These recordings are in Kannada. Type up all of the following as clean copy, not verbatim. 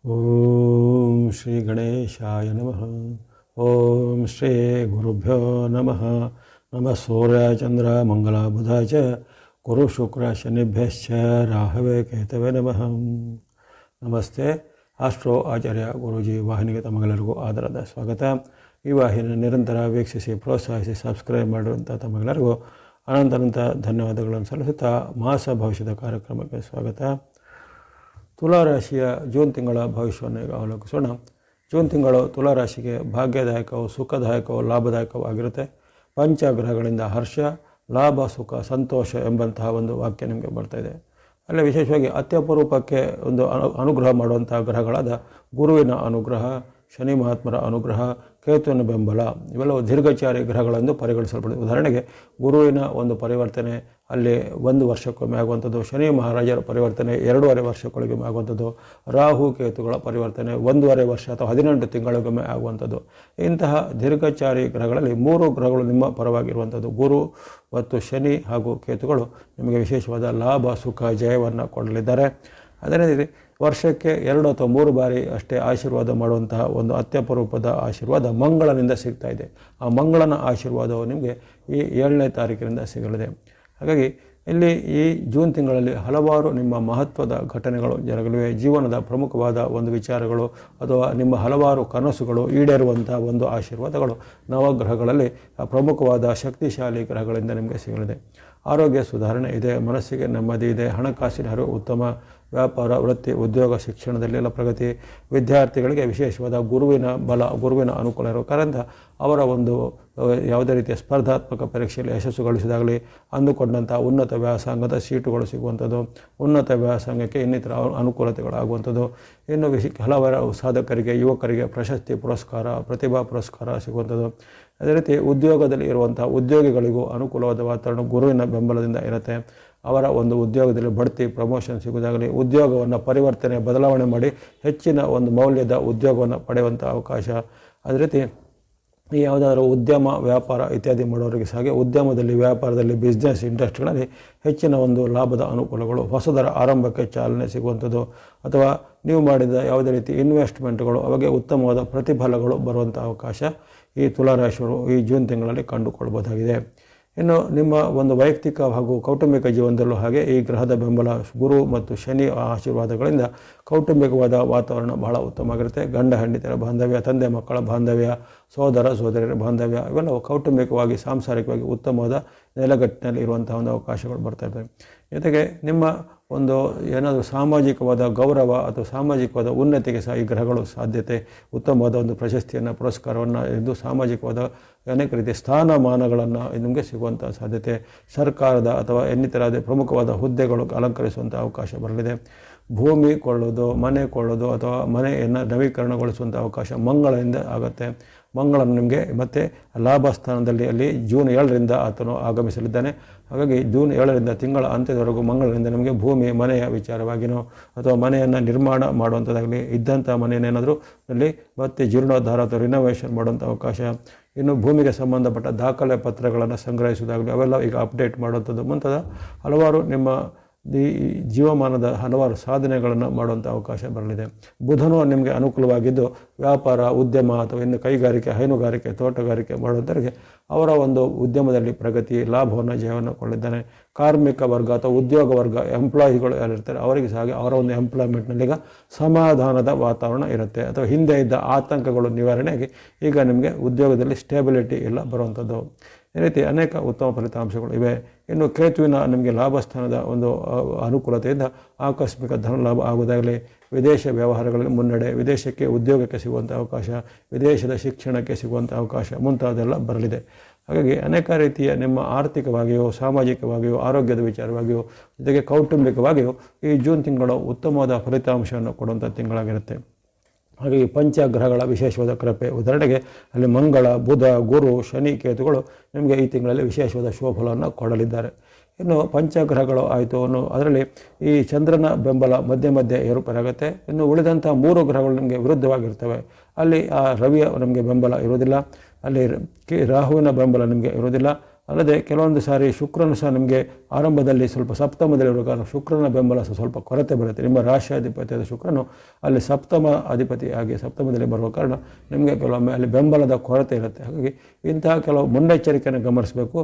ಓಂ ಶ್ರೀ ಗಣೇಶಾಯ ನಮಃ. ಓಂ ಶ್ರೀ ಗುರುಭ್ಯೋ ನಮಃ. ನಮಃ ಸೂರ್ಯ ಚಂದ್ರ ಮಂಗಲ ಬುಧ ಚ ಗುರು ಶುಕ್ರ ಶನಿಭ್ಯಶ್ಚ ರಾಹವೇ ಕೇತವೇ ನಮಃ. ನಮಸ್ತೆ. ಆಸ್ಟ್ರೋ ಆಚಾರ್ಯ ಗುರೂಜಿ ವಾಹಿನಿಗೆ ತಮಗೆಲ್ಲರಿಗೂ ಆದರದ ಸ್ವಾಗತ. ಈ ವಾಹಿನಿಯನ್ನು ನಿರಂತರ ವೀಕ್ಷಿಸಿ ಪ್ರೋತ್ಸಾಹಿಸಿ ಸಬ್ಸ್ಕ್ರೈಬ್ ಮಾಡಿರುವಂಥ ತಮಗೆಲ್ಲರಿಗೂ ಅನಂತ ಧನ್ಯವಾದಗಳನ್ನು ಸಲ್ಲಿಸುತ್ತಾ ಮಾಸ ಭವಿಷ್ಯದ ಕಾರ್ಯಕ್ರಮಕ್ಕೆ ಸ್ವಾಗತ. ತುಲಾರಾಶಿಯ ಜೂನ್ ತಿಂಗಳ ಭವಿಷ್ಯವನ್ನು ಈಗ ಅವಲೋಕಿಸೋಣ. ಜೂನ್ ತಿಂಗಳು ತುಲಾರಾಶಿಗೆ ಭಾಗ್ಯದಾಯಕವೂ ಸುಖದಾಯಕವೂ ಲಾಭದಾಯಕವೂ ಆಗಿರುತ್ತೆ. ಪಂಚಗ್ರಹಗಳಿಂದ ಹರ್ಷ, ಲಾಭ, ಸುಖ, ಸಂತೋಷ ಎಂಬಂತಹ ಒಂದು ವಾಕ್ಯ ನಿಮಗೆ ಬರ್ತಾಯಿದೆ. ಅಲ್ಲಿ ವಿಶೇಷವಾಗಿ ಅತ್ಯಪರೂಪಕ್ಕೆ ಒಂದು ಅನುಗ್ರಹ ಮಾಡುವಂಥ ಗ್ರಹಗಳಾದ ಗುರುವಿನ ಅನುಗ್ರಹ, ಶನಿ ಮಹಾತ್ಮರ ಅನುಗ್ರಹ, ಕೇತುವಿನ ಬೆಂಬಲ ಇವೆಲ್ಲವೂ ದೀರ್ಘಚಾರಿ ಗ್ರಹಗಳೆಂದು ಪರಿಗಣಿಸಲ್ಪಡುತ್ತೆ. ಉದಾಹರಣೆಗೆ ಗುರುವಿನ ಒಂದು ಪರಿವರ್ತನೆ ಅಲ್ಲಿ 1 ವರ್ಷಕ್ಕೊಮ್ಮೆ ಆಗುವಂಥದ್ದು, ಶನಿ ಮಹಾರಾಜರ ಪರಿವರ್ತನೆ 2.5 ವರ್ಷಕ್ಕೊಳಗೊಮ್ಮೆ ಆಗುವಂಥದ್ದು, ರಾಹು ಕೇತುಗಳ ಪರಿವರ್ತನೆ 1.5 ವರ್ಷ ಅಥವಾ 18 ತಿಂಗಳಿಗೊಮ್ಮೆ ಆಗುವಂಥದ್ದು. ಇಂತಹ ದೀರ್ಘಚಾರಿ ಗ್ರಹಗಳಲ್ಲಿ 3 ಗ್ರಹಗಳು ನಿಮ್ಮ ಪರವಾಗಿರುವಂಥದ್ದು. ಗುರು ಮತ್ತು ಶನಿ ಹಾಗೂ ಕೇತುಗಳು ನಿಮಗೆ ವಿಶೇಷವಾದ ಲಾಭ, ಸುಖ, ಜಯವನ್ನು ಕೊಡಲಿದ್ದಾರೆ. ಅದೇ ರೀತಿ ವರ್ಷಕ್ಕೆ 2 ಅಥವಾ 3 ಬಾರಿ ಅಷ್ಟೇ ಆಶೀರ್ವಾದ ಮಾಡುವಂತಹ ಒಂದು ಅತ್ಯಪರೂಪದ ಆಶೀರ್ವಾದ ಮಂಗಳನಿಂದ ಸಿಗ್ತಾ ಇದೆ. ಆ ಮಂಗಳನ ಆಶೀರ್ವಾದವು ನಿಮಗೆ ಈ 7ನೇ ತಾರೀಕಿನಿಂದ ಸಿಗಲಿದೆ. ಹಾಗಾಗಿ ಇಲ್ಲಿ ಈ ಜೂನ್ ತಿಂಗಳಲ್ಲಿ ಹಲವಾರು ನಿಮ್ಮ ಮಹತ್ವದ ಘಟನೆಗಳು ಜರಗಲಿವೆ. ಜೀವನದ ಪ್ರಮುಖವಾದ ಒಂದು ವಿಚಾರಗಳು ಅಥವಾ ನಿಮ್ಮ ಹಲವಾರು ಕನಸುಗಳು ಈಡೇರುವಂಥ ಒಂದು ಆಶೀರ್ವಾದಗಳು ನವಗ್ರಹಗಳಲ್ಲಿ ಪ್ರಮುಖವಾದ ಶಕ್ತಿಶಾಲಿ ಗ್ರಹಗಳಿಂದ ನಿಮಗೆ ಸಿಗಲಿದೆ. ಆರೋಗ್ಯ ಸುಧಾರಣೆ ಇದೆ, ಮನಸ್ಸಿಗೆ ನೆಮ್ಮದಿ ಇದೆ, ಹಣಕಾಸಿನ ಹರಿವು ಉತ್ತಮ, ವ್ಯಾಪಾರ, ವೃತ್ತಿ, ಉದ್ಯೋಗ, ಶಿಕ್ಷಣದಲ್ಲೆಲ್ಲ ಪ್ರಗತಿ. ವಿದ್ಯಾರ್ಥಿಗಳಿಗೆ ವಿಶೇಷವಾದ ಗುರುವಿನ ಬಲ, ಗುರುವಿನ ಅನುಕೂಲ ಇರುವ ಕಾರಣ ಅವರ ಒಂದು ಯಾವುದೇ ರೀತಿಯ ಸ್ಪರ್ಧಾತ್ಮಕ ಪರೀಕ್ಷೆಯಲ್ಲಿ ಯಶಸ್ಸು ಗಳಿಸಿದಾಗಲಿ ಅಂದುಕೊಂಡಂಥ ಉನ್ನತ ವ್ಯಾಸಂಗದ ಸೀಟುಗಳು ಸಿಗುವಂಥದ್ದು, ಉನ್ನತ ವ್ಯಾಸಂಗಕ್ಕೆ ಇನ್ನಿತರ ಅನುಕೂಲತೆಗಳಾಗುವಂಥದ್ದು. ಇನ್ನು ಹಲವಾರು ಸಾಧಕರಿಗೆ, ಯುವಕರಿಗೆ ಪ್ರಶಸ್ತಿ ಪುರಸ್ಕಾರ, ಪ್ರತಿಭಾ ಪುರಸ್ಕಾರ ಸಿಗುವಂಥದ್ದು. ಅದೇ ರೀತಿ ಉದ್ಯೋಗದಲ್ಲಿ ಇರುವಂಥ ಉದ್ಯೋಗಿಗಳಿಗೂ ಅನುಕೂಲವಾದ ವಾತಾವರಣ ಗುರುವಿನ ಬೆಂಬಲದಿಂದ ಇರುತ್ತೆ. ಅವರ ಒಂದು ಉದ್ಯೋಗದಲ್ಲಿ ಬಡ್ತಿ, ಪ್ರಮೋಷನ್ ಸಿಗುವುದಾಗಲಿ, ಉದ್ಯೋಗವನ್ನು ಪರಿವರ್ತನೆ, ಬದಲಾವಣೆ ಮಾಡಿ ಹೆಚ್ಚಿನ ಒಂದು ಮೌಲ್ಯದ ಉದ್ಯೋಗವನ್ನು ಪಡೆಯುವಂಥ ಅವಕಾಶ. ಅದೇ ರೀತಿ ಈ ಯಾವುದಾದ್ರೂ ಉದ್ಯಮ, ವ್ಯಾಪಾರ ಇತ್ಯಾದಿ ಮಾಡೋರಿಗೆ ಸಹ ಉದ್ಯಮದಲ್ಲಿ, ವ್ಯಾಪಾರದಲ್ಲಿ, ಬಿಸ್ನೆಸ್ ಇಂಡಸ್ಟ್ರಿಗಳಲ್ಲಿ ಹೆಚ್ಚಿನ ಒಂದು ಲಾಭದ ಅನುಕೂಲಗಳು, ಹೊಸದರ ಆರಂಭಕ್ಕೆ ಚಾಲನೆ ಸಿಗುವಂಥದ್ದು, ಅಥವಾ ನೀವು ಮಾಡಿದ ಯಾವುದೇ ರೀತಿ ಇನ್ವೆಸ್ಟ್ಮೆಂಟ್ಗಳು ಅವಾಗೆ ಉತ್ತಮವಾದ ಪ್ರತಿಫಲಗಳು ಬರುವಂಥ ಅವಕಾಶ ಈ ತುಲಾರಾಶಿಯವರು ಈ ಜೂನ್ ತಿಂಗಳಲ್ಲಿ ಕಂಡುಕೊಳ್ಬೋದಾಗಿದೆ. ಇನ್ನು ನಿಮ್ಮ ಒಂದು ವೈಯಕ್ತಿಕ ಹಾಗೂ ಕೌಟುಂಬಿಕ ಜೀವನದಲ್ಲೂ ಹಾಗೆ ಈ ಗ್ರಹದ ಬೆಂಬಲ, ಗುರು ಮತ್ತು ಶನಿ ಆಶೀರ್ವಾದಗಳಿಂದ ಕೌಟುಂಬಿಕವಾದ ವಾತಾವರಣ ಬಹಳ ಉತ್ತಮವಾಗಿರುತ್ತೆ. ಗಂಡ ಹೆಂಡತಿಯರ ಬಾಂಧವ್ಯ, ತಂದೆ ಮಕ್ಕಳ ಬಾಂಧವ್ಯ, ಸೋದರ ಸೋದರಿಯರ ಬಾಂಧವ್ಯ ಇವೆಲ್ಲವೂ ಕೌಟುಂಬಿಕವಾಗಿ, ಸಾಂಸಾರಿಕವಾಗಿ ಉತ್ತಮವಾದ ನೆಲೆಗಟ್ಟಿನಲ್ಲಿ ಇರುವಂಥ ಒಂದು ಅವಕಾಶಗಳು ಬರ್ತಾ ಇರ್ತವೆ. ಜೊತೆಗೆ ನಿಮ್ಮ ಒಂದು ಏನಾದರೂ ಸಾಮಾಜಿಕವಾದ ಗೌರವ ಅಥವಾ ಸಾಮಾಜಿಕವಾದ ಉನ್ನತಿಗೆ ಸಹ ಈ ಗ್ರಹಗಳು ಸಾಧ್ಯತೆ, ಉತ್ತಮವಾದ ಒಂದು ಪ್ರಶಸ್ತಿಯನ್ನು, ಪುರಸ್ಕಾರವನ್ನು, ಇದು ಸಾಮಾಜಿಕವಾದ ಅನೇಕ ರೀತಿಯ ಸ್ಥಾನಮಾನಗಳನ್ನು ನಿಮಗೆ ಸಿಗುವಂಥ ಸಾಧ್ಯತೆ, ಸರ್ಕಾರದ ಅಥವಾ ಇನ್ನಿತರ ಪ್ರಮುಖವಾದ ಹುದ್ದೆಗಳು ಅಲಂಕರಿಸುವಂಥ ಅವಕಾಶ ಬರಲಿದೆ. ಭೂಮಿ ಕೊಳ್ಳೋದು, ಮನೆ ಕೊಳ್ಳೋದು ಅಥವಾ ಮನೆಯನ್ನು ನವೀಕರಣಗೊಳಿಸುವಂಥ ಅವಕಾಶ ಮಂಗಳದಿಂದ ಆಗುತ್ತೆ. ಮಂಗಳನು ನಿಮಗೆ ಮತ್ತೆ ಲಾಭ ಸ್ಥಾನದಲ್ಲಿ ಅಲ್ಲಿ ಜೂನ್ 7ರಿಂದ ಆತನು ಆಗಮಿಸಲಿದ್ದಾನೆ. ಹಾಗಾಗಿ ಜೂನ್ 7ರಿಂದ ತಿಂಗಳ ಅಂತ್ಯದವರೆಗೂ ಮಂಗಳನಿಂದ ನಿಮಗೆ ಭೂಮಿ, ಮನೆಯ ವಿಚಾರವಾಗಿಯೋ ಅಥವಾ ಮನೆಯನ್ನು ನಿರ್ಮಾಣ ಮಾಡುವಂಥದ್ದಾಗಲಿ, ಇದ್ದಂಥ ಮನೆಯನ್ನೇನಾದರೂ ಅಲ್ಲಿ ಮತ್ತೆ ಜೀರ್ಣೋದ್ಧಾರ ಅಥವಾ ರಿನೋವೇಷನ್ ಮಾಡುವಂಥ ಅವಕಾಶ. ಇನ್ನು ಭೂಮಿಗೆ ಸಂಬಂಧಪಟ್ಟ ದಾಖಲೆ ಪತ್ರಗಳನ್ನು ಸಂಗ್ರಹಿಸುವುದಾಗಲಿ ಅವೆಲ್ಲ ಈಗ ಅಪ್ಡೇಟ್ ಮಾಡುವಂಥದ್ದು ಮುಂತಾದ ಹಲವಾರು ನಿಮ್ಮ ಈ ಜೀವಮಾನದ ಹಲವಾರು ಸಾಧನೆಗಳನ್ನು ಮಾಡುವಂಥ ಅವಕಾಶ ಬರಲಿದೆ. ಬುಧನು ನಿಮಗೆ ಅನುಕೂಲವಾಗಿದ್ದು ವ್ಯಾಪಾರ, ಉದ್ಯಮ ಅಥವಾ ಇನ್ನು ಕೈಗಾರಿಕೆ, ಹೈನುಗಾರಿಕೆ, ತೋಟಗಾರಿಕೆ ಮಾಡುವಂಥವರಿಗೆ ಅವರ ಒಂದು ಉದ್ಯಮದಲ್ಲಿ ಪ್ರಗತಿ, ಲಾಭವನ್ನು, ಜಯವನ್ನು ಕೊಳ್ಳಿದ್ದಾನೆ. ಕಾರ್ಮಿಕ ವರ್ಗ ಅಥವಾ ಉದ್ಯೋಗ ವರ್ಗ, ಎಂಪ್ಲಾಯಿಗಳು ಯಾರಿರ್ತಾರೆ ಅವರಿಗೆ ಸಹ ಅವರ ಒಂದು ಎಂಪ್ಲಾಯ್ಮೆಂಟ್ನಲ್ಲಿ ಈಗ ಸಮಾಧಾನದ ವಾತಾವರಣ ಇರುತ್ತೆ. ಅಥವಾ ಹಿಂದೆ ಇದ್ದ ಆತಂಕಗಳು ನಿವಾರಣೆಯಾಗಿ ಈಗ ನಿಮಗೆ ಉದ್ಯೋಗದಲ್ಲಿ ಸ್ಟೇಬಿಲಿಟಿ ಎಲ್ಲ ಬರುವಂಥದ್ದು. ಈ ರೀತಿ ಅನೇಕ ಉತ್ತಮ ಫಲಿತಾಂಶಗಳು ಇವೆ. ಇನ್ನು ಕೇತುವಿನ ನಿಮಗೆ ಲಾಭಸ್ಥಾನದ ಒಂದು ಅನುಕೂಲತೆಯಿಂದ ಆಕಸ್ಮಿಕ ಧನಲಾಭ ಆಗುವುದಾಗಲಿ, ವಿದೇಶ ವ್ಯವಹಾರಗಳಲ್ಲಿ ಮುನ್ನಡೆ, ವಿದೇಶಕ್ಕೆ ಉದ್ಯೋಗಕ್ಕೆ ಸಿಗುವಂಥ ಅವಕಾಶ, ವಿದೇಶದ ಶಿಕ್ಷಣಕ್ಕೆ ಸಿಗುವಂಥ ಅವಕಾಶ ಮುಂತಾದೆಲ್ಲ ಬರಲಿದೆ. ಹಾಗಾಗಿ ಅನೇಕ ರೀತಿಯ ನಿಮ್ಮ ಆರ್ಥಿಕವಾಗಿಯೋ, ಸಾಮಾಜಿಕವಾಗಿಯೋ, ಆರೋಗ್ಯದ ವಿಚಾರವಾಗಿಯೋ, ಜೊತೆಗೆ ಕೌಟುಂಬಿಕವಾಗಿಯೋ ಈ ಜೂನ್ ತಿಂಗಳು ಉತ್ತಮವಾದ ಫಲಿತಾಂಶವನ್ನು ಕೊಡುವಂಥ ತಿಂಗಳಾಗಿರುತ್ತೆ. ಹಾಗೆ ಈ ಪಂಚಗ್ರಹಗಳ ವಿಶೇಷವಾದ ಕೃಪೆ, ಉದಾಹರಣೆಗೆ ಅಲ್ಲಿ ಮಂಗಳ, ಬುಧ, ಗುರು, ಶನಿ, ಕೇತುಗಳು ನಿಮಗೆ ಈ ತಿಂಗಳಲ್ಲಿ ವಿಶೇಷವಾದ ಶುಭಫಲವನ್ನು ಕೊಡಲಿದ್ದಾರೆ. ಇನ್ನು ಪಂಚಗ್ರಹಗಳು ಆಯಿತು ಅದರಲ್ಲಿ ಈ ಚಂದ್ರನ ಬೆಂಬಲ ಮಧ್ಯೆ ಮಧ್ಯೆ ಏರುಪೇರಾಗುತ್ತೆ. ಇನ್ನು ಉಳಿದಂಥ 3 ಗ್ರಹಗಳು ನಿಮಗೆ ವಿರುದ್ಧವಾಗಿರ್ತವೆ. ಅಲ್ಲಿ ಆ ರವಿಯ ನಮಗೆ ಬೆಂಬಲ ಇರೋದಿಲ್ಲ, ಅಲ್ಲಿ ರಾಹುವಿನ ಬೆಂಬಲ ನಿಮಗೆ ಇರೋದಿಲ್ಲ, ಅಲ್ಲದೆ ಕೆಲವೊಂದು ಸಾರಿ ಶುಕ್ರನು ಸಹ ನಿಮಗೆ ಆರಂಭದಲ್ಲಿ ಸ್ವಲ್ಪ ಸಪ್ತಮದಲ್ಲಿರುವ ಕಾರಣ ಶುಕ್ರನ ಬೆಂಬಲ ಸಹ ಸ್ವಲ್ಪ ಕೊರತೆ ಬರುತ್ತೆ. ನಿಮ್ಮ ರಾಶಿಯಾಧಿಪತಿಯಾದ ಶುಕ್ರನು ಅಲ್ಲಿ ಸಪ್ತಮ ಅಧಿಪತಿ ಆಗಿ ಸಪ್ತಮದಲ್ಲಿ ಬರುವ ಕಾರಣ ನಿಮಗೆ ಕೆಲವೊಮ್ಮೆ ಅಲ್ಲಿ ಬೆಂಬಲದ ಕೊರತೆ ಇರುತ್ತೆ. ಹಾಗಾಗಿ ಇಂತಹ ಕೆಲವು ಮುನ್ನೆಚ್ಚರಿಕೆಯನ್ನು ಗಮನಿಸಬೇಕು.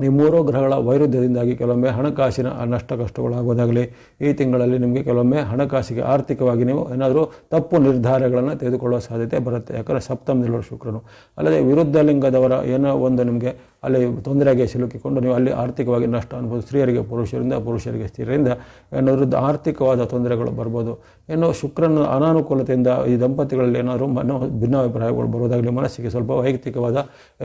ಈ ಮೂರು ಗ್ರಹಗಳ ವೈರುಧ್ಯದಿಂದಾಗಿ ಕೆಲವೊಮ್ಮೆ ಹಣಕಾಸಿನ ನಷ್ಟ ಕಷ್ಟಗಳಾಗೋದಾಗಲಿ, ಈ ತಿಂಗಳಲ್ಲಿ ನಿಮಗೆ ಕೆಲವೊಮ್ಮೆ ಹಣಕಾಸಿಗೆ ಆರ್ಥಿಕವಾಗಿ ನೀವು ಏನಾದರೂ ತಪ್ಪು ನಿರ್ಧಾರಗಳನ್ನು ತೆಗೆದುಕೊಳ್ಳುವ ಸಾಧ್ಯತೆ ಬರುತ್ತೆ. ಯಾಕಂದರೆ ಸಪ್ತಮದಲ್ಲಿರುವ ಶುಕ್ರನು. ಅಲ್ಲದೆ ವಿರುದ್ಧ ಲಿಂಗದವರ ಏನೋ ಒಂದು ನಿಮಗೆ ಅಲ್ಲಿ ತೊಂದರೆಗೆ ಸಿಲುಕಿಕೊಂಡು ನೀವು ಅಲ್ಲಿ ಆರ್ಥಿಕವಾಗಿ ನಷ್ಟ ಅನ್ಬೋದು. ಸ್ತ್ರೀಯರಿಗೆ ಪುರುಷರಿಂದ, ಪುರುಷರಿಗೆ ಸ್ತ್ರೀಯರಿಂದ ಏನಾದರೂ ಆರ್ಥಿಕವಾದ ತೊಂದರೆಗಳು ಬರ್ಬೋದು. ಏನೋ ಶುಕ್ರನ ಅನಾನುಕೂಲತೆಯಿಂದ ಈ ದಂಪತಿಗಳಲ್ಲಿ ಏನಾದರೂ ಭಿನ್ನಾಭಿಪ್ರಾಯಗಳು ಬರುವುದಾಗಲಿ, ಮನಸ್ಸಿಗೆ ಸ್ವಲ್ಪ ವೈಯಕ್ತಿಕವಾದ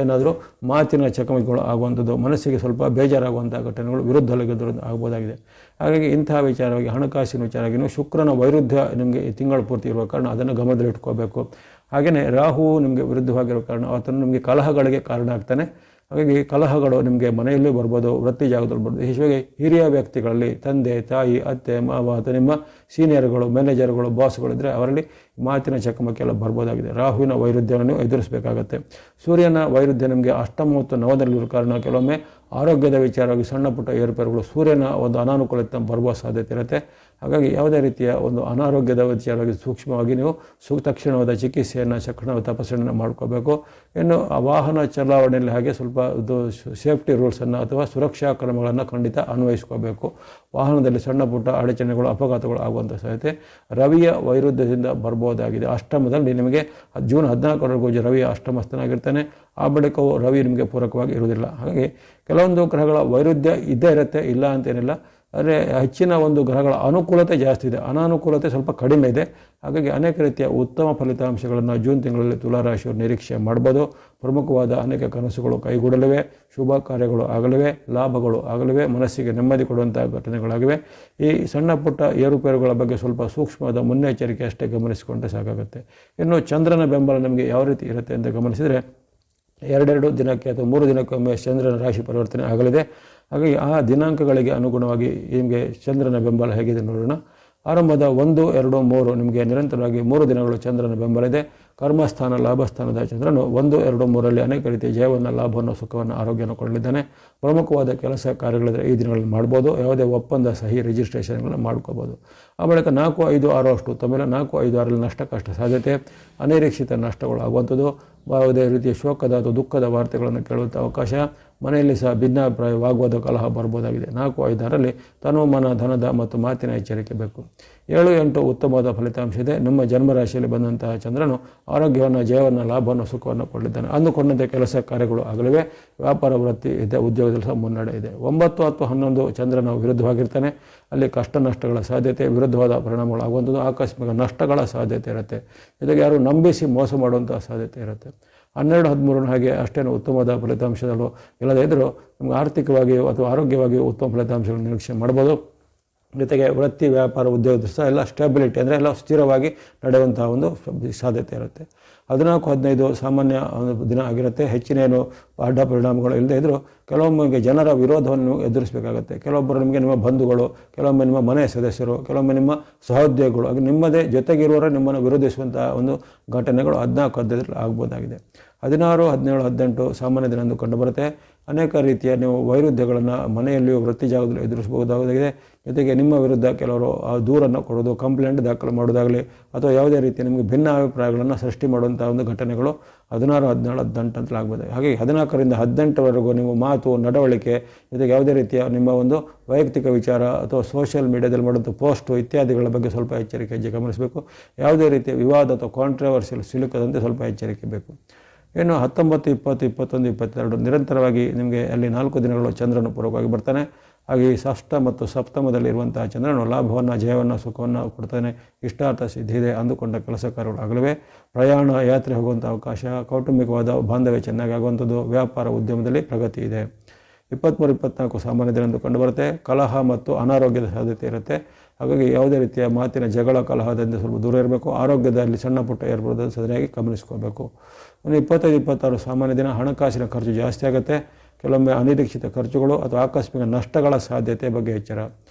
ಏನಾದರೂ ಮಾತಿನ ಚಕಮಕಿಗಳು ಆಗುವಂಥದ್ದು, ಮನಸ್ಸಿಗೆ ಸ್ವಲ್ಪ ಬೇಜಾರಾಗುವಂಥ ಘಟನೆಗಳು ವಿರುದ್ಧ ಲಿಂಗದವರಿಂದ ಆಗ್ಬೋದಾಗಿದೆ. ಹಾಗಾಗಿ ಇಂತಹ ವಿಚಾರವಾಗಿ ಹಣಕಾಸಿನ ವಿಚಾರವಾಗಿ ನೀವು ಶುಕ್ರನ ವೈರುಧ್ಯ ನಿಮಗೆ ಈ ತಿಂಗಳು ಪೂರ್ತಿ ಇರುವ ಕಾರಣ ಅದನ್ನು ಗಮನದಲ್ಲಿಟ್ಕೋಬೇಕು. ಹಾಗೆಯೇ ರಾಹು ನಿಮಗೆ ವಿರುದ್ಧವಾಗಿರೋ ಕಾರಣ ಆತನು ನಿಮಗೆ ಕಲಹಗಳಿಗೆ ಕಾರಣ ಆಗ್ತಾನೆ. ಹಾಗಾಗಿ ಕಲಹಗಳು ನಿಮಗೆ ಮನೆಯಲ್ಲೂ ಬರ್ಬೋದು, ವೃತ್ತಿ ಜಾಗದಲ್ಲಿ ಬರ್ಬೋದು. ವಿಶೇಷವಾಗಿ ಹಿರಿಯ ವ್ಯಕ್ತಿಗಳಲ್ಲಿ ತಂದೆ, ತಾಯಿ, ಅತ್ತೆ, ಮಾವ ಅಥವಾ ನಿಮ್ಮ ಸೀನಿಯರ್ಗಳು, ಮ್ಯಾನೇಜರ್ಗಳು, ಬಾಸ್ಗಳಿದ್ದರೆ ಅವರಲ್ಲಿ ಮಾತಿನ ಚಕಮಕಿ ಎಲ್ಲ ಬರ್ಬೋದಾಗಿದೆ. ರಾಹುವಿನ ವೈರುಧ್ಯವನ್ನು ಎದುರಿಸಬೇಕಾಗತ್ತೆ. ಸೂರ್ಯನ ವೈರುಧ್ಯ ನಿಮಗೆ ಅಷ್ಟಮ ಮತ್ತು ನವದಲ್ಲಿರೋ ಕಾರಣ ಕೆಲವೊಮ್ಮೆ ಆರೋಗ್ಯದ ವಿಚಾರವಾಗಿ ಸಣ್ಣ ಪುಟ್ಟ ಏರುಪೇರುಗಳು, ಸೂರ್ಯನ ಒಂದು ಅನಾನುಕೂಲತೆ ಬರುವ ಸಾಧ್ಯತೆ ಇರುತ್ತೆ. ಹಾಗಾಗಿ ಯಾವುದೇ ರೀತಿಯ ಒಂದು ಅನಾರೋಗ್ಯದ ವಿಚಾರವಾಗಿ ಸೂಕ್ಷ್ಮವಾಗಿ ನೀವು ತಕ್ಷಣವಾದ ಚಿಕಿತ್ಸೆಯನ್ನು, ತಕ್ಷಣವಾದ ತಪಾಸಣೆಯನ್ನು ಮಾಡ್ಕೋಬೇಕು. ಇನ್ನು ಆ ವಾಹನ ಚಲಾವಣೆಯಲ್ಲಿ ಹಾಗೆ ಸ್ವಲ್ಪ ಇದು ಸೇಫ್ಟಿ ರೂಲ್ಸನ್ನು ಅಥವಾ ಸುರಕ್ಷಾ ಕ್ರಮಗಳನ್ನು ಖಂಡಿತ ಅನ್ವಯಿಸ್ಕೋಬೇಕು. ವಾಹನದಲ್ಲಿ ಸಣ್ಣ ಪುಟ್ಟ ಅಡಚಣೆಗಳು, ಅಪಘಾತಗಳು ಆಗುವಂಥ ಸಾಧ್ಯತೆ ರವಿಯ ವೈರುಧ್ಯದಿಂದ ಬರ್ಬೋದಾಗಿದೆ. ಅಷ್ಟಮದಲ್ಲಿ ನಿಮಗೆ ಜೂನ್ 14ರವರೆಗೂ ರವಿಯ ಅಷ್ಟಮಸ್ಥನಾಗಿರ್ತಾನೆ. ಆ ಬಳಿಕವು ರವಿ ನಿಮಗೆ ಪೂರಕವಾಗಿ ಇರುವುದಿಲ್ಲ. ಹಾಗಾಗಿ ಕೆಲವೊಂದು ಗ್ರಹಗಳ ವೈರುಧ್ಯ ಇದ್ದೇ ಇರುತ್ತೆ, ಇಲ್ಲ ಅಂತೇನಿಲ್ಲ. ಆದರೆ ಹೆಚ್ಚಿನ ಒಂದು ಗ್ರಹಗಳ ಅನುಕೂಲತೆ ಜಾಸ್ತಿ ಇದೆ, ಅನಾನುಕೂಲತೆ ಸ್ವಲ್ಪ ಕಡಿಮೆ ಇದೆ. ಹಾಗಾಗಿ ಅನೇಕ ರೀತಿಯ ಉತ್ತಮ ಫಲಿತಾಂಶಗಳನ್ನು ಜೂನ್ ತಿಂಗಳಲ್ಲಿ ತುಲಾರಾಶಿಯವರು ನಿರೀಕ್ಷೆ ಮಾಡ್ಬೋದು. ಪ್ರಮುಖವಾದ ಅನೇಕ ಕನಸುಗಳು ಕೈಗೂಡಲಿವೆ, ಶುಭ ಕಾರ್ಯಗಳು ಆಗಲಿವೆ, ಲಾಭಗಳು ಆಗಲಿವೆ, ಮನಸ್ಸಿಗೆ ನೆಮ್ಮದಿ ಕೊಡುವಂಥ ಘಟನೆಗಳಾಗಿವೆ. ಈ ಸಣ್ಣ ಪುಟ್ಟ ಏರುಪೇರುಗಳ ಬಗ್ಗೆ ಸ್ವಲ್ಪ ಸೂಕ್ಷ್ಮವಾದ ಮುನ್ನೆಚ್ಚರಿಕೆ ಅಷ್ಟೇ ಗಮನಿಸಿಕೊಂಡ್ರೆ ಸಾಕಾಗುತ್ತೆ. ಇನ್ನು ಚಂದ್ರನ ಬೆಂಬಲ ನಮಗೆ ಯಾವ ರೀತಿ ಇರುತ್ತೆ ಅಂತ ಗಮನಿಸಿದರೆ, 2 ದಿನಕ್ಕೆ ಅಥವಾ 3 ದಿನಕ್ಕೊಮ್ಮೆ ಚಂದ್ರನ ರಾಶಿ ಪರಿವರ್ತನೆ ಆಗಲಿದೆ. ಹಾಗಾಗಿ ಆ ದಿನಾಂಕಗಳಿಗೆ ಅನುಗುಣವಾಗಿ ನಿಮಗೆ ಚಂದ್ರನ ಬೆಂಬಲ ಹೇಗಿದೆ ನೋಡೋಣ. ಆರಂಭದ 1, 2, 3 ನಿಮಗೆ ನಿರಂತರವಾಗಿ 3 ದಿನಗಳು ಚಂದ್ರನ ಬೆಂಬಲ ಇದೆ. ಕರ್ಮಸ್ಥಾನ, ಲಾಭಸ್ಥಾನದ ಚಂದ್ರನು 1, 2, 3ರಲ್ಲಿ ಅನೇಕ ರೀತಿಯ ಜಯವನ್ನು, ಲಾಭವನ್ನು, ಸುಖವನ್ನು, ಆರೋಗ್ಯವನ್ನು ಕೊಡಲಿದ್ದಾನೆ. ಪ್ರಮುಖವಾದ ಕೆಲಸ ಕಾರ್ಯಗಳಿದ್ರೆ ಈ ದಿನಗಳಲ್ಲಿ ಮಾಡ್ಬೋದು. ಯಾವುದೇ ಒಪ್ಪಂದ, ಸಹಿ, ರಿಜಿಸ್ಟ್ರೇಷನ್ಗಳನ್ನು ಮಾಡ್ಕೋಬೋದು. ಆ ಬಳಿಕ 4, 5, 6 ಅಷ್ಟು ತಮೇಲೆ 4, 5, 6ರಲ್ಲಿ ನಷ್ಟ ಕಷ್ಟ ಸಾಧ್ಯತೆ, ಅನಿರೀಕ್ಷಿತ ನಷ್ಟಗಳು ಆಗುವಂಥದ್ದು, ಯಾವುದೇ ರೀತಿಯ ಶೋಕದ ಅಥವಾ ದುಃಖದ ವಾರ್ತೆಗಳನ್ನು ಕೇಳುವಂಥ ಅವಕಾಶ, ಮನೆಯಲ್ಲಿ ಸಹ ಭಿನ್ನಾಭಿಪ್ರಾಯ, ವಾಗ್ವಾದ, ಕಲಹ ಬರ್ಬೋದಾಗಿದೆ. 4, 5, 6ರಲ್ಲಿ ತನು, ಮನ, ಧನದ ಮತ್ತು ಮಾತಿನ ಎಚ್ಚರಿಕೆ ಬೇಕು. 7, 8 ಉತ್ತಮವಾದ ಫಲಿತಾಂಶ ಇದೆ. ನಿಮ್ಮ ಜನ್ಮರಾಶಿಯಲ್ಲಿ ಬಂದಂತಹ ಚಂದ್ರನು ಆರೋಗ್ಯವನ್ನು, ಜಯವನ್ನು, ಲಾಭವನ್ನು, ಸುಖವನ್ನು ಕೊಡಲಿದ್ದಾನೆ. ಅಂದುಕೊಂಡಂತೆ ಕೆಲಸ ಕಾರ್ಯಗಳು ಆಗಲಿವೆ. ವ್ಯಾಪಾರ, ವೃತ್ತಿ ಇದೆ, ಉದ್ಯೋಗದಲ್ಲಿ ಸಹ ಮುನ್ನಡೆ ಇದೆ. 9, 10, 11 ಚಂದ್ರನು ವಿರುದ್ಧವಾಗಿರ್ತಾನೆ. ಅಲ್ಲಿ ಕಷ್ಟ ನಷ್ಟಗಳ ಸಾಧ್ಯತೆ, ವಿರುದ್ಧವಾದ ಪರಿಣಾಮಗಳು ಆಗುವಂಥದ್ದು, ಆಕಸ್ಮಿಕ ನಷ್ಟಗಳ ಸಾಧ್ಯತೆ ಇರುತ್ತೆ. ಜೊತೆಗೆ ಯಾರು ನಂಬಿಸಿ ಮೋಸ ಮಾಡುವಂಥ ಸಾಧ್ಯತೆ ಇರುತ್ತೆ. 12, 13 ಹಾಗೆ ಅಷ್ಟೇನು ಉತ್ತಮವಾದ ಫಲಿತಾಂಶಗಳು ಇಲ್ಲದೇ ಇದ್ದರೂ ನಮ್ಗೆ ಆರ್ಥಿಕವಾಗಿ ಅಥವಾ ಆರೋಗ್ಯವಾಗಿ ಉತ್ತಮ ಫಲಿತಾಂಶಗಳನ್ನು ನಿರೀಕ್ಷೆ ಮಾಡ್ಬೋದು. ಜೊತೆಗೆ ವೃತ್ತಿ, ವ್ಯಾಪಾರ, ಉದ್ಯೋಗದ ಸಹ ಎಲ್ಲ ಸ್ಟೆಬಿಲಿಟಿ ಅಂದರೆ ಎಲ್ಲ ಸ್ಥಿರವಾಗಿ ನಡೆಯುವಂಥ ಒಂದು ಸಾಧ್ಯತೆ ಇರುತ್ತೆ. 14, 15 ಸಾಮಾನ್ಯ ಒಂದು ದಿನ ಆಗಿರುತ್ತೆ. ಹೆಚ್ಚಿನೇನು ಅಡ್ಡ ಪರಿಣಾಮಗಳು ಇಲ್ಲದೇ ಇದ್ದರೂ ಕೆಲವೊಮ್ಮೆ ಜನರ ವಿರೋಧವನ್ನು ಎದುರಿಸಬೇಕಾಗುತ್ತೆ. ಕೆಲವೊಬ್ಬರು ನಿಮಗೆ ನಿಮ್ಮ ಬಂಧುಗಳು, ಕೆಲವೊಮ್ಮೆ ನಿಮ್ಮ ಮನೆಯ ಸದಸ್ಯರು, ಕೆಲವೊಮ್ಮೆ ನಿಮ್ಮ ಸಹೋದ್ಯೋಗಿಗಳು, ಹಾಗೆ ನಿಮ್ಮದೇ ಜೊತೆಗಿರುವವರೇ ನಿಮ್ಮನ್ನು ವಿರೋಧಿಸುವಂಥ ಒಂದು ಘಟನೆಗಳು 14, 15ರಲ್ಲಿ ಆಗ್ಬೋದಾಗಿದೆ. 16, 17, 18 ಸಾಮಾನ್ಯ ದಿನ ಎಂದು ಕಂಡುಬರುತ್ತೆ. ಅನೇಕ ರೀತಿಯ ನೀವು ವೈರುಧ್ಯಗಳನ್ನು ಮನೆಯಲ್ಲಿಯೂ ವೃತ್ತಿ ಜಾಗದಲ್ಲಿ ಎದುರಿಸಬಹುದಾಗಿದೆ. ಜೊತೆಗೆ ನಿಮ್ಮ ವಿರುದ್ಧ ಕೆಲವರು ದೂರನ್ನು ಕೊಡೋದು, ಕಂಪ್ಲೇಂಟ್ ದಾಖಲು ಮಾಡೋದಾಗಲಿ ಅಥವಾ ಯಾವುದೇ ರೀತಿಯ ನಿಮಗೆ ಭಿನ್ನ ಅಭಿಪ್ರಾಯಗಳನ್ನು ಸೃಷ್ಟಿ ಮಾಡುವಂಥ ಒಂದು ಘಟನೆಗಳು 16, 17, 18 ಅಂತಲೇ ಆಗ್ಬೋದು. ಹಾಗೆ 14ರಿಂದ 18ವರೆಗೂ ನೀವು ಮಾತು, ನಡವಳಿಕೆ, ಜೊತೆಗೆ ಯಾವುದೇ ರೀತಿಯ ನಿಮ್ಮ ಒಂದು ವೈಯಕ್ತಿಕ ವಿಚಾರ ಅಥವಾ ಸೋಷಿಯಲ್ ಮೀಡಿಯಾದಲ್ಲಿ ಮಾಡುವಂಥ ಪೋಸ್ಟು ಇತ್ಯಾದಿಗಳ ಬಗ್ಗೆ ಸ್ವಲ್ಪ ಎಚ್ಚರಿಕೆ ಗಮನಿಸಬೇಕು. ಯಾವುದೇ ರೀತಿಯ ವಿವಾದ ಅಥವಾ ಕಾಂಟ್ರವರ್ಸಿಯಲ್ ಸಿಲುಕದಂತೆ ಸ್ವಲ್ಪ ಎಚ್ಚರಿಕೆ ಬೇಕು. ಇನ್ನು 19, 20, 21, 22 ನಿರಂತರವಾಗಿ ನಿಮಗೆ ಅಲ್ಲಿ 4 ದಿನಗಳು ಚಂದ್ರನು ಪೂರ್ವಕವಾಗಿ ಬರ್ತಾನೆ. ಹಾಗೆ ಷಷ್ಠ ಮತ್ತು ಸಪ್ತಮದಲ್ಲಿ ಇರುವಂತಹ ಚಂದ್ರನು ಲಾಭವನ್ನು, ಜಯವನ್ನು, ಸುಖವನ್ನು ಕೊಡ್ತಾನೆ. ಇಷ್ಟಾರ್ಥ ಸಿದ್ಧಿ ಇದೆ. ಅಂದುಕೊಂಡ ಕೆಲಸ ಕಾರ್ಯಗಳು ಆಗಲಿವೆ. ಪ್ರಯಾಣ, ಯಾತ್ರೆ ಹೋಗುವಂಥ ಅವಕಾಶ, ಕೌಟುಂಬಿಕವಾದ ಬಾಂಧವ್ಯ ಚೆನ್ನಾಗಿ ಆಗುವಂಥದ್ದು, ವ್ಯಾಪಾರ, ಉದ್ಯಮದಲ್ಲಿ ಪ್ರಗತಿ ಇದೆ. 23, 24 ಸಾಮಾನ್ಯ ದಿನ ಎಂದು ಕಂಡುಬರುತ್ತೆ. ಕಲಹ ಮತ್ತು ಅನಾರೋಗ್ಯದ ಸಾಧ್ಯತೆ ಇರುತ್ತೆ. ಹಾಗಾಗಿ ಯಾವುದೇ ರೀತಿಯ ಮಾತಿನ ಜಗಳ, ಕಲಹದಿಂದ ಸ್ವಲ್ಪ ದೂರ ಇರಬೇಕು. ಆರೋಗ್ಯದಲ್ಲಿ ಸಣ್ಣ ಪುಟ್ಟ ಏರ್ಪಡೋದನ್ನು ಸರಿಯಾಗಿ ಗಮನಿಸ್ಕೋಬೇಕು. 25, 26 ಸಾಮಾನ್ಯ ದಿನ. ಹಣಕಾಸಿನ ಖರ್ಚು ಜಾಸ್ತಿ ಆಗುತ್ತೆ. ಕೆಲವೊಮ್ಮೆ ಅನಿರೀಕ್ಷಿತ ಖರ್ಚುಗಳು ಅಥವಾ ಆಕಸ್ಮಿಕ ನಷ್ಟಗಳ ಸಾಧ್ಯತೆ ಬಗ್ಗೆ ಎಚ್ಚರ.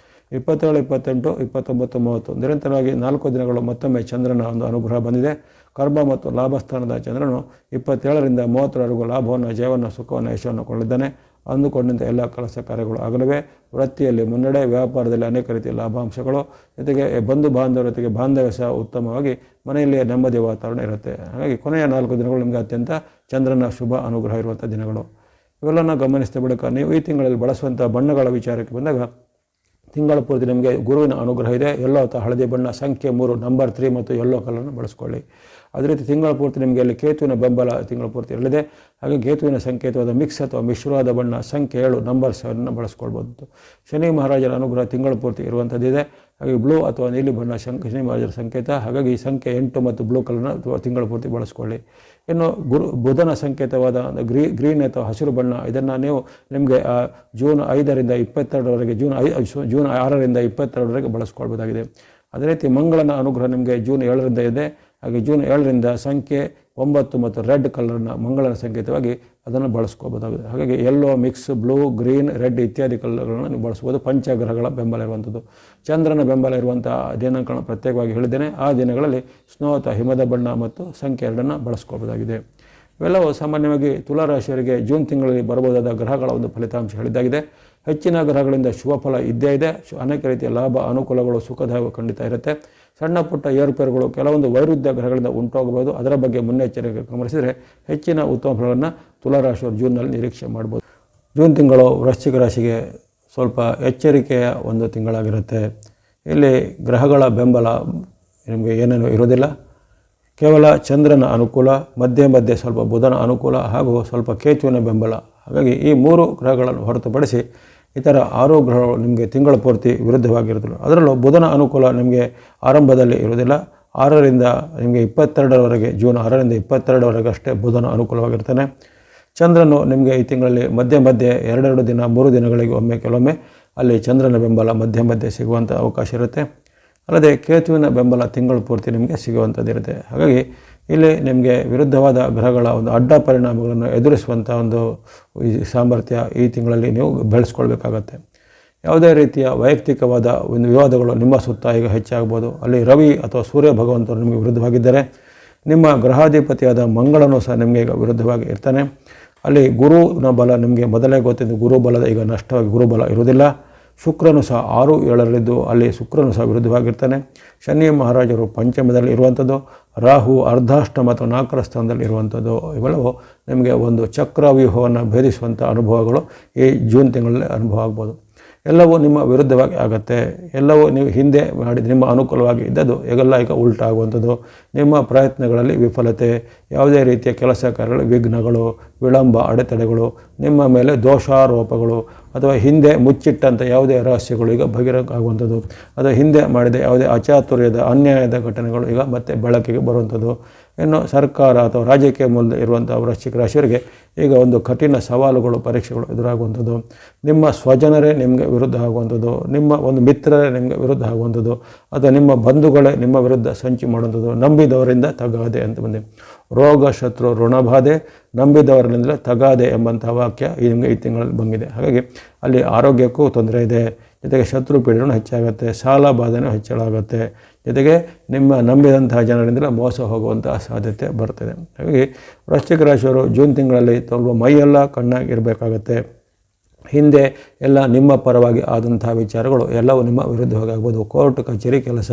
27, 28, 29, 30 ನಿರಂತರವಾಗಿ 4 ದಿನಗಳು ಮತ್ತೊಮ್ಮೆ ಚಂದ್ರನ ಒಂದು ಅನುಗ್ರಹ ಬಂದಿದೆ. ಕರ್ಮ ಮತ್ತು ಲಾಭಸ್ಥಾನದ ಚಂದ್ರನು 27ರಿಂದ 30ರವರೆಗೂ ಲಾಭವನ್ನು, ಜಯವನ್ನು, ಸುಖವನ್ನು, ಯಶವನ್ನು ಕೊಳ್ಳಿದ್ದಾನೆ. ಅಂದುಕೊಂಡಂತೆ ಎಲ್ಲ ಕೆಲಸ ಕಾರ್ಯಗಳು ಆಗಲಿವೆ. ವೃತ್ತಿಯಲ್ಲಿ ಮುನ್ನಡೆ, ವ್ಯಾಪಾರದಲ್ಲಿ ಅನೇಕ ರೀತಿಯ ಲಾಭಾಂಶಗಳು, ಜೊತೆಗೆ ಬಂಧು ಬಾಂಧವರ ಜೊತೆಗೆ ಬಾಂಧವ್ಯ ಸಹ ಉತ್ತಮವಾಗಿ ಮನೆಯಲ್ಲಿ ನೆಮ್ಮದಿ ವಾತಾವರಣ ಇರುತ್ತೆ. ಹಾಗಾಗಿ ಕೊನೆಯ 4 ದಿನಗಳು ನಿಮಗೆ ಅತ್ಯಂತ ಚಂದ್ರನ ಶುಭ ಅನುಗ್ರಹ ಇರುವಂಥ ದಿನಗಳು. ಇವೆಲ್ಲನ ಗಮನಿಸಿದ ಬಳಿಕ ನೀವು ಈ ತಿಂಗಳಲ್ಲಿ ಬಳಸುವಂಥ ಬಣ್ಣಗಳ ವಿಚಾರಕ್ಕೆ ಬಂದಾಗ ತಿಂಗಳ ಪೂರ್ತಿ ನಿಮಗೆ ಗುರುವಿನ ಅನುಗ್ರಹ ಇದೆ. ಯೆಲ್ಲೋ ಅಥವಾ ಹಳದಿ ಬಣ್ಣ, ಸಂಖ್ಯೆ 3, ನಂಬರ್ 3 ಮತ್ತು ಯೆಲ್ಲೋ ಕಲರ್ನ ಬಳಸ್ಕೊಳ್ಳಿ. ಅದೇ ರೀತಿ ತಿಂಗಳ ಪೂರ್ತಿ ನಿಮಗೆ ಅಲ್ಲಿ ಕೇತುವಿನ ಬೆಂಬಲ ತಿಂಗಳ ಪೂರ್ತಿ ಇರಲಿದೆ. ಹಾಗೆ ಕೇತುವಿನ ಸಂಕೇತವಾದ ಮಿಕ್ಸ್ ಅಥವಾ ಮಿಶ್ರವಾದ ಬಣ್ಣ ಸಂಖ್ಯೆ 7, ನಂಬರ್ 7 ಬಳಸ್ಕೊಳ್ಬೋದು. ಶನಿ ಮಹಾರಾಜರ ಅನುಗ್ರಹ ತಿಂಗಳ ಪೂರ್ತಿ ಇರುವಂಥದ್ದಿದೆ. ಹಾಗೆ ಬ್ಲೂ ಅಥವಾ ನೀಲಿ ಬಣ್ಣ ಶನಿ ಮಹಾರಾಜರ ಸಂಕೇತ. ಹಾಗಾಗಿ ಸಂಖ್ಯೆ 8 ಮತ್ತು ಬ್ಲೂ ಕಲರ್ನ ತಿಂಗಳ ಪೂರ್ತಿ ಬಳಸ್ಕೊಳ್ಳಿ. ಇನ್ನು ಬುಧನ ಸಂಕೇತವಾದ ಗ್ರೀನ್ ಅಥವಾ ಹಸಿರು ಬಣ್ಣ, ಇದನ್ನು ನೀವು ನಿಮಗೆ ಜೂನ್ 5ರಿಂದ 22ರವರೆಗೆ, ಜೂನ್ 6ರಿಂದ 22ರವರೆಗೆ ಬಳಸ್ಕೊಳ್ಬೋದಾಗಿದೆ. ಅದೇ ರೀತಿ ಮಂಗಳನ ಅನುಗ್ರಹ ನಿಮಗೆ ಜೂನ್ 7ರಿಂದ ಇದೆ. ಹಾಗೆ ಜೂನ್ 7ರಿಂದ ಸಂಖ್ಯೆ 9 ಮತ್ತು ರೆಡ್ ಕಲರ್ನ ಮಂಗಳನ ಸಂಕೇತವಾಗಿ ಅದನ್ನು ಬಳಸ್ಕೋಬೋದಾಗಿದೆ. ಹಾಗಾಗಿ yellow, mix, blue, green, red ಇತ್ಯಾದಿ ಕಲರ್ಗಳನ್ನು ನೀವು ಬಳಸ್ಬೋದು. ಪಂಚಗ್ರಹಗಳ ಬೆಂಬಲ ಇರುವಂಥದ್ದು. ಚಂದ್ರನ ಬೆಂಬಲ ಇರುವಂಥ ದಿನಾಂಕಗಳನ್ನು ಪ್ರತ್ಯೇಕವಾಗಿ ಹೇಳಿದ್ದೇನೆ. ಆ ದಿನಗಳಲ್ಲಿ ಸ್ನೋ ಅಥವಾ ಹಿಮದ ಬಣ್ಣ ಮತ್ತು ಸಂಖ್ಯೆ 2 ಬಳಸ್ಕೋಬೋದಾಗಿದೆ. ಇವೆಲ್ಲವೂ ಸಾಮಾನ್ಯವಾಗಿ ತುಲಾರಾಶಿಯವರಿಗೆ ಜೂನ್ ತಿಂಗಳಲ್ಲಿ ಬರಬಹುದಾದ ಗ್ರಹಗಳ ಒಂದು ಫಲಿತಾಂಶ ಹೇಳಿದ್ದಾಗಿದೆ. ಹೆಚ್ಚಿನ ಗ್ರಹಗಳಿಂದ ಶುಭ ಫಲ ಇದ್ದೇ ಇದೆ. ಅನೇಕ ರೀತಿಯ ಲಾಭ, ಅನುಕೂಲಗಳು, ಸುಖದಾಯ ಖಂಡಿತ ಇರುತ್ತೆ. ಸಣ್ಣ ಪುಟ್ಟ ಏರುಪೇರುಗಳು ಕೆಲವೊಂದು ವೈರುಧ್ಯ ಗ್ರಹಗಳಿಂದ ಉಂಟಾಗಬಹುದು. ಅದರ ಬಗ್ಗೆ ಮುನ್ನೆಚ್ಚರಿಕೆ ಗಮನಿಸಿದರೆ ಹೆಚ್ಚಿನ ಉತ್ತಮ ಫಲವನ್ನು ತುಲಾರಾಶಿಯವರು ಜೂನ್ನಲ್ಲಿ ನಿರೀಕ್ಷೆ ಮಾಡ್ಬೋದು. ಜೂನ್ ತಿಂಗಳು ವೃಶ್ಚಿಕ ರಾಶಿಗೆ ಸ್ವಲ್ಪ ಎಚ್ಚರಿಕೆಯ ಒಂದು ತಿಂಗಳಾಗಿರುತ್ತೆ. ಇಲ್ಲಿ ಗ್ರಹಗಳ ಬೆಂಬಲ ನಿಮಗೆ ಏನೇನು ಇರೋದಿಲ್ಲ. ಕೇವಲ ಚಂದ್ರನ ಅನುಕೂಲ, ಮಧ್ಯೆ ಸ್ವಲ್ಪ ಬುಧನ ಅನುಕೂಲ ಹಾಗೂ ಸ್ವಲ್ಪ ಕೇತುವಿನ ಬೆಂಬಲ. ಹಾಗಾಗಿ ಈ 3 ಗ್ರಹಗಳನ್ನು ಹೊರತುಪಡಿಸಿ ಇತರ 6 ಗ್ರಹಗಳು ನಿಮಗೆ ತಿಂಗಳ ಪೂರ್ತಿ ವಿರುದ್ಧವಾಗಿರುತ್ತಲ್ಲ. ಅದರಲ್ಲೂ ಬುಧನ ಅನುಕೂಲ ನಿಮಗೆ ಆರಂಭದಲ್ಲಿ ಇರುವುದಿಲ್ಲ. 6ರಿಂದ ನಿಮಗೆ 22ರವರೆಗೆ, ಜೂನ್ 6ರಿಂದ 22ರವರೆಗೆ ಅಷ್ಟೇ ಬುಧನ ಅನುಕೂಲವಾಗಿರ್ತಾನೆ. ಚಂದ್ರನು ನಿಮಗೆ ಈ ತಿಂಗಳಲ್ಲಿ ಮಧ್ಯೆ 2 ದಿನ 3 ದಿನಗಳಿಗೆ ಒಮ್ಮೆ ಕೆಲವೊಮ್ಮೆ ಅಲ್ಲಿ ಚಂದ್ರನ ಬೆಂಬಲ ಮಧ್ಯೆ ಸಿಗುವಂಥ ಅವಕಾಶ ಇರುತ್ತೆ. ಅಲ್ಲದೆ ಕೇತುವಿನ ಬೆಂಬಲ ತಿಂಗಳ ಪೂರ್ತಿ ನಿಮಗೆ ಸಿಗುವಂಥದ್ದಿರುತ್ತೆ. ಹಾಗಾಗಿ ಇಲ್ಲಿ ನಿಮಗೆ ವಿರುದ್ಧವಾದ ಗ್ರಹಗಳ ಒಂದು ಅಡ್ಡ ಪರಿಣಾಮಗಳನ್ನು ಎದುರಿಸುವಂಥ ಒಂದು ಸಾಮರ್ಥ್ಯ ಈ ತಿಂಗಳಲ್ಲಿ ನೀವು ಬೆಳೆಸ್ಕೊಳ್ಬೇಕಾಗತ್ತೆ. ಯಾವುದೇ ರೀತಿಯ ವೈಯಕ್ತಿಕವಾದ ಒಂದು ವಿವಾದಗಳು ನಿಮ್ಮ ಸುತ್ತ ಈಗ ಹೆಚ್ಚಾಗ್ಬೋದು. ಅಲ್ಲಿ ರವಿ ಅಥವಾ ಸೂರ್ಯ ಭಗವಂತರು ನಿಮಗೆ ವಿರುದ್ಧವಾಗಿದ್ದರೆ, ನಿಮ್ಮ ಗ್ರಹಾಧಿಪತಿಯಾದ ಮಂಗಳನೂ ಸಹ ನಿಮಗೆ ಈಗ ವಿರುದ್ಧವಾಗಿ ಇರ್ತಾನೆ. ಅಲ್ಲಿ ಗುರುವಿನ ಬಲ ನಿಮಗೆ ಮೊದಲೇ ಗೊತ್ತಿದ್ದು, ಗುರು ಬಲದ ಈಗ ನಷ್ಟವಾಗಿ ಗುರುಬಲ ಇರುವುದಿಲ್ಲ. ಶುಕ್ರನು ಸಹ 6, 7ರಲ್ಲಿದ್ದು ಅಲ್ಲಿ ಶುಕ್ರನು ಸಹ ವಿರುದ್ಧವಾಗಿರ್ತಾನೆ. ಶನಿ ಮಹಾರಾಜರು ಪಂಚಮದಲ್ಲಿ ಇರುವಂಥದ್ದು. ರಾಹು ಅರ್ಧಾಷ್ಟಮ ಅಥವಾ 4ರ ಸ್ಥಾನದಲ್ಲಿ ಇರುವಂಥದ್ದು. ಇವೆಲ್ಲವೂ ನಿಮಗೆ ಒಂದು ಚಕ್ರವ್ಯೂಹವನ್ನು ಭೇದಿಸುವಂಥ ಅನುಭವಗಳು ಈ ಜೂನ್ ತಿಂಗಳಲ್ಲಿ ಅನುಭವ ಆಗ್ಬೋದು. ಎಲ್ಲವೂ ನಿಮ್ಮ ವಿರುದ್ಧವಾಗಿ ಆಗುತ್ತೆ. ಎಲ್ಲವೂ ನೀವು ಹಿಂದೆ ಮಾಡಿದ ನಿಮ್ಮ ಅನುಕೂಲವಾಗಿ ಇದ್ದದ್ದು ಈಗ ಉಲ್ಟಾ ಆಗುವಂಥದ್ದು. ನಿಮ್ಮ ಪ್ರಯತ್ನಗಳಲ್ಲಿ ವಿಫಲತೆ, ಯಾವುದೇ ರೀತಿಯ ಕೆಲಸ ಕಾರ್ಯಗಳು ವಿಘ್ನಗಳು, ವಿಳಂಬ, ಅಡೆತಡೆಗಳು, ನಿಮ್ಮ ಮೇಲೆ ದೋಷಾರೋಪಗಳು ಅಥವಾ ಹಿಂದೆ ಮುಚ್ಚಿಟ್ಟಂಥ ಯಾವುದೇ ರಹಸ್ಯಗಳು ಈಗ ಬಹಿರಂಗ ಆಗುವಂಥದ್ದು, ಅಥವಾ ಹಿಂದೆ ಮಾಡಿದ ಯಾವುದೇ ಅಚಾತುರ್ಯದ ಅನ್ಯಾಯದ ಘಟನೆಗಳು ಈಗ ಮತ್ತೆ ಬೆಳಕಿಗೆ ಬರುವಂಥದ್ದು. ಇನ್ನು ಸರ್ಕಾರ ಅಥವಾ ರಾಜಕೀಯ ಮೂಲದ ಇರುವಂಥ ವೃಶ್ಚಿಕ ರಾಶಿಯವರಿಗೆ ಈಗ ಒಂದು ಕಠಿಣ ಸವಾಲುಗಳು, ಪರೀಕ್ಷೆಗಳು ಎದುರಾಗುವಂಥದ್ದು. ನಿಮ್ಮ ಸ್ವಜನರೇ ನಿಮಗೆ ವಿರುದ್ಧ ಆಗುವಂಥದ್ದು, ನಿಮ್ಮ ಒಂದು ಮಿತ್ರರೇ ನಿಮಗೆ ವಿರುದ್ಧ ಆಗುವಂಥದ್ದು, ಅಥವಾ ನಿಮ್ಮ ಬಂಧುಗಳೇ ನಿಮ್ಮ ವಿರುದ್ಧ ಸಂಚು ಮಾಡುವಂಥದ್ದು. ನಂಬಿದವರಿಂದ ತಗಾದೆ ಅಂತ ಬಂದೆ. ರೋಗ, ಶತ್ರು, ಋಣಬಾಧೆ, ನಂಬಿದವರಿಂದಲೇ ತಗಾದೆ ಎಂಬಂಥ ವಾಕ್ಯ ನಿಮಗೆ ಈ ತಿಂಗಳಲ್ಲಿ ಬಂದಿದೆ. ಹಾಗಾಗಿ ಅಲ್ಲಿ ಆರೋಗ್ಯಕ್ಕೂ ತೊಂದರೆ ಇದೆ, ಜೊತೆಗೆ ಶತ್ರು ಪೀಡನೂ ಹೆಚ್ಚಾಗುತ್ತೆ, ಸಾಲ ಬಾಧೆನೂ ಹೆಚ್ಚಳಾಗುತ್ತೆ, ಜೊತೆಗೆ ನಿಮ್ಮ ನಂಬಿದಂತಹ ಜನರಿಂದಲೇ ಮೋಸ ಹೋಗುವಂತಹ ಸಾಧ್ಯತೆ ಬರ್ತದೆ. ಹಾಗಾಗಿ ವೃಶ್ಚಿಕ ರಾಶಿಯವರು ಜೂನ್ ತಿಂಗಳಲ್ಲಿ ಸ್ವಲ್ಪ ಮೈಯೆಲ್ಲ ಕಣ್ಣಾಗಿರಬೇಕಾಗತ್ತೆ. ಹಿಂದೆ ಎಲ್ಲ ನಿಮ್ಮ ಪರವಾಗಿ ಆದಂತಹ ವಿಚಾರಗಳು ಎಲ್ಲವೂ ನಿಮ್ಮ ವಿರುದ್ಧವಾಗಿ ಆಗ್ಬೋದು. ಕೋರ್ಟ್ ಕಚೇರಿ ಕೆಲಸ,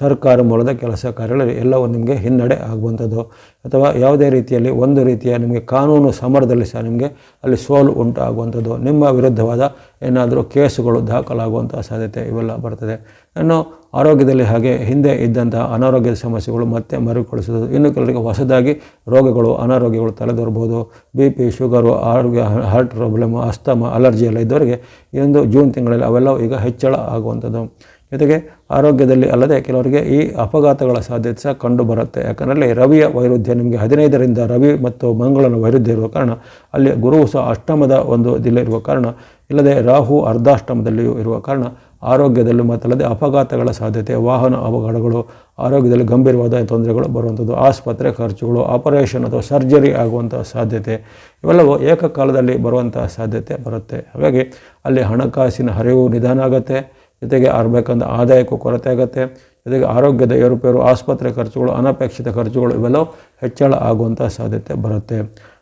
ಸರ್ಕಾರ ಮೂಲದ ಕೆಲಸ ಕಾರ್ಯಗಳಲ್ಲಿ ಎಲ್ಲವೂ ನಿಮಗೆ ಹಿನ್ನಡೆ ಆಗುವಂಥದ್ದು, ಅಥವಾ ಯಾವುದೇ ರೀತಿಯಲ್ಲಿ ಒಂದು ರೀತಿಯ ನಿಮಗೆ ಕಾನೂನು ಸಮರದಲ್ಲಿ ಸಹ ನಿಮಗೆ ಅಲ್ಲಿ ಸೋಲು ಉಂಟಾಗುವಂಥದ್ದು, ನಿಮ್ಮ ವಿರುದ್ಧವಾದ ಏನಾದರೂ ಕೇಸುಗಳು ದಾಖಲಾಗುವಂಥ ಸಾಧ್ಯತೆ ಇವೆಲ್ಲ ಬರ್ತದೆ. ಇನ್ನು ಆರೋಗ್ಯದಲ್ಲಿ ಹಾಗೆ ಹಿಂದೆ ಇದ್ದಂತಹ ಅನಾರೋಗ್ಯದ ಸಮಸ್ಯೆಗಳು ಮತ್ತೆ ಮರುಕಳಿಸೋದು. ಇನ್ನು ಕೆಲವರಿಗೆ ಹೊಸದಾಗಿ ರೋಗಗಳು, ಅನಾರೋಗ್ಯಗಳು ತಲೆದೋರ್ಬೋದು. BP, ಶುಗರು, ಆರೋಗ್ಯ, ಹಾರ್ಟ್ ಪ್ರಾಬ್ಲಮ್, ಅಸ್ತಮ, ಅಲರ್ಜಿ ಎಲ್ಲ ಇದ್ದವರಿಗೆ ಈ ಒಂದು ಜೂನ್ ತಿಂಗಳಲ್ಲಿ ಅವೆಲ್ಲವೂ ಈಗ ಹೆಚ್ಚಳ ಆಗುವಂಥದ್ದು. ಜೊತೆಗೆ ಆರೋಗ್ಯದಲ್ಲಿ ಅಲ್ಲದೆ ಕೆಲವರಿಗೆ ಈ ಅಪಘಾತಗಳ ಸಾಧ್ಯತೆ ಸಹ ಕಂಡು ಬರುತ್ತೆ. ಯಾಕಂದರೆ ರವಿಯ ವೈರುಧ್ಯ ನಿಮಗೆ 15ರಿಂದ ರವಿ ಮತ್ತು ಮಂಗಳನ ವೈರುಧ್ಯ ಇರುವ ಕಾರಣ, ಅಲ್ಲಿ ಗುರುವು ಸಹ ಅಷ್ಟಮದ ಒಂದು ಇರುವ ಕಾರಣ, ಇಲ್ಲದೆ ರಾಹು ಅರ್ಧಾಷ್ಟಮದಲ್ಲಿಯೂ ಇರುವ ಕಾರಣ ಆರೋಗ್ಯದಲ್ಲೂ ಮತ್ತಲ್ಲದೆ ಅಪಘಾತಗಳ ಸಾಧ್ಯತೆ, ವಾಹನ ಅಪಘಾತಗಳು, ಆರೋಗ್ಯದಲ್ಲಿ ಗಂಭೀರವಾದ ತೊಂದರೆಗಳು ಬರುವಂಥದ್ದು, ಆಸ್ಪತ್ರೆ ಖರ್ಚುಗಳು, ಆಪರೇಷನ್ ಅಥವಾ ಸರ್ಜರಿ ಆಗುವಂಥ ಸಾಧ್ಯತೆ ಇವೆಲ್ಲವೂ ಏಕಕಾಲದಲ್ಲಿ ಬರುವಂಥ ಸಾಧ್ಯತೆ ಬರುತ್ತೆ. ಹಾಗಾಗಿ ಅಲ್ಲಿ ಹಣಕಾಸಿನ ಹರಿವು ನಿಧಾನ ಆಗುತ್ತೆ. ಜೊತೆಗೆ ಆಗಬೇಕಂದ ಆದಾಯಕ್ಕೂ ಕೊರತೆ ಆಗುತ್ತೆ. ಜೊತೆಗೆ ಆರೋಗ್ಯದ ಏರುಪೇರು, ಆಸ್ಪತ್ರೆ ಖರ್ಚುಗಳು, ಅನಪೇಕ್ಷಿತ ಖರ್ಚುಗಳು ಇವೆಲ್ಲವೂ ಹೆಚ್ಚಳ ಆಗುವಂಥ ಸಾಧ್ಯತೆ ಬರುತ್ತೆ.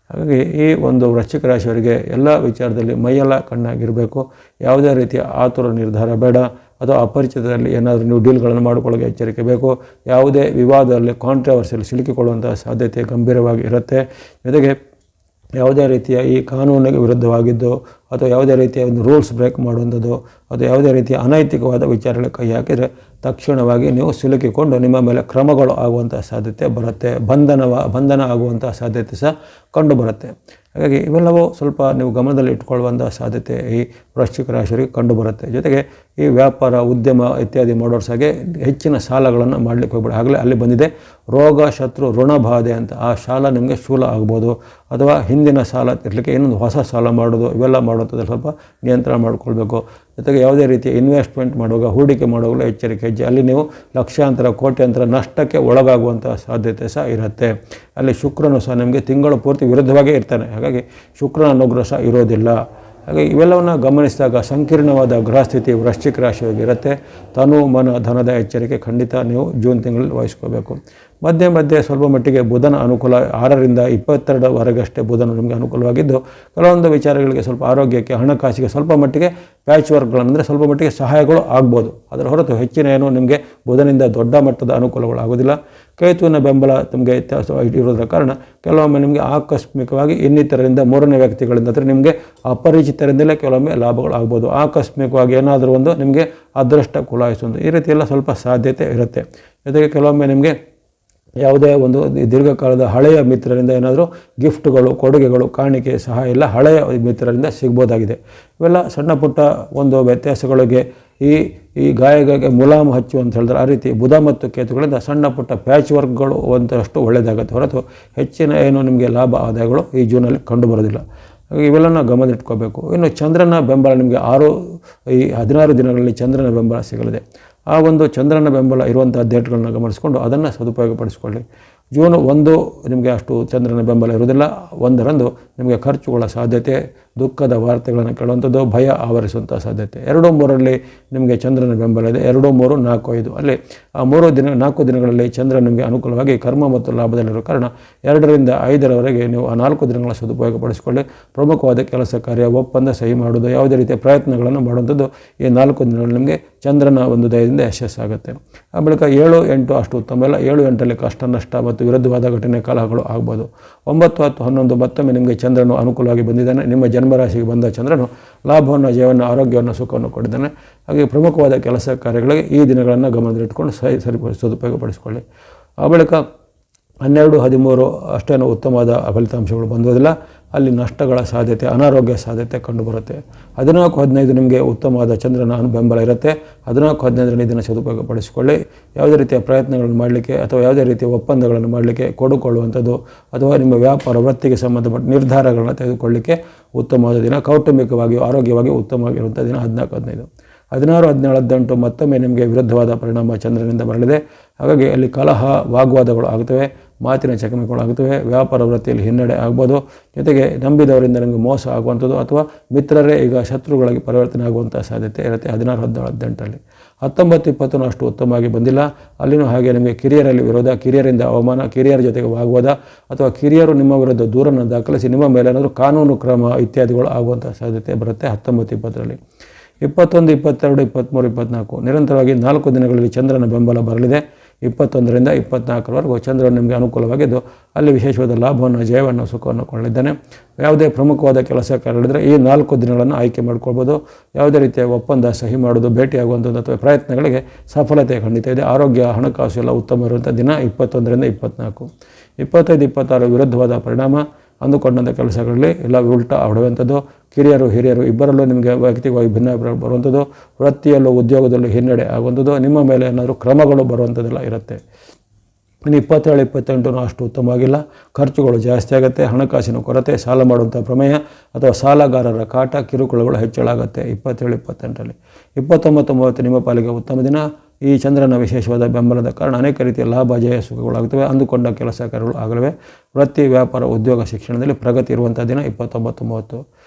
ಹಾಗಾಗಿ ಈ ಒಂದು ವೃಶ್ಚಿಕ ರಾಶಿಯವರಿಗೆ ಎಲ್ಲ ವಿಚಾರದಲ್ಲಿ ಮೈಯೆಲ್ಲ ಕಣ್ಣಾಗಿರಬೇಕು. ಯಾವುದೇ ರೀತಿಯ ಆತುರ ನಿರ್ಧಾರ ಬೇಡ, ಅಥವಾ ಅಪರಿಚಿತರಲ್ಲಿ ಏನಾದರೂ ನೀವು ಡೀಲ್ಗಳನ್ನು ಮಾಡಿಕೊಳ್ಳೋಕೆ ಎಚ್ಚರಿಕೆ ಬೇಕು. ಯಾವುದೇ ವಿವಾದದಲ್ಲಿ ಕಾಂಟ್ರವರ್ಸಿಯಲ್ಲಿ ಸಿಲುಕಿಕೊಳ್ಳುವಂಥ ಸಾಧ್ಯತೆ ಗಂಭೀರವಾಗಿ ಇರುತ್ತೆ. ಜೊತೆಗೆ ಯಾವುದೇ ರೀತಿಯ ಈ ಕಾನೂನಿಗೆ ವಿರುದ್ಧವಾಗಿದ್ದು ಅಥವಾ ಯಾವುದೇ ರೀತಿಯ ಒಂದು ರೂಲ್ಸ್ ಬ್ರೇಕ್ ಮಾಡುವಂಥದ್ದು ಅಥವಾ ಯಾವುದೇ ರೀತಿಯ ಅನೈತಿಕವಾದ ವಿಚಾರಗಳಿಗೆ ಕೈ ಹಾಕಿದರೆ ತಕ್ಷಣವಾಗಿ ನೀವು ಸಿಲುಕಿಕೊಂಡು ನಿಮ್ಮ ಮೇಲೆ ಕ್ರಮಗಳು ಆಗುವಂಥ ಸಾಧ್ಯತೆ ಬರುತ್ತೆ. ಬಂಧನ ಆಗುವಂಥ ಸಾಧ್ಯತೆ ಸಹ ಕಂಡುಬರುತ್ತೆ. ಹಾಗಾಗಿ ಇವೆಲ್ಲವೂ ಸ್ವಲ್ಪ ನೀವು ಗಮನದಲ್ಲಿ ಇಟ್ಕೊಳ್ಳುವಂಥ ಸಾಧ್ಯತೆ ಈ ವೃಶ್ಚಿಕ ರಾಶಿಯವರಿಗೆ ಕಂಡುಬರುತ್ತೆ. ಜೊತೆಗೆ ಈ ವ್ಯಾಪಾರ, ಉದ್ಯಮ ಇತ್ಯಾದಿ ಮಾಡೋರು ಸಹ ಹೆಚ್ಚಿನ ಸಾಲಗಳನ್ನು ಮಾಡಲಿಕ್ಕೆ ಹೋಗ್ಬೇಡಿ. ಆಗಲೇ ಅಲ್ಲಿ ಬಂದಿದೆ ರೋಗ, ಶತ್ರು, ಋಣಬಾಧೆ ಅಂತ. ಆ ಸಾಲ ನಿಮಗೆ ಶೂಲ ಆಗ್ಬೋದು, ಅಥವಾ ಹಿಂದಿನ ಸಾಲ ಇರಲಿಕ್ಕೆ ಇನ್ನೊಂದು ಹೊಸ ಸಾಲ ಮಾಡೋದು, ಇವೆಲ್ಲ ಮಾಡುವಂಥದ್ದು ಸ್ವಲ್ಪ ನಿಯಂತ್ರಣ ಮಾಡಿಕೊಳ್ಬೇಕು. ಜೊತೆಗೆ ಯಾವುದೇ ರೀತಿಯ ಇನ್ವೆಸ್ಟ್ಮೆಂಟ್ ಮಾಡುವಾಗ, ಹೂಡಿಕೆ ಮಾಡುವಾಗಲೂ ಎಚ್ಚರಿಕೆ ಹೆಜ್ಜೆ. ಅಲ್ಲಿ ನೀವು ಲಕ್ಷಾಂತರ, ಕೋಟ್ಯಾಂತರ ನಷ್ಟಕ್ಕೆ ಒಳಗಾಗುವಂಥ ಸಾಧ್ಯತೆ ಸಹ ಇರುತ್ತೆ. ಅಲ್ಲಿ ಶುಕ್ರನು ಸಹ ನಿಮಗೆ ತಿಂಗಳು ಪೂರ್ತಿ ವಿರುದ್ಧವಾಗೇ ಇರ್ತಾನೆ. ಹಾಗಾಗಿ ಶುಕ್ರನ ಅನುಗ್ರಹ ಸಹ ಇರೋದಿಲ್ಲ. ಹಾಗೆ ಇವೆಲ್ಲವನ್ನು ಗಮನಿಸಿದಾಗ ಸಂಕೀರ್ಣವಾದ ಗ್ರಹಸ್ಥಿತಿ ವೃಶ್ಚಿಕ ರಾಶಿಯಾಗಿರುತ್ತೆ. ತನು, ಮನ, ಧನದ ಎಚ್ಚರಿಕೆ ಖಂಡಿತ ನೀವು ಜೂನ್ ತಿಂಗಳಲ್ಲಿ ವಹಿಸ್ಕೋಬೇಕು. ಮಧ್ಯೆ ಸ್ವಲ್ಪ ಮಟ್ಟಿಗೆ ಬುಧನ ಅನುಕೂಲ 6ರಿಂದ 22ವರೆಗಷ್ಟೇ ಬುಧನ ನಿಮಗೆ ಅನುಕೂಲವಾಗಿದ್ದು, ಕೆಲವೊಂದು ವಿಚಾರಗಳಿಗೆ ಸ್ವಲ್ಪ ಆರೋಗ್ಯಕ್ಕೆ, ಹಣಕಾಸಿಗೆ ಸ್ವಲ್ಪ ಮಟ್ಟಿಗೆ ಪ್ಯಾಚ್ ವರ್ಕ್ಗಳಂದರೆ ಸ್ವಲ್ಪ ಮಟ್ಟಿಗೆ ಸಹಾಯಗಳು ಆಗ್ಬೋದು. ಅದರ ಹೊರತು ಹೆಚ್ಚಿನ ಏನೋ ನಿಮಗೆ ಬುಧನಿಂದ ದೊಡ್ಡ ಮಟ್ಟದ ಅನುಕೂಲಗಳು ಆಗೋದಿಲ್ಲ. ಕೇತುವಿನ ಬೆಂಬಲ ನಿಮಗೆ ಇರೋದರ ಕಾರಣ ಕೆಲವೊಮ್ಮೆ ನಿಮಗೆ ಆಕಸ್ಮಿಕವಾಗಿ ಇನ್ನಿತರರಿಂದ, ಮೂರನೇ ವ್ಯಕ್ತಿಗಳಿಂದ, ಅಂದರೆ ನಿಮಗೆ ಅಪರಿಚಿತರಿಂದಲೇ ಕೆಲವೊಮ್ಮೆ ಲಾಭಗಳು ಆಗ್ಬೋದು. ಆಕಸ್ಮಿಕವಾಗಿ ಏನಾದರೂ ಒಂದು ನಿಮಗೆ ಅದೃಷ್ಟ ಕುಲಾಯಿಸೋದು, ಈ ರೀತಿಯೆಲ್ಲ ಸ್ವಲ್ಪ ಸಾಧ್ಯತೆ ಇರುತ್ತೆ. ಜೊತೆಗೆ ಕೆಲವೊಮ್ಮೆ ನಿಮಗೆ ಯಾವುದೇ ಒಂದು ದೀರ್ಘಕಾಲದ ಹಳೆಯ ಮಿತ್ರರಿಂದ ಏನಾದರೂ ಗಿಫ್ಟ್ಗಳು, ಕೊಡುಗೆಗಳು, ಕಾಣಿಕೆ ಸಹ ಎಲ್ಲ ಹಳೆಯ ಮಿತ್ರರಿಂದ ಸಿಗ್ಬೋದಾಗಿದೆ. ಇವೆಲ್ಲ ಸಣ್ಣ ಪುಟ್ಟ ಒಂದು ವ್ಯತ್ಯಾಸಗಳಿಗೆ ಈ ಗಾಯಗಳಿಗೆ ಮುಲಾಮು ಹಚ್ಚು ಅಂತ ಹೇಳಿದ್ರೆ, ಆ ರೀತಿ ಬುಧ ಮತ್ತು ಕೇತುಗಳಿಂದ ಸಣ್ಣ ಪುಟ್ಟ ಪ್ಯಾಚ್ ವರ್ಕ್ಗಳು ಒಂದಷ್ಟು ಒಳ್ಳೆಯದಾಗುತ್ತೆ. ಹೊರತು ಹೆಚ್ಚಿನ ಏನು ನಿಮಗೆ ಲಾಭ ಆದಾಯಗಳು ಈ ಜೂನಲ್ಲಿ ಕಂಡುಬರೋದಿಲ್ಲ. ಇವೆಲ್ಲನ ಗಮನದಲ್ಲಿಟ್ಕೋಬೇಕು. ಇನ್ನು ಚಂದ್ರನ ಬೆಂಬಲ ನಿಮಗೆ 16 ದಿನಗಳಲ್ಲಿ ಚಂದ್ರನ ಬೆಂಬಲ ಸಿಗಲಿದೆ. ಆ ಒಂದು ಚಂದ್ರನ ಬೆಂಬಲ ಇರುವಂಥ ಡೇಟ್ಗಳನ್ನ ಗಮನಿಸಿಕೊಂಡು ಅದನ್ನು ಸದುಪಯೋಗಪಡಿಸಿಕೊಳ್ಳಿ. ಜೂನ್ 1 ನಿಮಗೆ ಅಷ್ಟು ಚಂದ್ರನ ಬೆಂಬಲ ಇರುವುದಿಲ್ಲ. 1ರಂದು ನಿಮಗೆ ಖರ್ಚುಗಳ ಸಾಧ್ಯತೆ, ದುಃಖದ ವಾರ್ತೆಗಳನ್ನು ಕೇಳುವಂಥದ್ದು, ಭಯ ಆವರಿಸುವಂಥ ಸಾಧ್ಯತೆ. 2, 3ರಲ್ಲಿ ನಿಮಗೆ ಚಂದ್ರನ ಬೆಂಬಲ ಇದೆ. 2, 3, 4, 5 ಅಲ್ಲಿ ಆ 4 ದಿನಗಳಲ್ಲಿ ಚಂದ್ರ ನಿಮಗೆ ಅನುಕೂಲವಾಗಿ ಕರ್ಮ ಮತ್ತು ಲಾಭದಲ್ಲಿರೋ ಕಾರಣ 2ರಿಂದ 5ರವರೆಗೆ ನೀವು ಆ 4 ದಿನಗಳ ಸದುಪಯೋಗಪಡಿಸಿಕೊಳ್ಳಿ. ಪ್ರಮುಖವಾದ ಕೆಲಸ ಕಾರ್ಯ, ಒಪ್ಪಂದ ಸಹಿ ಮಾಡೋದು, ಯಾವುದೇ ರೀತಿಯ ಪ್ರಯತ್ನಗಳನ್ನು ಮಾಡುವಂಥದ್ದು ಈ 4 ದಿನಗಳಲ್ಲಿ ನಿಮಗೆ ಚಂದ್ರನ ಒಂದು ದಯದಿಂದ ಯಶಸ್ಸಾಗುತ್ತೆ. ಆ ಬಳಿಕ 7, 8 ಅಷ್ಟು ಉತ್ತಮ ಇಲ್ಲ. 7, 8ರಲ್ಲಿ ಕಷ್ಟ, ನಷ್ಟ ಮತ್ತು ವಿರುದ್ಧವಾದ ಘಟನೆ, ಕಲಹಗಳು ಆಗ್ಬೋದು. 9, 10, 11 ಮತ್ತೊಮ್ಮೆ ನಿಮಗೆ ಚಂದ್ರನು ಅನುಕೂಲವಾಗಿ ಬಂದಿದ್ದಾನೆ. ನಿಮ್ಮ ಜನ್ಮರಾಶಿಗೆ ಬಂದ ಚಂದ್ರನು ಲಾಭವನ್ನು, ಜಯವನ್ನು, ಆರೋಗ್ಯವನ್ನು, ಸುಖವನ್ನು ಕೊಟ್ಟಿದ್ದಾನೆ. ಹಾಗೆ ಪ್ರಮುಖವಾದ ಕೆಲಸ ಕಾರ್ಯಗಳಿಗೆ ಈ ದಿನಗಳನ್ನು ಗಮನದಲ್ಲಿಟ್ಟುಕೊಂಡು ಸದುಪಯೋಗಪಡಿಸಿಕೊಳ್ಳಿ. ಆ ಬಳಿಕ 12, 13 ಅಷ್ಟೇನೂ ಉತ್ತಮವಾದ ಫಲಿತಾಂಶಗಳು ಬಂದೋದಿಲ್ಲ. ಅಲ್ಲಿ ನಷ್ಟಗಳ ಸಾಧ್ಯತೆ, ಅನಾರೋಗ್ಯ ಸಾಧ್ಯತೆ ಕಂಡುಬರುತ್ತೆ. 14, 15 ನಿಮಗೆ ಉತ್ತಮವಾದ ಚಂದ್ರನ ಬೆಂಬಲ ಇರುತ್ತೆ. 14, 15ರಲ್ಲಿ ಇದನ್ನು ಸದುಪಯೋಗಪಡಿಸಿಕೊಳ್ಳಿ. ಯಾವುದೇ ರೀತಿಯ ಪ್ರಯತ್ನಗಳನ್ನು ಮಾಡಲಿಕ್ಕೆ ಅಥವಾ ಯಾವುದೇ ರೀತಿಯ ಒಪ್ಪಂದಗಳನ್ನು ಮಾಡಲಿಕ್ಕೆ, ಕೊಡುಕೊಳ್ಳುವಂಥದ್ದು ಅಥವಾ ನಿಮ್ಮ ವ್ಯಾಪಾರ ವೃತ್ತಿಗೆ ಸಂಬಂಧಪಟ್ಟ ನಿರ್ಧಾರಗಳನ್ನು ತೆಗೆದುಕೊಳ್ಳಲಿಕ್ಕೆ ಉತ್ತಮವಾದ ದಿನ. ಕೌಟುಂಬಿಕವಾಗಿಯೂ ಆರೋಗ್ಯವಾಗಿ ಉತ್ತಮವಾಗಿರುವಂಥ ದಿನ 14, 15. 16, 17, 18 ಮತ್ತೊಮ್ಮೆ ನಿಮಗೆ ವಿರುದ್ಧವಾದ ಪರಿಣಾಮ ಚಂದ್ರನಿಂದ ಬರಲಿದೆ. ಹಾಗಾಗಿ ಅಲ್ಲಿ ಕಲಹ, ವಾಗ್ವಾದಗಳು ಆಗುತ್ತವೆ, ಮಾತಿನ ಚಕಮಕಿಗಳು ಆಗುತ್ತವೆ, ವ್ಯಾಪಾರ ವೃತ್ತಿಯಲ್ಲಿ ಹಿನ್ನಡೆ ಆಗ್ಬೋದು. ಜೊತೆಗೆ ನಂಬಿದವರಿಂದ ನಿಮಗೆ ಮೋಸ ಆಗುವಂಥದ್ದು ಅಥವಾ ಮಿತ್ರರೇ ಈಗ ಶತ್ರುಗಳಾಗಿ ಪರಿವರ್ತನೆ ಆಗುವಂಥ ಸಾಧ್ಯತೆ ಇರುತ್ತೆ 16, 17, 18ರಲ್ಲಿ. 19, 20 ಅಷ್ಟು ಉತ್ತಮವಾಗಿ ಬಂದಿಲ್ಲ. ಅಲ್ಲಿನೂ ಹಾಗೆ ನಿಮಗೆ ಕಿರಿಯರಲ್ಲಿ ವಿರೋಧ, ಕಿರಿಯರಿಂದ ಅವಮಾನ, ಕಿರಿಯರ ಜೊತೆಗೆ ವಾಗ್ವಾದ ಅಥವಾ ಕಿರಿಯರು ನಿಮ್ಮ ವಿರುದ್ಧ ದೂರನ್ನು ದಾಖಲಿಸಿ ನಿಮ್ಮ ಮೇಲೆ ಏನಾದರೂ ಕಾನೂನು ಕ್ರಮ ಇತ್ಯಾದಿಗಳು ಆಗುವಂಥ ಸಾಧ್ಯತೆ ಬರುತ್ತೆ 19, 20ರಲ್ಲಿ. 21, 22, 23, 24 ನಿರಂತರವಾಗಿ 4 ದಿನಗಳಲ್ಲಿ ಚಂದ್ರನ ಬೆಂಬಲ ಬರಲಿದೆ. 21ರಿಂದ 24ರವರೆಗೂ ಚಂದ್ರನು ನಿಮಗೆ ಅನುಕೂಲವಾಗಿದ್ದು ಅಲ್ಲಿ ವಿಶೇಷವಾದ ಲಾಭವನ್ನು, ಜಯವನ್ನು, ಸುಖವನ್ನು ಕೊಳ್ಳಿದ್ದಾನೆ. ಯಾವುದೇ ಪ್ರಮುಖವಾದ ಕೆಲಸ ಕಾರ್ಯಗಳಿದ್ದರೆ ಈ 4 ದಿನಗಳನ್ನು ಆಯ್ಕೆ ಮಾಡ್ಕೊಳ್ಬೋದು. ಯಾವುದೇ ರೀತಿಯ ಒಪ್ಪಂದ ಸಹಿ ಮಾಡೋದು, ಭೇಟಿಯಾಗುವಂಥದ್ದು ಅಥವಾ ಪ್ರಯತ್ನಗಳಿಗೆ ಸಫಲತೆ ಖಂಡಿತ ಇದೆ. ಆರೋಗ್ಯ, ಹಣಕಾಸು ಎಲ್ಲ ಉತ್ತಮ ಇರುವಂಥ ದಿನ 21ರಿಂದ 24. 25, 26 ವಿರುದ್ಧವಾದ ಪರಿಣಾಮ. ಅಂದುಕೊಂಡಂಥ ಕೆಲಸಗಳಲ್ಲಿ ಎಲ್ಲ ಉಲ್ಟಾ ಹೊಡೆಯುವಂಥದ್ದು. ಕಿರಿಯರು, ಹಿರಿಯರು ಇಬ್ಬರಲ್ಲೂ ನಿಮಗೆ ವೈಯಕ್ತಿಕವಾಗಿ ಭಿನ್ನಾಭಿಪ್ರಾಯ ಬರುವಂಥದ್ದು. ವೃತ್ತಿಯಲ್ಲೂ ಉದ್ಯೋಗದಲ್ಲೂ ಹಿನ್ನಡೆ ಆಗುವಂಥದ್ದು. ನಿಮ್ಮ ಮೇಲೆ ಏನಾದರೂ ಕ್ರಮಗಳು ಬರುವಂಥದ್ದೆಲ್ಲ ಇರುತ್ತೆ. ಇನ್ನು 27, 28 ಅಷ್ಟು ಉತ್ತಮವಾಗಿಲ್ಲ. ಖರ್ಚುಗಳು ಜಾಸ್ತಿ ಆಗುತ್ತೆ. ಹಣಕಾಸಿನ ಕೊರತೆ, ಸಾಲ ಮಾಡುವಂಥ ಪ್ರಮೇಯ ಅಥವಾ ಸಾಲಗಾರರ ಕಾಟ, ಕಿರುಕುಳಗಳು ಹೆಚ್ಚಳ ಆಗುತ್ತೆ 27, 28ರಲ್ಲಿ. 29, 30 ನಿಮ್ಮ ಪಾಲಿಗೆ ಉತ್ತಮ ದಿನ. ಈ ಚಂದ್ರನ ವಿಶೇಷವಾದ ಬೆಂಬಲದ ಕಾರಣ ಅನೇಕ ರೀತಿಯ ಲಾಭ, ಜಯ, ಸುಖಗಳಾಗುತ್ತವೆ. ಅಂದುಕೊಂಡ ಕೆಲಸ ಕಾರ್ಯಗಳು ಆಗಲಿವೆ. ವೃತ್ತಿ, ವ್ಯಾಪಾರ, ಉದ್ಯೋಗ, ಶಿಕ್ಷಣದಲ್ಲಿ ಪ್ರಗತಿ ಇರುವಂಥ ದಿನ 29, 30.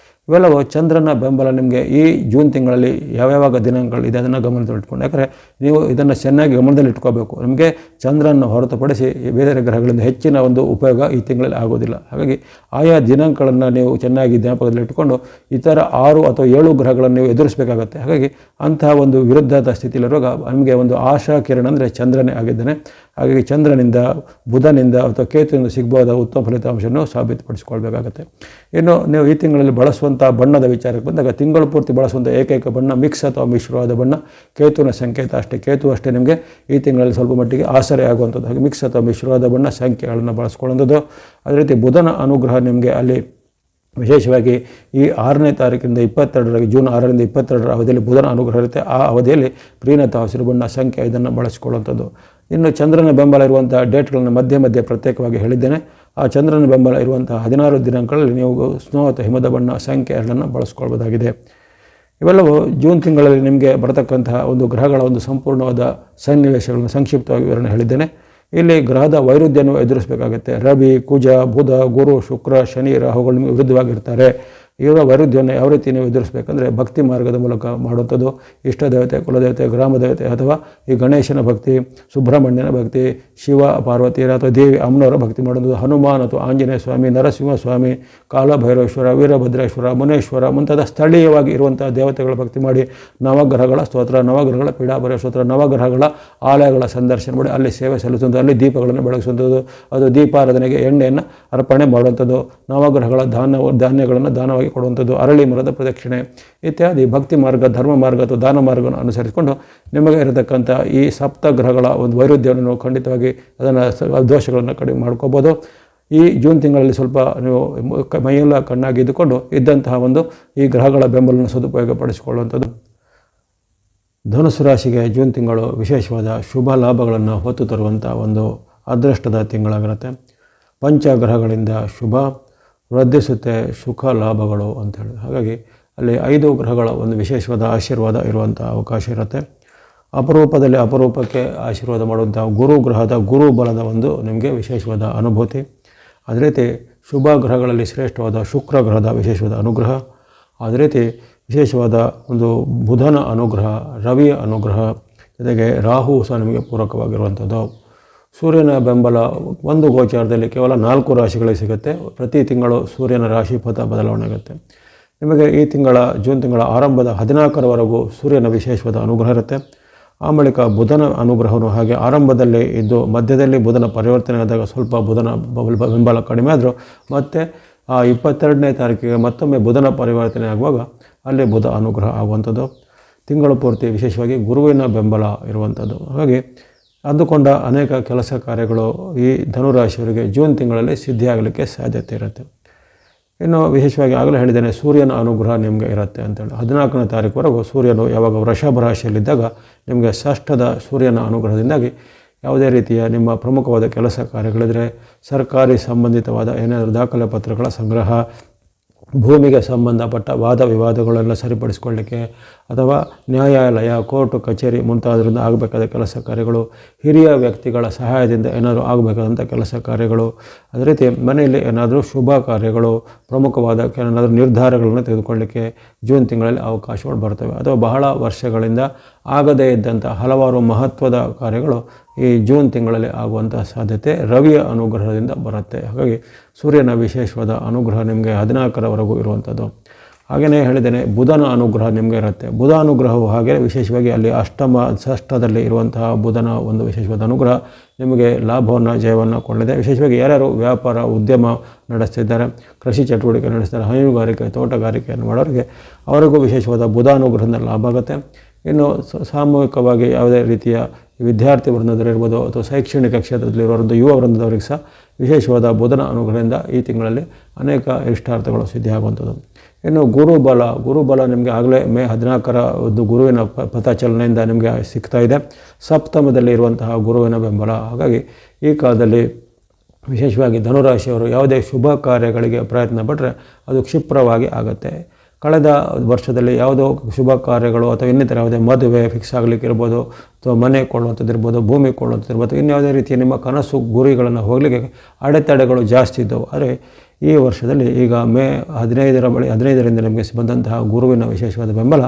ಇವೆಲ್ಲವೂ ಚಂದ್ರನ ಬೆಂಬಲ ನಿಮಗೆ ಈ ಜೂನ್ ತಿಂಗಳಲ್ಲಿ ಯಾವ್ಯಾವ ದಿನಾಂಕಗಳಿದೆ ಅದನ್ನು ಗಮನದಲ್ಲಿಟ್ಕೊಂಡು, ಯಾಕಂದರೆ ನೀವು ಇದನ್ನು ಚೆನ್ನಾಗಿ ಗಮನದಲ್ಲಿ ಇಟ್ಕೋಬೇಕು. ನಿಮಗೆ ಚಂದ್ರನ ಹೊರತುಪಡಿಸಿ ಬೇರೆ ಗ್ರಹಗಳಿಂದ ಹೆಚ್ಚಿನ ಒಂದು ಉಪಯೋಗ ಈ ತಿಂಗಳಲ್ಲಿ ಆಗೋದಿಲ್ಲ. ಹಾಗಾಗಿ ಆಯಾ ದಿನಾಂಕಗಳನ್ನು ನೀವು ಚೆನ್ನಾಗಿ ಜ್ಞಾಪಕದಲ್ಲಿ ಇಟ್ಕೊಂಡು ಇತರ 6 ಅಥವಾ 7 ಗ್ರಹಗಳನ್ನು ನೀವು ಎದುರಿಸಬೇಕಾಗತ್ತೆ. ಹಾಗಾಗಿ ಅಂತಹ ಒಂದು ವಿರುದ್ಧದ ಸ್ಥಿತಿಯಲ್ಲಿರುವಾಗ ನಮಗೆ ಒಂದು ಆಶಾ ಕಿರಣ ಅಂದರೆ ಚಂದ್ರನೇ ಆಗಿದ್ದಾನೆ. ಹಾಗಾಗಿ ಚಂದ್ರನಿಂದ, ಬುಧನಿಂದ ಅಥವಾ ಕೇತುವಿನಿಂದ ಸಿಗಬಹುದಾದ ಉತ್ತಮ ಫಲಿತಾಂಶವನ್ನು ಸಾಬೀತುಪಡಿಸಿಕೊಳ್ಬೇಕಾಗತ್ತೆ. ಇನ್ನು ನೀವು ಈ ತಿಂಗಳಲ್ಲಿ ಬಳಸುವಂಥ ಬಣ್ಣದ ವಿಚಾರಕ್ಕೆ ಬಂದಾಗ, ತಿಂಗಳು ಪೂರ್ತಿ ಬಳಸುವಂಥ ಏಕೈಕ ಬಣ್ಣ ಮಿಕ್ಸ್ ಅಥವಾ ಮಿಶ್ರವಾದ ಬಣ್ಣ ಕೇತುವಿನ ಸಂಕೇತ ಅಷ್ಟೇ. ಕೇತು ಅಷ್ಟೇ ನಿಮಗೆ ಈ ತಿಂಗಳಲ್ಲಿ ಸ್ವಲ್ಪ ಮಟ್ಟಿಗೆ ಆಸರೆ ಆಗುವಂಥದ್ದು. ಹಾಗೆ ಮಿಕ್ಸ್ ಅಥವಾ ಮಿಶ್ರವಾದ ಬಣ್ಣ ಸಂಖ್ಯೆಗಳನ್ನು ಬಳಸ್ಕೊಳ್ಳುವಂಥದ್ದು. ಅದೇ ರೀತಿ ಬುಧನ ಅನುಗ್ರಹ ನಿಮಗೆ ಅಲ್ಲಿ ವಿಶೇಷವಾಗಿ ಈ 6ನೇ ತಾರೀಕಿನಿಂದ 22 ಜೂನ್ 6ರಿಂದ 22 ಅವಧಿಯಲ್ಲಿ ಬುಧನ ಅನುಗ್ರಹ ಇರುತ್ತೆ. ಆ ಅವಧಿಯಲ್ಲಿ ಗ್ರೀನ್ ಅಥವಾ ಹಸಿರು ಬಣ್ಣ ಸಂಖ್ಯೆ 5 ಬಳಸಿಕೊಳ್ಳುವಂಥದ್ದು. ಇನ್ನು ಚಂದ್ರನ ಬೆಂಬಲ ಇರುವಂಥ ಡೇಟ್ಗಳನ್ನು ಮಧ್ಯೆ ಪ್ರತ್ಯೇಕವಾಗಿ ಹೇಳಿದ್ದೇನೆ. ಆ ಚಂದ್ರನ ಬೆಂಬಲ ಇರುವಂಥ 16 ದಿನಾಂಕಗಳಲ್ಲಿ ನೀವು ಸ್ನೋ ಅಥವಾ ಹಿಮದ ಬಣ್ಣ ಸಂಖ್ಯೆ 2 ಬಳಸ್ಕೊಳ್ಬೋದಾಗಿದೆ. ಇವೆಲ್ಲವೂ ಜೂನ್ ತಿಂಗಳಲ್ಲಿ ನಿಮಗೆ ಬರತಕ್ಕಂತಹ ಒಂದು ಗ್ರಹಗಳ ಒಂದು ಸಂಪೂರ್ಣವಾದ ಸನ್ನಿವೇಶಗಳನ್ನು ಸಂಕ್ಷಿಪ್ತವಾಗಿ ವಿವರಣೆ ಹೇಳಿದ್ದೇನೆ. ಇಲ್ಲಿ ಗ್ರಹದ ವೈರುಧ್ಯವನ್ನು ಎದುರಿಸಬೇಕಾಗುತ್ತೆ. ರವಿ, ಕುಜ, ಬುಧ, ಗುರು, ಶುಕ್ರ, ಶನಿ, ರಾಹುಗಳು ನಿಮಗೆ ವಿರುದ್ಧವಾಗಿರ್ತಾರೆ. ಇವರ ವೈರುಧ್ಯವನ್ನು ಯಾವ ರೀತಿ ನೀವು ಎದುರಿಸಬೇಕಂದ್ರೆ ಭಕ್ತಿ ಮಾರ್ಗದ ಮೂಲಕ ಮಾಡುವಂಥದ್ದು. ಇಷ್ಟ ದೇವತೆ, ಕುಲದೇವತೆ, ಗ್ರಾಮ ದೇವತೆ ಅಥವಾ ಈ ಗಣೇಶನ ಭಕ್ತಿ, ಸುಬ್ರಹ್ಮಣ್ಯನ ಭಕ್ತಿ, ಶಿವ ಪಾರ್ವತಿಯರ ಅಥವಾ ದೇವಿ ಅಮ್ಮನವರ ಭಕ್ತಿ ಮಾಡುವಂಥದ್ದು, ಹನುಮಾನ್ ಅಥವಾ ಆಂಜನೇಯ ಸ್ವಾಮಿ, ನರಸಿಂಹ ಸ್ವಾಮಿ, ಕಾಲಭೈರವೇಶ್ವರ, ವೀರಭದ್ರೇಶ್ವರ, ಮುನೇಶ್ವರ ಮುಂತಾದ ಸ್ಥಳೀಯವಾಗಿ ಇರುವಂಥ ದೇವತೆಗಳ ಭಕ್ತಿ ಮಾಡಿ ನವಗ್ರಹಗಳ ಸ್ತೋತ್ರ, ನವಗ್ರಹಗಳ ಪೀಡಾಭರ ಸ್ತೋತ್ರ, ನವಗ್ರಹಗಳ ಆಲಯಗಳ ಸಂದರ್ಶನ ಮಾಡಿ ಅಲ್ಲಿ ಸೇವೆ ಸಲ್ಲಿಸುವಂಥದ್ದು, ಅಲ್ಲಿ ದೀಪಗಳನ್ನು ಬೆಳಗಿಸುವಂಥದ್ದು, ಅದು ದೀಪಾರಾಧನೆಗೆ ಎಣ್ಣೆಯನ್ನು ಅರ್ಪಣೆ ಮಾಡುವಂಥದ್ದು, ನವಗ್ರಹಗಳ ಧಾನ್ಯಗಳನ್ನು ದಾನವಾಗಿ ಕೊಡುವಂಥದ್ದು, ಅರಳಿ ಮರದ ಪ್ರದಕ್ಷಿಣೆ ಇತ್ಯಾದಿ ಭಕ್ತಿ ಮಾರ್ಗ, ಧರ್ಮ ಮಾರ್ಗ ಅಥವಾ ದಾನ ಮಾರ್ಗವನ್ನು ಅನುಸರಿಸಿಕೊಂಡು ನಿಮಗೆ ಇರತಕ್ಕಂಥ ಈ ಸಪ್ತಗ್ರಹಗಳ ಒಂದು ವೈರುಧ್ಯವನ್ನು ನೀವು ಖಂಡಿತವಾಗಿ ಅದನ್ನು ದೋಷಗಳನ್ನು ಕಡಿಮೆ ಮಾಡ್ಕೋಬೋದು. ಈ ಜೂನ್ ತಿಂಗಳಲ್ಲಿ ಸ್ವಲ್ಪ ನೀವು ಮೈಯೆಲ್ಲ ಕಣ್ಣಾಗಿ ಇದ್ದುಕೊಂಡು ಇದ್ದಂತಹ ಒಂದು ಈ ಗ್ರಹಗಳ ಬೆಂಬಲವನ್ನು ಸದುಪಯೋಗ ಪಡಿಸಿಕೊಳ್ಳುವಂಥದ್ದು. ಧನುಸು ರಾಶಿಗೆ ಜೂನ್ ತಿಂಗಳು ವಿಶೇಷವಾದ ಶುಭ ಲಾಭಗಳನ್ನು ಹೊತ್ತು ತರುವಂಥ ಒಂದು ಅದೃಷ್ಟದ ತಿಂಗಳಾಗಿರುತ್ತೆ. ಪಂಚಗ್ರಹಗಳಿಂದ ಶುಭ ವೃದ್ಧಿಸುತ್ತೆ, ಸುಖ ಲಾಭಗಳು ಅಂಥೇಳಿ. ಹಾಗಾಗಿ ಅಲ್ಲಿ 5 ಗ್ರಹಗಳ ಒಂದು ವಿಶೇಷವಾದ ಆಶೀರ್ವಾದ ಇರುವಂಥ ಅವಕಾಶ ಇರುತ್ತೆ. ಅಪರೂಪಕ್ಕೆ ಆಶೀರ್ವಾದ ಮಾಡುವಂಥ ಗುರು ಗ್ರಹದ ಗುರು ಬಲದ ಒಂದು ನಿಮಗೆ ವಿಶೇಷವಾದ ಅನುಭೂತಿ. ಅದೇ ರೀತಿ ಶುಭ ಗ್ರಹಗಳಲ್ಲಿ ಶ್ರೇಷ್ಠವಾದ ಶುಕ್ರ ಗ್ರಹದ ವಿಶೇಷವಾದ ಅನುಗ್ರಹ. ಅದೇ ರೀತಿ ವಿಶೇಷವಾದ ಒಂದು ಬುಧನ ಅನುಗ್ರಹ, ರವಿಯ ಅನುಗ್ರಹ, ಜೊತೆಗೆ ರಾಹು ಸಹ ನಿಮಗೆ ಪೂರಕವಾಗಿರುವಂಥದ್ದು. ಸೂರ್ಯನ ಬೆಂಬಲ ಒಂದು ಗೋಚಾರದಲ್ಲಿ ಕೇವಲ 4 ರಾಶಿಗಳಿಗೆ ಸಿಗುತ್ತೆ. ಪ್ರತಿ ತಿಂಗಳು ಸೂರ್ಯನ ರಾಶಿ ಪಥ ಬದಲಾವಣೆ ಆಗುತ್ತೆ. ನಿಮಗೆ ಈ ಜೂನ್ ತಿಂಗಳ ಆರಂಭದ 14ರವರೆಗೂ ಸೂರ್ಯನ ವಿಶೇಷವಾದ ಅನುಗ್ರಹ ಇರುತ್ತೆ. ಆ ಬಳಿಕ ಬುಧನ ಅನುಗ್ರಹವೂ ಹಾಗೆ ಆರಂಭದಲ್ಲಿ ಇದ್ದು ಮಧ್ಯದಲ್ಲಿ ಬುಧನ ಪರಿವರ್ತನೆ ಆದಾಗ ಸ್ವಲ್ಪ ಬುಧನ ಬೆಂಬಲ ಕಡಿಮೆ ಆದರೂ ಮತ್ತೆ ಆ 22ನೇ ತಾರೀಕಿಗೆ ಮತ್ತೊಮ್ಮೆ ಬುಧನ ಪರಿವರ್ತನೆ ಆಗುವಾಗ ಅಲ್ಲಿ ಬುಧ ಅನುಗ್ರಹ ಆಗುವಂಥದ್ದು. ತಿಂಗಳು ಪೂರ್ತಿ ವಿಶೇಷವಾಗಿ ಗುರುವಿನ ಬೆಂಬಲ ಇರುವಂಥದ್ದು. ಹಾಗಾಗಿ ಅಂದುಕೊಂಡ ಅನೇಕ ಕೆಲಸ ಕಾರ್ಯಗಳು ಈ ಧನುರಾಶಿಯವರಿಗೆ ಜೂನ್ ತಿಂಗಳಲ್ಲಿ ಸಿದ್ಧಿಯಾಗಲಿಕ್ಕೆ ಸಾಧ್ಯತೆ ಇರುತ್ತೆ. ಇನ್ನು ವಿಶೇಷವಾಗಿ ಆಗಲೇ ಹೇಳಿದ್ದೇನೆ, ಸೂರ್ಯನ ಅನುಗ್ರಹ ನಿಮಗೆ ಇರುತ್ತೆ ಅಂತೇಳಿ. 14ನೇ ತಾರೀಕುವರೆಗೂ ಸೂರ್ಯನು ಯಾವಾಗ ವೃಷಭ ರಾಶಿಯಲ್ಲಿದ್ದಾಗ ನಿಮಗೆ ಷಷ್ಠದ ಸೂರ್ಯನ ಅನುಗ್ರಹದಿಂದಾಗಿ ಯಾವುದೇ ರೀತಿಯ ನಿಮ್ಮ ಪ್ರಮುಖವಾದ ಕೆಲಸ ಕಾರ್ಯಗಳಿದ್ರೆ, ಸರ್ಕಾರಿ ಸಂಬಂಧಿತವಾದ ಏನಾದರೂ ದಾಖಲೆ ಪತ್ರಗಳ ಸಂಗ್ರಹ, ಭೂಮಿಗೆ ಸಂಬಂಧಪಟ್ಟ ವಾದ ವಿವಾದಗಳೆಲ್ಲ ಸರಿಪಡಿಸಿಕೊಳ್ಳಲಿಕ್ಕೆ ಅಥವಾ ನ್ಯಾಯಾಲಯ, ಕೋರ್ಟು, ಕಚೇರಿ ಮುಂತಾದ್ರಿಂದ ಆಗಬೇಕಾದ ಕೆಲಸ ಕಾರ್ಯಗಳು, ಹಿರಿಯ ವ್ಯಕ್ತಿಗಳ ಸಹಾಯದಿಂದ ಏನಾದರೂ ಆಗಬೇಕಾದಂಥ ಕೆಲಸ ಕಾರ್ಯಗಳು, ಅದೇ ರೀತಿ ಮನೆಯಲ್ಲಿ ಏನಾದರೂ ಶುಭ ಕಾರ್ಯಗಳು, ಪ್ರಮುಖವಾದ ಏನಾದರೂ ನಿರ್ಧಾರಗಳನ್ನು ತೆಗೆದುಕೊಳ್ಳಲಿಕ್ಕೆ ಜೂನ್ ತಿಂಗಳಲ್ಲಿ ಅವಕಾಶಗಳು ಬರ್ತವೆ. ಅಥವಾ ಬಹಳ ವರ್ಷಗಳಿಂದ ಆಗದೇ ಇದ್ದಂಥ ಹಲವಾರು ಮಹತ್ವದ ಕಾರ್ಯಗಳು ಈ ಜೂನ್ ತಿಂಗಳಲ್ಲಿ ಆಗುವಂಥ ಸಾಧ್ಯತೆ ರವಿಯ ಅನುಗ್ರಹದಿಂದ ಬರುತ್ತೆ. ಹಾಗಾಗಿ ಸೂರ್ಯನ ವಿಶೇಷವಾದ ಅನುಗ್ರಹ ನಿಮಗೆ 14ರವರೆಗೂ ಇರುವಂಥದ್ದು. ಹಾಗೆಯೇ ಹೇಳಿದ್ದೇನೆ, ಬುಧನ ಅನುಗ್ರಹ ನಿಮಗೆ ಇರುತ್ತೆ. ಬುಧ ಅನುಗ್ರಹವು ಹಾಗೆ ವಿಶೇಷವಾಗಿ ಅಲ್ಲಿ ಷಷ್ಠದಲ್ಲಿ ಇರುವಂತಹ ಬುಧನ ಒಂದು ವಿಶೇಷವಾದ ಅನುಗ್ರಹ ನಿಮಗೆ ಲಾಭವನ್ನು, ಜಯವನ್ನು ಕೊಳ್ಳಿದೆ. ವಿಶೇಷವಾಗಿ ಯಾರ್ಯಾರು ವ್ಯಾಪಾರ, ಉದ್ಯಮ ನಡೆಸ್ತಿದ್ದಾರೆ, ಕೃಷಿ ಚಟುವಟಿಕೆ ನಡೆಸ್ತಾರೆ, ಹೈನುಗಾರಿಕೆ, ತೋಟಗಾರಿಕೆಯನ್ನು ಮಾಡೋರಿಗೆ ಅವರಿಗೂ ವಿಶೇಷವಾದ ಬುಧ ಅನುಗ್ರಹದಿಂದ ಲಾಭ ಆಗುತ್ತೆ. ಇನ್ನು ಸಾಮೂಹಿಕವಾಗಿ ಯಾವುದೇ ರೀತಿಯ ವಿದ್ಯಾರ್ಥಿ ವೃಂದದಲ್ಲಿರ್ಬೋದು ಅಥವಾ ಶೈಕ್ಷಣಿಕ ಕ್ಷೇತ್ರದಲ್ಲಿರುವಂಥ ಯುವ ವೃಂದದವರಿಗೆ ಸಹ ವಿಶೇಷವಾದ ಬುಧನ ಅನುಗ್ರಹದಿಂದ ಈ ತಿಂಗಳಲ್ಲಿ ಅನೇಕ ಇಷ್ಟಾರ್ಥಗಳು ಸಿದ್ಧಿಯಾಗುವಂಥದ್ದು. ಇನ್ನು ಗುರುಬಲ ನಿಮಗೆ ಆಗಲೇ ಮೇ 14ರ ಒಂದು ಗುರುವಿನ ಪಥಚಲನೆಯಿಂದ ನಿಮಗೆ ಸಿಗ್ತಾ ಇದೆ. ಸಪ್ತಮದಲ್ಲಿ ಇರುವಂತಹ ಗುರುವಿನ ಬೆಂಬಲ. ಹಾಗಾಗಿ ಈ ಕಾಲದಲ್ಲಿ ವಿಶೇಷವಾಗಿ ಧನುರಾಶಿಯವರು ಯಾವುದೇ ಶುಭ ಕಾರ್ಯಗಳಿಗೆ ಪ್ರಯತ್ನ ಪಟ್ಟರೆ ಅದು ಕ್ಷಿಪ್ರವಾಗಿ ಆಗುತ್ತೆ. ಕಳೆದ ವರ್ಷದಲ್ಲಿ ಯಾವುದೋ ಶುಭ ಕಾರ್ಯಗಳು ಅಥವಾ ಇನ್ನಿತರ ಯಾವುದೇ ಮದುವೆ ಫಿಕ್ಸ್ ಆಗಲಿಕ್ಕೆ ಇರ್ಬೋದು, ಅಥವಾ ಮನೆ ಕೊಳ್ಳುವಂಥದ್ದು ಇರ್ಬೋದು, ಭೂಮಿ ಕೊಳ್ಳುವಂಥದ್ದು ಇರ್ಬೋದು, ಇನ್ಯಾವುದೇ ರೀತಿಯ ನಿಮ್ಮ ಕನಸು ಗುರಿಗಳನ್ನು ಹೋಗಲಿಕ್ಕೆ ಅಡೆತಡೆಗಳು ಜಾಸ್ತಿ ಇದ್ದವು. ಆದರೆ ಈ ವರ್ಷದಲ್ಲಿ ಈಗ ಮೇ 15ರಿಂದ ನಿಮಗೆ ಬಂದಂತಹ ಗುರುವಿನ ವಿಶೇಷವಾದ ಬೆಂಬಲ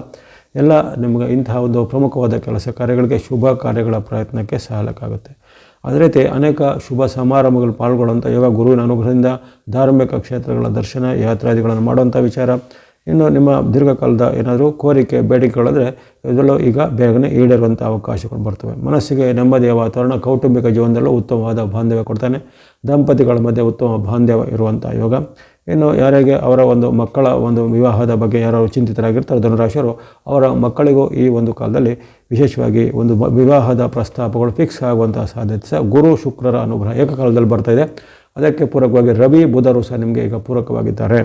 ಎಲ್ಲ ನಿಮಗೆ ಇಂತಹ ಒಂದು ಪ್ರಮುಖವಾದ ಕೆಲಸ ಕಾರ್ಯಗಳಿಗೆ, ಶುಭ ಕಾರ್ಯಗಳ ಪ್ರಯತ್ನಕ್ಕೆ ಸಹಾಯಕವಾಗುತ್ತೆ. ಅದೇ ರೀತಿ ಅನೇಕ ಶುಭ ಸಮಾರಂಭಗಳು ಪಾಲ್ಗೊಳ್ಳುವಂಥ ಯೋಗ, ಗುರುವಿನ ಅನುಗ್ರಹದಿಂದ ಧಾರ್ಮಿಕ ಕ್ಷೇತ್ರಗಳ ದರ್ಶನ, ಯಾತ್ರಾದಿಗಳನ್ನು ಮಾಡುವಂಥ ವಿಚಾರ. ಇನ್ನು ನಿಮ್ಮ ದೀರ್ಘಕಾಲದ ಏನಾದರೂ ಕೋರಿಕೆ, ಬೇಡಿಕೆಗಳಿದ್ರೆ ಇದರಲ್ಲೂ ಈಗ ಬೇಗನೆ ಈಡೇರುವಂಥ ಅವಕಾಶಗಳು ಬರ್ತವೆ. ಮನಸ್ಸಿಗೆ ನೆಮ್ಮದಿಯ ವಾತಾವರಣ, ಕೌಟುಂಬಿಕ ಜೀವನದಲ್ಲೂ ಉತ್ತಮವಾದ ಬಾಂಧವ್ಯ ಕೊಡ್ತಾನೆ. ದಂಪತಿಗಳ ಮಧ್ಯೆ ಉತ್ತಮ ಬಾಂಧವ್ಯ ಇರುವಂಥ ಯೋಗ. ಇನ್ನು ಯಾರಿಗೆ ಅವರ ಒಂದು ಮಕ್ಕಳ ಒಂದು ವಿವಾಹದ ಬಗ್ಗೆ ಯಾರು ಚಿಂತಿತರಾಗಿರ್ತಾರೆ ಧನುರಾಶಿಯವರು, ಅವರ ಮಕ್ಕಳಿಗೂ ಈ ಒಂದು ಕಾಲದಲ್ಲಿ ವಿಶೇಷವಾಗಿ ಒಂದು ವಿವಾಹದ ಪ್ರಸ್ತಾಪಗಳು ಫಿಕ್ಸ್ ಆಗುವಂಥ ಸಾಧ್ಯತೆ ಸಹ ಗುರು ಶುಕ್ರರ ಅನುಗ್ರಹ ಏಕಕಾಲದಲ್ಲಿ ಬರ್ತಾಯಿದೆ. ಅದಕ್ಕೆ ಪೂರಕವಾಗಿ ರವಿ ಬುಧರು ಸಹ ನಿಮಗೆ ಈಗ ಪೂರಕವಾಗಿದ್ದಾರೆ.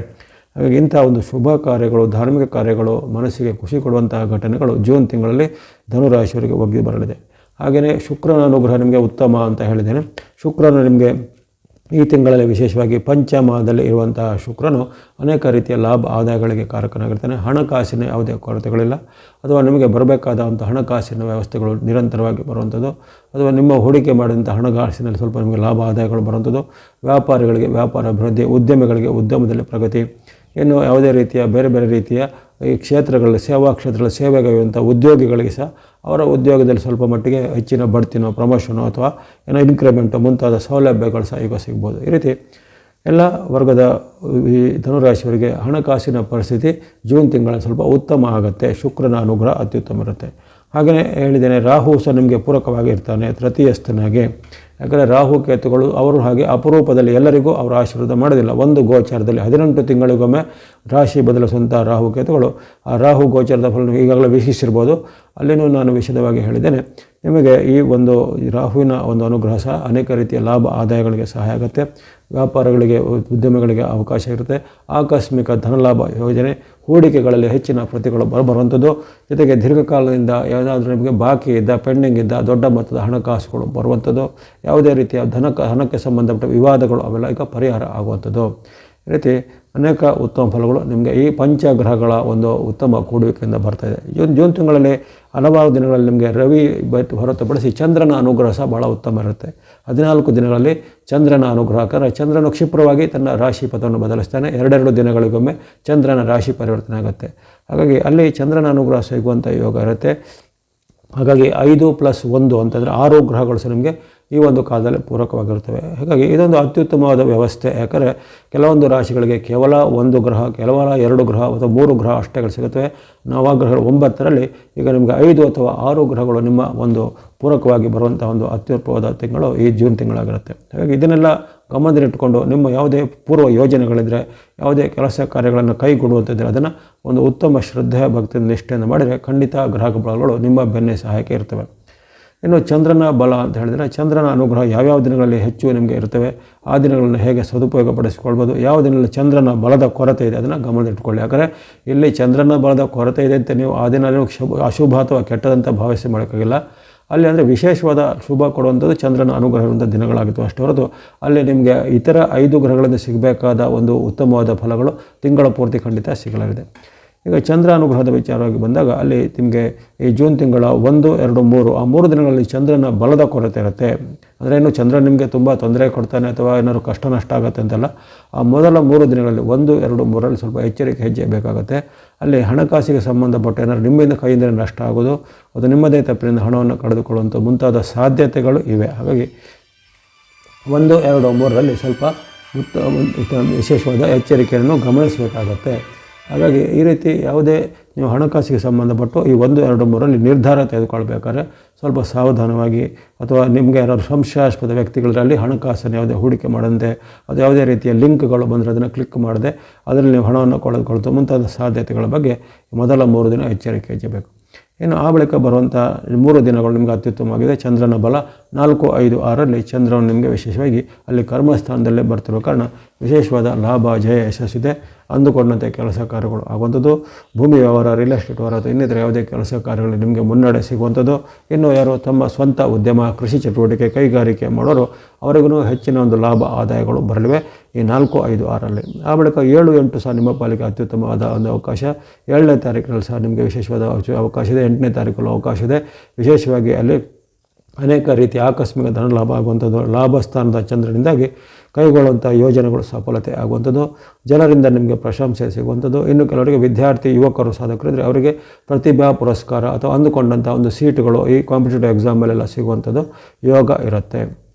ಹಾಗಾಗಿ ಇಂಥ ಒಂದು ಶುಭ ಕಾರ್ಯಗಳು, ಧಾರ್ಮಿಕ ಕಾರ್ಯಗಳು, ಮನಸ್ಸಿಗೆ ಖುಷಿ ಕೊಡುವಂತಹ ಘಟನೆಗಳು ಜೂನ್ ತಿಂಗಳಲ್ಲಿ ಧನುರಾಶಿಯವರಿಗೆ ಒಗ್ಗಿ ಬರಲಿದೆ. ಹಾಗೆಯೇ ಶುಕ್ರನ ಅನುಗ್ರಹ ನಿಮಗೆ ಉತ್ತಮ ಅಂತ ಹೇಳಿದ್ದೇನೆ. ಶುಕ್ರನು ನಿಮಗೆ ಈ ತಿಂಗಳಲ್ಲಿ ವಿಶೇಷವಾಗಿ ಪಂಚಮದಲ್ಲಿ ಇರುವಂತಹ ಶುಕ್ರನು ಅನೇಕ ರೀತಿಯ ಲಾಭ ಆದಾಯಗಳಿಗೆ ಕಾರಕನಾಗಿರ್ತಾನೆ. ಹಣಕಾಸಿನ ಯಾವುದೇ ಕೊರತೆಗಳಿಲ್ಲ, ಅಥವಾ ನಿಮಗೆ ಬರಬೇಕಾದಂಥ ಹಣಕಾಸಿನ ವ್ಯವಸ್ಥೆಗಳು ನಿರಂತರವಾಗಿ ಬರುವಂಥದ್ದು, ಅಥವಾ ನಿಮ್ಮ ಹೂಡಿಕೆ ಮಾಡಿದಂಥ ಹಣಕಾಸಿನಲ್ಲಿ ಸ್ವಲ್ಪ ನಿಮಗೆ ಲಾಭ ಆದಾಯಗಳು ಬರುವಂಥದ್ದು, ವ್ಯಾಪಾರಿಗಳಿಗೆ ವ್ಯಾಪಾರ ಅಭಿವೃದ್ಧಿ, ಉದ್ಯಮಿಗಳಿಗೆ ಉದ್ಯಮದಲ್ಲಿ ಪ್ರಗತಿ, ಇನ್ನು ಯಾವುದೇ ರೀತಿಯ ಬೇರೆ ಬೇರೆ ರೀತಿಯ ಈ ಕ್ಷೇತ್ರಗಳಲ್ಲಿ, ಸೇವಾ ಕ್ಷೇತ್ರಗಳಲ್ಲಿ ಸೇವೆಗೈಯುವಂಥ ಉದ್ಯೋಗಿಗಳಿಗೆ ಸಹ ಅವರ ಉದ್ಯೋಗದಲ್ಲಿ ಸ್ವಲ್ಪ ಮಟ್ಟಿಗೆ ಹೆಚ್ಚಿನ ಬಡ್ತಿನೋ, ಪ್ರಮೋಷನೋ ಅಥವಾ ಏನೋ ಇನ್ಕ್ರಿಮೆಂಟು ಮುಂತಾದ ಸೌಲಭ್ಯಗಳು ಸಹ ಈಗ ಸಿಗ್ಬೋದು. ಈ ರೀತಿ ಎಲ್ಲ ವರ್ಗದ ಈ ಧನುರಾಶಿಯವರಿಗೆ ಹಣಕಾಸಿನ ಪರಿಸ್ಥಿತಿ ಜೂನ್ ತಿಂಗಳಲ್ಲಿ ಸ್ವಲ್ಪ ಉತ್ತಮ ಆಗುತ್ತೆ. ಶುಕ್ರನ ಅನುಗ್ರಹ ಅತ್ಯುತ್ತಮ ಇರುತ್ತೆ. ಹಾಗೆಯೇ ಹೇಳಿದ್ದೇನೆ, ರಾಹು ಸಹ ನಿಮಗೆ ಪೂರಕವಾಗಿ ಇರ್ತಾನೆ ತೃತೀಯಸ್ಥನಾಗಿ. ಯಾಕಂದರೆ ರಾಹು ಕೇತುಗಳು ಅವರು ಹಾಗೆ ಅಪರೂಪದಲ್ಲಿ ಎಲ್ಲರಿಗೂ ಅವರ ಆಶೀರ್ವಾದ ಮಾಡೋದಿಲ್ಲ. ಒಂದು ಗೋಚಾರದಲ್ಲಿ 18 ತಿಂಗಳಿಗೊಮ್ಮೆ ರಾಶಿ ಬದಲಿಸುವಂಥ ರಾಹು ಕೇತುಗಳು, ಆ ರಾಹು ಗೋಚಾರದ ಫಲ ಈಗಾಗಲೇ ವೀಕ್ಷಿಸಿರ್ಬೋದು. ಅಲ್ಲಿನೂ ನಾನು ವಿಶದವಾಗಿ ಹೇಳಿದ್ದೇನೆ. ನಿಮಗೆ ಈ ಒಂದು ರಾಹುವಿನ ಒಂದು ಅನುಗ್ರಹ ಸಹ ಅನೇಕ ರೀತಿಯ ಲಾಭ ಆದಾಯಗಳಿಗೆ ಸಹಾಯ ಆಗುತ್ತೆ. ವ್ಯಾಪಾರಗಳಿಗೆ, ಉದ್ಯಮಗಳಿಗೆ ಅವಕಾಶ ಇರುತ್ತೆ. ಆಕಸ್ಮಿಕ ಧನಲಾಭ ಯೋಜನೆ, ಹೂಡಿಕೆಗಳಲ್ಲಿ ಹೆಚ್ಚಿನ ಪ್ರತಿಗಳು ಬರುವಂಥದ್ದು. ಜೊತೆಗೆ ದೀರ್ಘಕಾಲದಿಂದ ಏನಾದರೂ ನಿಮಗೆ ಬಾಕಿ ಇದ್ದ, ಪೆಂಡಿಂಗ್ ಇದ್ದ ದೊಡ್ಡ ಮೊತ್ತದ ಹಣಕಾಸುಗಳು ಬರುವಂಥದ್ದು, ಯಾವುದೇ ರೀತಿಯ ಹಣಕ್ಕೆ ಸಂಬಂಧಪಟ್ಟ ವಿವಾದಗಳು ಅವೆಲ್ಲ ಈಗ ಪರಿಹಾರ ಆಗುವಂಥದ್ದು. ಈ ರೀತಿ ಅನೇಕ ಉತ್ತಮ ಫಲಗಳು ನಿಮಗೆ ಈ ಪಂಚಗ್ರಹಗಳ ಒಂದು ಉತ್ತಮ ಕೂಡುವಿಕೆಯಿಂದ ಬರ್ತಾಯಿದೆ. ಜೂನ್ ತಿಂಗಳಲ್ಲಿ ಹಲವಾರು ದಿನಗಳಲ್ಲಿ ನಿಮಗೆ ರವಿ ಹೊರತುಪಡಿಸಿ ಚಂದ್ರನ ಅನುಗ್ರಹ ಸಹ ಭಾಳ ಉತ್ತಮ ಇರುತ್ತೆ. 14 ದಿನಗಳಲ್ಲಿ ಚಂದ್ರನ ಅನುಗ್ರಹ, ಯಾಕಂದರೆ ಚಂದ್ರನು ಕ್ಷಿಪ್ರವಾಗಿ ತನ್ನ ರಾಶಿ ಪಥವನ್ನು ಬದಲಿಸ್ತಾನೆ. 2 ದಿನಗಳಿಗೊಮ್ಮೆ ಚಂದ್ರನ ರಾಶಿ ಪರಿವರ್ತನೆ ಆಗುತ್ತೆ. ಹಾಗಾಗಿ ಅಲ್ಲಿ ಚಂದ್ರನ ಅನುಗ್ರಹ ಸಿಗುವಂಥ ಯೋಗ ಇರುತ್ತೆ. ಹಾಗಾಗಿ 5+1 ಅಂತಂದರೆ 6 ಗ್ರಹಗಳು ಸಹ ನಿಮಗೆ ಈ ಒಂದು ಕಾಲದಲ್ಲಿ ಪೂರಕವಾಗಿರ್ತವೆ. ಹಾಗಾಗಿ ಇದೊಂದು ಅತ್ಯುತ್ತಮವಾದ ವ್ಯವಸ್ಥೆ. ಯಾಕಂದರೆ ಕೆಲವೊಂದು ರಾಶಿಗಳಿಗೆ ಕೇವಲ 1 ಗ್ರಹ, ಕೇವಲ 2 ಗ್ರಹ ಅಥವಾ 3 ಗ್ರಹ ಅಷ್ಟೇ ಸಿಗುತ್ತವೆ. ನವಗ್ರಹಗಳು 9ರಲ್ಲಿ ಈಗ ನಿಮಗೆ 5 ಅಥವಾ 6 ಗ್ರಹಗಳು ನಿಮ್ಮ ಒಂದು ಪೂರಕವಾಗಿ ಬರುವಂಥ ಒಂದು ಅತ್ಯುತ್ತಮವಾದ ತಿಂಗಳು ಈ ಜೂನ್ ತಿಂಗಳಾಗಿರುತ್ತೆ. ಹಾಗಾಗಿ ಇದನ್ನೆಲ್ಲ ಗಮನದಲ್ಲಿಟ್ಟುಕೊಂಡು ನಿಮ್ಮ ಯಾವುದೇ ಪೂರ್ವ ಯೋಜನೆಗಳಿದ್ದರೆ, ಯಾವುದೇ ಕೆಲಸ ಕಾರ್ಯಗಳನ್ನು ಕೈಗೂಡುವಂಥದ್ದರೆ ಅದನ್ನು ಒಂದು ಉತ್ತಮ ಶ್ರದ್ಧೆ, ಭಕ್ತಿ, ನಿಷ್ಠೆಯನ್ನು ಮಾಡಿದರೆ ಖಂಡಿತ ಗ್ರಹ ಬಲಗಳು ನಿಮ್ಮ ಬೆನ್ನೆ ಸಹಾಯಕ್ಕೆ ಇರ್ತವೆ. ಇನ್ನು ಚಂದ್ರನ ಬಲ ಅಂತ ಹೇಳಿದರೆ, ಚಂದ್ರನ ಅನುಗ್ರಹ ಯಾವ್ಯಾವ ದಿನಗಳಲ್ಲಿ ಹೆಚ್ಚು ನಿಮಗೆ ಇರ್ತವೆ, ಆ ದಿನಗಳನ್ನು ಹೇಗೆ ಸದುಪಯೋಗಪಡಿಸ್ಕೊಳ್ಬೋದು, ಯಾವ ದಿನಗಳಲ್ಲಿ ಚಂದ್ರನ ಬಲದ ಕೊರತೆ ಇದೆ ಅದನ್ನು ಗಮನದಲ್ಲಿಟ್ಕೊಳ್ಳಿ. ಯಾಕಂದರೆ ಇಲ್ಲಿ ಚಂದ್ರನ ಬಲದ ಕೊರತೆ ಇದೆ ಅಂತ ನೀವು ಆ ದಿನ ನೀವು ಅಶುಭ ಅಥವಾ ಕೆಟ್ಟದಂತ ಭಾವಿಸಿ ಮಾಡೋಕ್ಕಾಗಿಲ್ಲ. ಅಲ್ಲಿ ಅಂದರೆ ವಿಶೇಷವಾದ ಶುಭ ಕೊಡುವಂಥದ್ದು ಚಂದ್ರನ ಅನುಗ್ರಹ ಇರುವಂಥ ದಿನಗಳಾಗಿತ್ತು ಅಷ್ಟೇ ಹೊರತು ಅಲ್ಲಿ ನಿಮಗೆ ಇತರ 5 ಗ್ರಹಗಳಿಂದ ಸಿಗಬೇಕಾದ ಒಂದು ಉತ್ತಮವಾದ ಫಲಗಳು ತಿಂಗಳ ಪೂರ್ತಿ ಖಂಡಿತ ಸಿಗಲಾಗಿದೆ. ಈಗ ಚಂದ್ರ ಅನುಗ್ರಹದ ವಿಚಾರವಾಗಿ ಬಂದಾಗ ಅಲ್ಲಿ ನಿಮಗೆ ಈ ಜೂನ್ ತಿಂಗಳ 1, 2, 3 ಆ 3 ದಿನಗಳಲ್ಲಿ ಚಂದ್ರನ ಬಲದ ಕೊರತೆ ಇರುತ್ತೆ. ಅಂದರೆ ಏನು ಚಂದ್ರ ನಿಮಗೆ ತುಂಬ ತೊಂದರೆ ಕೊಡ್ತಾನೆ ಅಥವಾ ಏನಾದ್ರು ಕಷ್ಟ ನಷ್ಟ ಆಗುತ್ತೆ ಅಂತಲ್ಲ. ಆ ಮೊದಲ 3 ದಿನಗಳಲ್ಲಿ 1, 2, 3ರಲ್ಲಿ ಸ್ವಲ್ಪ ಎಚ್ಚರಿಕೆ ಹೆಜ್ಜೆ ಬೇಕಾಗುತ್ತೆ. ಅಲ್ಲಿ ಹಣಕಾಸಿಗೆ ಸಂಬಂಧಪಟ್ಟ ಏನಾದ್ರು ನಿಮ್ಮಿಂದ ಕೈಯಿಂದ ನಷ್ಟ ಆಗೋದು, ಅದು ನಿಮ್ಮದೇ ತಪ್ಪಿನಿಂದ ಹಣವನ್ನು ಕಳೆದುಕೊಳ್ಳುವಂಥ ಮುಂತಾದ ಸಾಧ್ಯತೆಗಳು ಇವೆ. ಹಾಗಾಗಿ 1, 2, 3ರಲ್ಲಿ ಸ್ವಲ್ಪ ವಿಶೇಷವಾದ ಎಚ್ಚರಿಕೆಯನ್ನು ಗಮನಿಸಬೇಕಾಗತ್ತೆ. ಹಾಗಾಗಿ ಈ ರೀತಿ ಯಾವುದೇ ನೀವು ಹಣಕಾಸಿಗೆ ಸಂಬಂಧಪಟ್ಟು ಈ 1, 2, 3ರಲ್ಲಿ ನಿರ್ಧಾರ ತೆಗೆದುಕೊಳ್ಬೇಕಾದ್ರೆ ಸ್ವಲ್ಪ ಸಾವಧಾನವಾಗಿ, ಅಥವಾ ನಿಮಗೆ ಯಾರಾದ್ರು ಸಂಶಯಾಸ್ಪದ ವ್ಯಕ್ತಿಗಳಲ್ಲಿ ಹಣಕಾಸನ್ನು ಯಾವುದೇ ಹೂಡಿಕೆ ಮಾಡದಂತೆ, ಅದು ಯಾವುದೇ ರೀತಿಯ ಲಿಂಕ್ಗಳು ಬಂದರೆ ಅದನ್ನು ಕ್ಲಿಕ್ ಮಾಡದೆ ಅದರಲ್ಲಿ ನೀವು ಹಣವನ್ನು ಕಳೆದುಕೊಳ್ತು ಮುಂತಾದ ಸಾಧ್ಯತೆಗಳ ಬಗ್ಗೆ ಮೊದಲ 3 ದಿನ ಎಚ್ಚರಿಕೆ ಹೆಚ್ಚಬೇಕು. ಇನ್ನು ಆ ಬಳಿಕ ಬರುವಂಥ 3 ದಿನಗಳು ನಿಮಗೆ ಅತ್ಯುತ್ತಮವಾಗಿದೆ. ಚಂದ್ರನ ಬಲ 4, 5, 6ರಲ್ಲಿ ಚಂದ್ರನು ನಿಮಗೆ ವಿಶೇಷವಾಗಿ ಅಲ್ಲಿ ಕರ್ಮಸ್ಥಾನದಲ್ಲೇ ಬರ್ತಿರೋ ಕಾರಣ ವಿಶೇಷವಾದ ಲಾಭ, ಜಯ, ಯಶಸ್ಸಿದೆ. ಅಂದುಕೊಂಡಂತೆ ಕೆಲಸ ಕಾರ್ಯಗಳು ಆಗುವಂಥದ್ದು, ಭೂಮಿ ವ್ಯವಹಾರ, ರಿಯಲ್ ಎಸ್ಟೇಟ್ ವ್ಯವಹಾರ ಅಥವಾ ಇನ್ನಿತರ ಯಾವುದೇ ಕೆಲಸ ಕಾರ್ಯಗಳಲ್ಲಿ ನಿಮಗೆ ಮುನ್ನಡೆ ಸಿಗುವಂಥದ್ದು. ಇನ್ನು ಯಾರು ತಮ್ಮ ಸ್ವಂತ ಉದ್ಯಮ, ಕೃಷಿ ಚಟುವಟಿಕೆ, ಕೈಗಾರಿಕೆ ಮಾಡೋರು ಅವರಿಗೂ ಹೆಚ್ಚಿನ ಒಂದು ಲಾಭ ಆದಾಯಗಳು ಬರಲಿವೆ ಈ 4, 5, 6ರಲ್ಲಿ. ಆ ಬಳಿಕ 7, 8 ಸಹ ನಿಮ್ಮ ಪಾಲಿಗೆ ಅತ್ಯುತ್ತಮವಾದ ಒಂದು ಅವಕಾಶ. 7ನೇ ತಾರೀಕಿನಲ್ಲಿ ಸಹ ನಿಮಗೆ ವಿಶೇಷವಾದ ಅವಕಾಶ ಇದೆ. 8ನೇ ತಾರೀಕಲ್ಲೂ ಅವಕಾಶ ಇದೆ. ವಿಶೇಷವಾಗಿ ಅಲ್ಲಿ ಅನೇಕ ರೀತಿಯ ಆಕಸ್ಮಿಕ ಧನಲಾಭ ಆಗುವಂಥದ್ದು, ಲಾಭಸ್ಥಾನದ ಚಂದ್ರನಿಂದಾಗಿ ಕೈಗೊಳ್ಳುವಂಥ ಯೋಜನೆಗಳು ಸಫಲತೆ ಆಗುವಂಥದ್ದು, ಜನರಿಂದ ನಿಮಗೆ ಪ್ರಶಂಸೆ ಸಿಗುವಂಥದ್ದು. ಇನ್ನು ಕೆಲವರಿಗೆ ವಿದ್ಯಾರ್ಥಿ ಯುವಕರು ಸಾಧಕರಿದ್ದರೆ ಅವರಿಗೆ ಪ್ರತಿಭಾ ಪುರಸ್ಕಾರ ಅಥವಾ ಅಂದುಕೊಂಡಂಥ ಒಂದು ಸೀಟುಗಳು ಈ ಕಾಂಪಿಟೇಟಿವ್ ಎಕ್ಸಾಮಲ್ಲೆಲ್ಲ ಸಿಗುವಂಥದ್ದು ಯೋಗ ಇರುತ್ತೆ.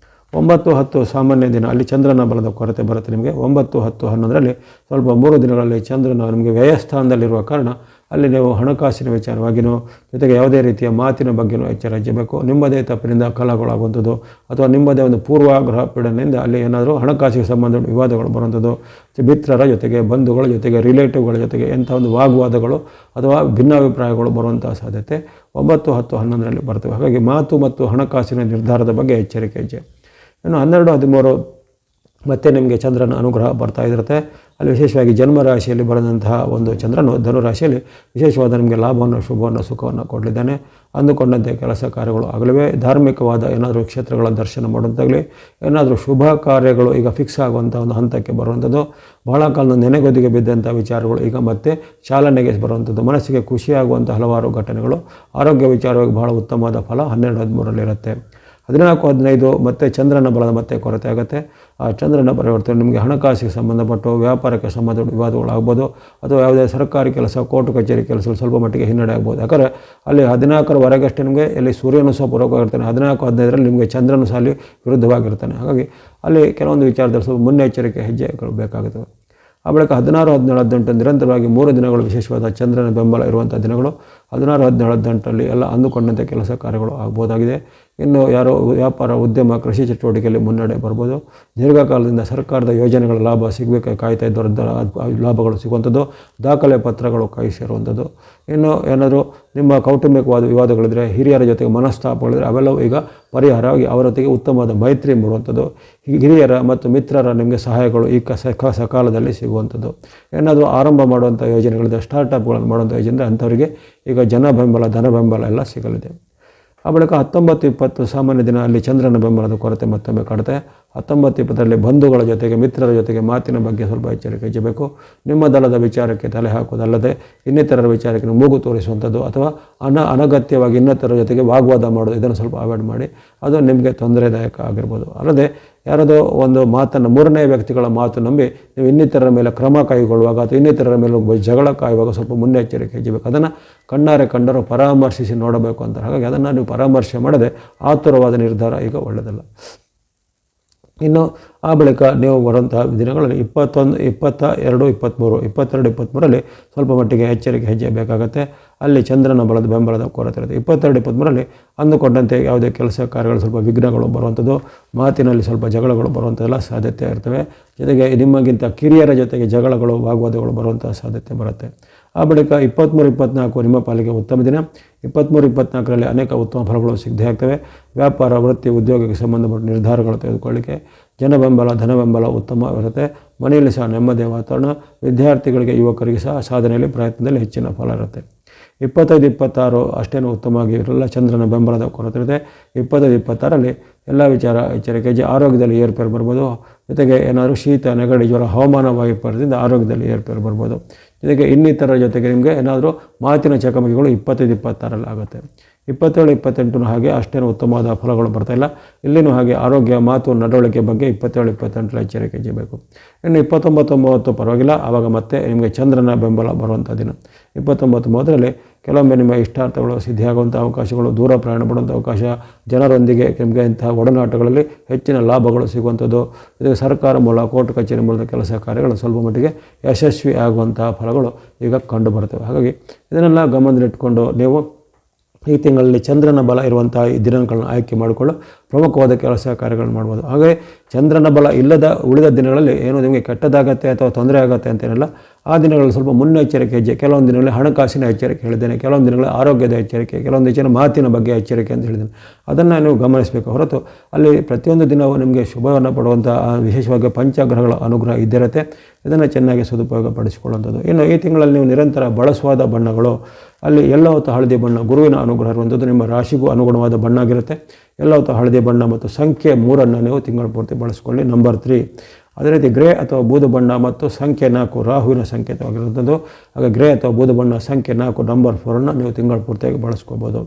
9, 10 ಸಾಮಾನ್ಯ ದಿನ, ಅಲ್ಲಿ ಚಂದ್ರನ ಬಲದ ಕೊರತೆ ಬರುತ್ತೆ ನಿಮಗೆ. 9, 10, 11ರಲ್ಲಿ ಸ್ವಲ್ಪ 3 ದಿನಗಳಲ್ಲಿ ಚಂದ್ರನ ನಿಮಗೆ ವ್ಯಯಸ್ಥಾನದಲ್ಲಿರುವ ಕಾರಣ ಅಲ್ಲಿ ನೀವು ಹಣಕಾಸಿನ ವಿಚಾರವಾಗಿಯೂ ಜೊತೆಗೆ ಯಾವುದೇ ರೀತಿಯ ಮಾತಿನ ಬಗ್ಗೆಯೂ ಎಚ್ಚರ ವಹಿಸಬೇಕು. ನಿಮ್ಮದೇ ತಪ್ಪಿನಿಂದ ಕಲಹಗಳಾಗುವಂಥದ್ದು ಅಥವಾ ನಿಮ್ಮದೇ ಒಂದು ಪೂರ್ವಾಗ್ರಹ ಪೀಡನೆಯಿಂದ ಅಲ್ಲಿ ಏನಾದರೂ ಹಣಕಾಸಿಗೆ ಸಂಬಂಧ ವಿವಾದಗಳು ಬರುವಂಥದ್ದು, ಮಿತ್ರರ ಜೊತೆಗೆ, ಬಂಧುಗಳ ಜೊತೆಗೆ, ರಿಲೇಟಿವ್ಗಳ ಜೊತೆಗೆ ಎಂಥ ಒಂದು ವಾಗ್ವಾದಗಳು ಅಥವಾ ಭಿನ್ನಾಭಿಪ್ರಾಯಗಳು ಬರುವಂಥ ಸಾಧ್ಯತೆ 9, 10, 11ರಲ್ಲಿ ಬರ್ತವೆ. ಹಾಗಾಗಿ ಮಾತು ಮತ್ತು ಹಣಕಾಸಿನ ನಿರ್ಧಾರದ ಬಗ್ಗೆ ಎಚ್ಚರಿಕೆ ಹೆಜ್ಜೆ. ಇನ್ನು 12, 13 ಮತ್ತೆ ನಿಮಗೆ ಚಂದ್ರನ ಅನುಗ್ರಹ ಬರ್ತಾ ಇರುತ್ತೆ. ಅಲ್ಲಿ ವಿಶೇಷವಾಗಿ ಜನ್ಮರಾಶಿಯಲ್ಲಿ ಬರೆದಂತಹ ಒಂದು ಚಂದ್ರನು ಧನುರಾಶಿಯಲ್ಲಿ ವಿಶೇಷವಾದ ನಿಮಗೆ ಲಾಭವನ್ನು, ಶುಭವನ್ನು, ಸುಖವನ್ನು ಕೊಡಲಿದ್ದಾನೆ. ಅಂದುಕೊಂಡಂತೆ ಕೆಲಸ ಕಾರ್ಯಗಳು ಆಗಲಿವೆ. ಧಾರ್ಮಿಕವಾದ ಏನಾದರೂ ಕ್ಷೇತ್ರಗಳ ದರ್ಶನ ಮಾಡುವಂತಾಗಲಿ, ಏನಾದರೂ ಶುಭ ಕಾರ್ಯಗಳು ಈಗ ಫಿಕ್ಸ್ ಆಗುವಂಥ ಒಂದು ಹಂತಕ್ಕೆ ಬರುವಂಥದ್ದು, ಬಹಳ ಕಾಲದ ನೆನೆಗೊದಿಗೆ ಬಿದ್ದಂಥ ವಿಚಾರಗಳು ಈಗ ಮತ್ತೆ ಚಾಲನೆಗೆ ಬರುವಂಥದ್ದು, ಮನಸ್ಸಿಗೆ ಖುಷಿಯಾಗುವಂಥ ಹಲವಾರು ಘಟನೆಗಳು, ಆರೋಗ್ಯ ವಿಚಾರವಾಗಿ ಬಹಳ ಉತ್ತಮವಾದ ಫಲ 12, 13ರಲ್ಲಿ ಇರುತ್ತೆ. 14, 15 ಮತ್ತೆ ಚಂದ್ರನ ಬಲದ ಮತ್ತೆ ಕೊರತೆ ಆಗುತ್ತೆ. ಆ ಚಂದ್ರನ ಪರಿವರ್ತನೆ ನಿಮಗೆ ಹಣಕಾಸಿಗೆ ಸಂಬಂಧಪಟ್ಟು ವ್ಯಾಪಾರಕ್ಕೆ ಸಂಬಂಧಪಟ್ಟ ವಿವಾದಗಳಾಗ್ಬೋದು ಅಥವಾ ಯಾವುದೇ ಸರ್ಕಾರಿ ಕೆಲಸ, ಕೋರ್ಟ್ ಕಚೇರಿ ಕೆಲಸಗಳು ಸ್ವಲ್ಪ ಮಟ್ಟಿಗೆ ಹಿನ್ನಡೆ ಆಗ್ಬೋದು. ಯಾಕಂದರೆ ಅಲ್ಲಿ 14ರವರೆಗಷ್ಟೇ ನಿಮಗೆ ಇಲ್ಲಿ ಸೂರ್ಯನು ಸಹ ಪೂರಕವಾಗಿರ್ತಾನೆ. 14, 15ರಲ್ಲಿ ನಿಮಗೆ ಚಂದ್ರನು ಸಹ ಅಲ್ಲಿ ವಿರುದ್ಧವಾಗಿರ್ತಾನೆ. ಹಾಗಾಗಿ ಅಲ್ಲಿ ಕೆಲವೊಂದು ವಿಚಾರದಲ್ಲಿ ಸ್ವಲ್ಪ ಮುನ್ನೆಚ್ಚರಿಕೆ ಹೆಜ್ಜೆಗಳು ಬೇಕಾಗುತ್ತವೆ. ಆ ಬಳಿಕ 16, 17, 18 ನಿರಂತರವಾಗಿ 3 ದಿನಗಳು ವಿಶೇಷವಾದ ಚಂದ್ರನ ಬೆಂಬಲ ಇರುವಂಥ ದಿನಗಳು. 16, 17, 18ರಲ್ಲಿ ಎಲ್ಲ ಅಂದುಕೊಂಡಂತೆ ಕೆಲಸ ಕಾರ್ಯಗಳು ಆಗ್ಬೋದಾಗಿದೆ. ಇನ್ನು ಯಾರೋ ವ್ಯಾಪಾರ, ಉದ್ಯಮ, ಕೃಷಿ ಚಟುವಟಿಕೆಯಲ್ಲಿ ಮುನ್ನಡೆ ಬರ್ಬೋದು. ದೀರ್ಘಕಾಲದಿಂದ ಸರ್ಕಾರದ ಯೋಜನೆಗಳ ಲಾಭ ಸಿಗಬೇಕು ಕಾಯ್ತಾ ಇದ್ದವರ ಲಾಭಗಳು ಸಿಗುವಂಥದ್ದು, ದಾಖಲೆ ಪತ್ರಗಳು ಕೈ ಸೇರುವಂಥದ್ದು. ಇನ್ನು ಏನಾದರೂ ನಿಮ್ಮ ಕೌಟುಂಬಿಕವಾದ ವಿವಾದಗಳಿದ್ದರೆ, ಹಿರಿಯರ ಜೊತೆಗೆ ಮನಸ್ತಾಪಗಳಿದ್ದರೆ ಅವೆಲ್ಲವೂ ಈಗ ಪರಿಹಾರವಾಗಿ ಅವರೊತ್ತಿಗೆ ಉತ್ತಮವಾದ ಮೈತ್ರಿ ಮೂಡುವಂಥದ್ದು. ಹಿರಿಯರ ಮತ್ತು ಮಿತ್ರರ ನಿಮಗೆ ಸಹಾಯಗಳು ಈ ಸಕಾಲದಲ್ಲಿ ಸಿಗುವಂಥದ್ದು. ಏನಾದರೂ ಆರಂಭ ಮಾಡುವಂಥ ಯೋಜನೆಗಳಿದೆ, ಸ್ಟಾರ್ಟಪ್ಗಳನ್ನು ಮಾಡುವಂಥ ಯೋಜನೆ ಅಂಥವರಿಗೆ ಈಗ ಜನ ಬೆಂಬಲ, ಧನ ಬೆಂಬಲ ಎಲ್ಲ ಸಿಗಲಿದೆ. ಆ ಬಳಿಕ 19, 20 ಸಾಮಾನ್ಯ ದಿನ ಅಲ್ಲಿ ಚಂದ್ರನ ಬೆಂಬಲದ ಕೊರತೆ ಮತ್ತೊಮ್ಮೆ ಕಾಡುತ್ತೆ. 19, 20ರಲ್ಲಿ ಬಂಧುಗಳ ಜೊತೆಗೆ, ಮಿತ್ರರ ಜೊತೆಗೆ ಮಾತಿನ ಬಗ್ಗೆ ಸ್ವಲ್ಪ ಎಚ್ಚರಿಕೆ ವಹಿಸಬೇಕು. ನಿಮ್ಮ ದಳದ ವಿಚಾರಕ್ಕೆ ತಲೆ ಹಾಕುವುದಲ್ಲದೆ ಇನ್ನಿತರರ ವಿಚಾರಕ್ಕೆ ಮೂಗು ತೋರಿಸುವಂಥದ್ದು ಅಥವಾ ಅನಗತ್ಯವಾಗಿ ಇನ್ನಿತರ ಜೊತೆಗೆ ವಾಗ್ವಾದ ಮಾಡೋದು, ಇದನ್ನು ಸ್ವಲ್ಪ ಅವಾಯ್ಡ್ ಮಾಡಿ. ಅದು ನಿಮಗೆ ತೊಂದರೆದಾಯಕ ಆಗಿರ್ಬೋದು. ಅಲ್ಲದೆ ಯಾರದೋ ಒಂದು ಮಾತನ್ನು, 3ನೇ ವ್ಯಕ್ತಿಗಳ ಮಾತು ನಂಬಿ ನೀವು ಇನ್ನಿತರರ ಮೇಲೆ ಕ್ರಮ ಕೈಗೊಳ್ಳುವಾಗ ಅಥವಾ ಇನ್ನಿತರರ ಮೇಲೆ ಜಗಳ ಕಾಯುವಾಗ ಸ್ವಲ್ಪ ಮುನ್ನೆಚ್ಚರಿಕೆ ವಹಿಸಬೇಕು. ಅದನ್ನು ಕಣ್ಣಾರೆ ಕಂಡರೂ ಪರಾಮರ್ಶಿಸಿ ನೋಡಬೇಕು ಅಂತಾರೆ. ಹಾಗಾಗಿ ಅದನ್ನು ನೀವು ಪರಾಮರ್ಶೆ ಮಾಡದೆ ಆತುರವಾದ ನಿರ್ಧಾರ ಈಗ ಒಳ್ಳೆಯದಲ್ಲ. ಇನ್ನು ಆ ಬಳಿಕ ನೀವು ಬರುವಂತಹ ದಿನಗಳಲ್ಲಿ 21, 22, 23, 22, 23ರಲ್ಲಿ ಸ್ವಲ್ಪ ಮಟ್ಟಿಗೆ ಎಚ್ಚರಿಕೆ ಹೆಜ್ಜೆ ಬೇಕಾಗುತ್ತೆ. ಅಲ್ಲಿ ಚಂದ್ರನ ಬಲದ ಬೆಂಬಲದ ಕೊರತೆ ಇರುತ್ತೆ. 22, 23ರಲ್ಲಿ ಅಂದುಕೊಂಡಂತೆ ಯಾವುದೇ ಕೆಲಸ ಕಾರ್ಯಗಳು ಸ್ವಲ್ಪ ವಿಘ್ನಗಳು ಬರುವಂಥದ್ದು, ಮಾತಿನಲ್ಲಿ ಸ್ವಲ್ಪ ಜಗಳಗಳು ಬರುವಂಥದ್ದೆಲ್ಲ ಸಾಧ್ಯತೆ ಇರ್ತವೆ. ಜೊತೆಗೆ ನಿಮಗಿಂತ ಕಿರಿಯರ ಜೊತೆಗೆ ಜಗಳಗಳು, ವಾಗ್ವಾದಗಳು ಬರುವಂಥ ಸಾಧ್ಯತೆ ಬರುತ್ತೆ. ಆ ಬಳಿಕ 23, 24 ನಿಮ್ಮ ಪಾಲಿಗೆ ಉತ್ತಮ ದಿನ. 23, 24ರಲ್ಲಿ ಅನೇಕ ಉತ್ತಮ ಫಲಗಳು ಸಿದ್ಧಿ ಆಗ್ತವೆ. ವ್ಯಾಪಾರ, ವೃತ್ತಿ, ಉದ್ಯೋಗಕ್ಕೆ ಸಂಬಂಧಪಟ್ಟ ನಿರ್ಧಾರಗಳು ತೆಗೆದುಕೊಳ್ಳಿಕ್ಕೆ ಜನ ಬೆಂಬಲ, ಧನ ಬೆಂಬಲ ಉತ್ತಮವಿರುತ್ತೆ. ಮನೆಯಲ್ಲಿ ಸಹ ನೆಮ್ಮದಿಯ ವಾತಾವರಣ. ವಿದ್ಯಾರ್ಥಿಗಳಿಗೆ, ಯುವಕರಿಗೆ ಸಹ ಸಾಧನೆಯಲ್ಲಿ, ಪ್ರಯತ್ನದಲ್ಲಿ ಹೆಚ್ಚಿನ ಫಲ ಇರುತ್ತೆ. 25, 26 ಅಷ್ಟೇನು ಉತ್ತಮವಾಗಿ ಇರಲ್ಲ, ಚಂದ್ರನ ಬೆಂಬಲದ ಕೊರತೆ ಇರುತ್ತೆ. 25, 26ರಲ್ಲಿ ಎಲ್ಲ ವಿಚಾರ ಎಚ್ಚರಿಕೆ ಹೆಜ್ಜೆ. ಆರೋಗ್ಯದಲ್ಲಿ ಏರ್ಪೇರು ಬರ್ಬೋದು. ಜೊತೆಗೆ ಏನಾದರೂ ಶೀತ, ನೆಗಡಿ, ಜ್ವರ, ಹವಾಮಾನ ವೈಪರೀತ್ಯದಿಂದ ಆರೋಗ್ಯದಲ್ಲಿ ಏರ್ಪೇರು ಬರ್ಬೋದು. ಜೊತೆಗೆ ಇನ್ನಿತರ ಜೊತೆಗೆ ನಿಮಗೆ ಏನಾದರೂ ಮಾತಿನ ಚಕಮಕಿಗಳು 25, 26ರಲ್ಲಿ ಆಗುತ್ತೆ. 27, 28 ಹಾಗೆ ಅಷ್ಟೇನು ಉತ್ತಮವಾದ ಫಲಗಳು ಬರ್ತಾಯಿಲ್ಲ. ಇಲ್ಲಿನೂ ಹಾಗೆ ಆರೋಗ್ಯ, ಮಾತು, ನಡವಳಿಕೆ ಬಗ್ಗೆ 27, 28ರಲ್ಲಿ ಎಚ್ಚರಿಕೆ ಹೆಜ್ಜೆಬೇಕು. ಇನ್ನು 29, 30 ಪರವಾಗಿಲ್ಲ. ಆವಾಗ ಮತ್ತೆ ನಿಮಗೆ ಚಂದ್ರನ ಬೆಂಬಲ ಬರುವಂಥ ದಿನ. 29, 30ರಲ್ಲಿ ಕೆಲವೊಮ್ಮೆ ನಿಮ್ಮ ಇಷ್ಟಾರ್ಥಗಳು ಸಿದ್ಧಿಯಾಗುವಂಥ ಅವಕಾಶಗಳು, ದೂರ ಪ್ರಯಾಣ ಪಡುವಂಥ ಅವಕಾಶ, ಜನರೊಂದಿಗೆ ನಿಮಗೆ ಇಂತಹ ಒಡನಾಟಗಳಲ್ಲಿ ಹೆಚ್ಚಿನ ಲಾಭಗಳು ಸಿಗುವಂಥದ್ದು. ಜೊತೆಗೆ ಸರ್ಕಾರ ಮೂಲ, ಕೋರ್ಟ್ ಕಚೇರಿ ಮೂಲದ ಕೆಲಸ ಕಾರ್ಯಗಳು ಸ್ವಲ್ಪ ಮಟ್ಟಿಗೆ ಯಶಸ್ವಿ ಆಗುವಂತಹ ಫಲಗಳು ಈಗ ಕಂಡು ಬರ್ತವೆ. ಹಾಗಾಗಿ ಇದನ್ನೆಲ್ಲ ಗಮನದಲ್ಲಿಟ್ಕೊಂಡು ನೀವು ಈ ತಿಂಗಳಲ್ಲಿ ಚಂದ್ರನ ಬಲ ಇರುವಂತಹ ಈ ದಿನಗಳನ್ನು ಆಯ್ಕೆ ಮಾಡಿಕೊಳ್ಳು ಪ್ರಮುಖವಾದ ಕೆಲಸ ಕಾರ್ಯಗಳನ್ನು ಮಾಡ್ಬೋದು. ಹಾಗೆ ಚಂದ್ರನ ಬಲ ಇಲ್ಲದ ಉಳಿದ ದಿನಗಳಲ್ಲಿ ಏನು ನಿಮಗೆ ಕೆಟ್ಟದಾಗತ್ತೆ ಅಥವಾ ತೊಂದರೆ ಆಗುತ್ತೆ ಅಂತೇನಿಲ್ಲ. ಆ ದಿನಗಳಲ್ಲಿ ಸ್ವಲ್ಪ ಮುನ್ನೆಚ್ಚರಿಕೆ ಹೆಜ್ಜೆ. ಕೆಲವೊಂದು ದಿನಗಳಲ್ಲಿ ಹಣಕಾಸಿನ ಎಚ್ಚರಿಕೆ ಹೇಳಿದ್ದೇನೆ, ಕೆಲವೊಂದು ದಿನಗಳಲ್ಲಿ ಆರೋಗ್ಯದ ಎಚ್ಚರಿಕೆ, ಕೆಲವೊಂದು ಹೆಚ್ಚಿನ ಮಾತಿನ ಬಗ್ಗೆ ಎಚ್ಚರಿಕೆ ಅಂತ ಹೇಳಿದ್ದೇನೆ. ಅದನ್ನು ನೀವು ಗಮನಿಸಬೇಕು ಹೊರತು ಅಲ್ಲಿ ಪ್ರತಿಯೊಂದು ದಿನವೂ ನಿಮಗೆ ಶುಭವನ್ನು ಪಡುವಂಥ ವಿಶೇಷವಾಗಿ ಪಂಚಗ್ರಹಗಳ ಅನುಗ್ರಹ ಇದ್ದಿರುತ್ತೆ. ಇದನ್ನು ಚೆನ್ನಾಗಿ ಸದುಪಯೋಗ ಪಡಿಸಿಕೊಳ್ಳುವಂಥದ್ದು. ಇನ್ನು ಈ ತಿಂಗಳಲ್ಲಿ ನೀವು ನಿರಂತರ ಬಳಸುವಾದ ಬಣ್ಣಗಳು ಅಲ್ಲಿ ಎಲ್ಲೋ ಹೊತ್ತು ಹಳದಿ ಬಣ್ಣ, ಗುರುವಿನ ಅನುಗ್ರಹ ಇರುವಂಥದ್ದು ನಿಮ್ಮ ರಾಶಿಗೂ ಅನುಗುಣವಾದ ಬಣ್ಣ ಆಗಿರುತ್ತೆ. ಎಲ್ಲೋ ಹೊತ್ತು ಹಳದಿ ಬಣ್ಣ ಮತ್ತು ಸಂಖ್ಯೆ 3 ನೀವು ತಿಂಗಳ ಪೂರ್ತಿ ಬಳಸ್ಕೊಳ್ಳಿ. ನಂಬರ್ 3 ಅದೇ ರೀತಿ ಗ್ರೇ ಅಥವಾ ಬೂದು ಬಣ್ಣ ಮತ್ತು ಸಂಖ್ಯೆ 4 ರಾಹುವಿನ ಸಂಕೇತವಾಗಿರುವಂಥದ್ದು. ಹಾಗೆ ಗ್ರೇ ಅಥವಾ ಬೂದು ಬಣ್ಣ ಸಂಖ್ಯೆ 4 ನಂಬರ್ 4 ನೀವು ತಿಂಗಳ ಪೂರ್ತಿಯಾಗಿ ಬಳಸ್ಕೋಬೋದು.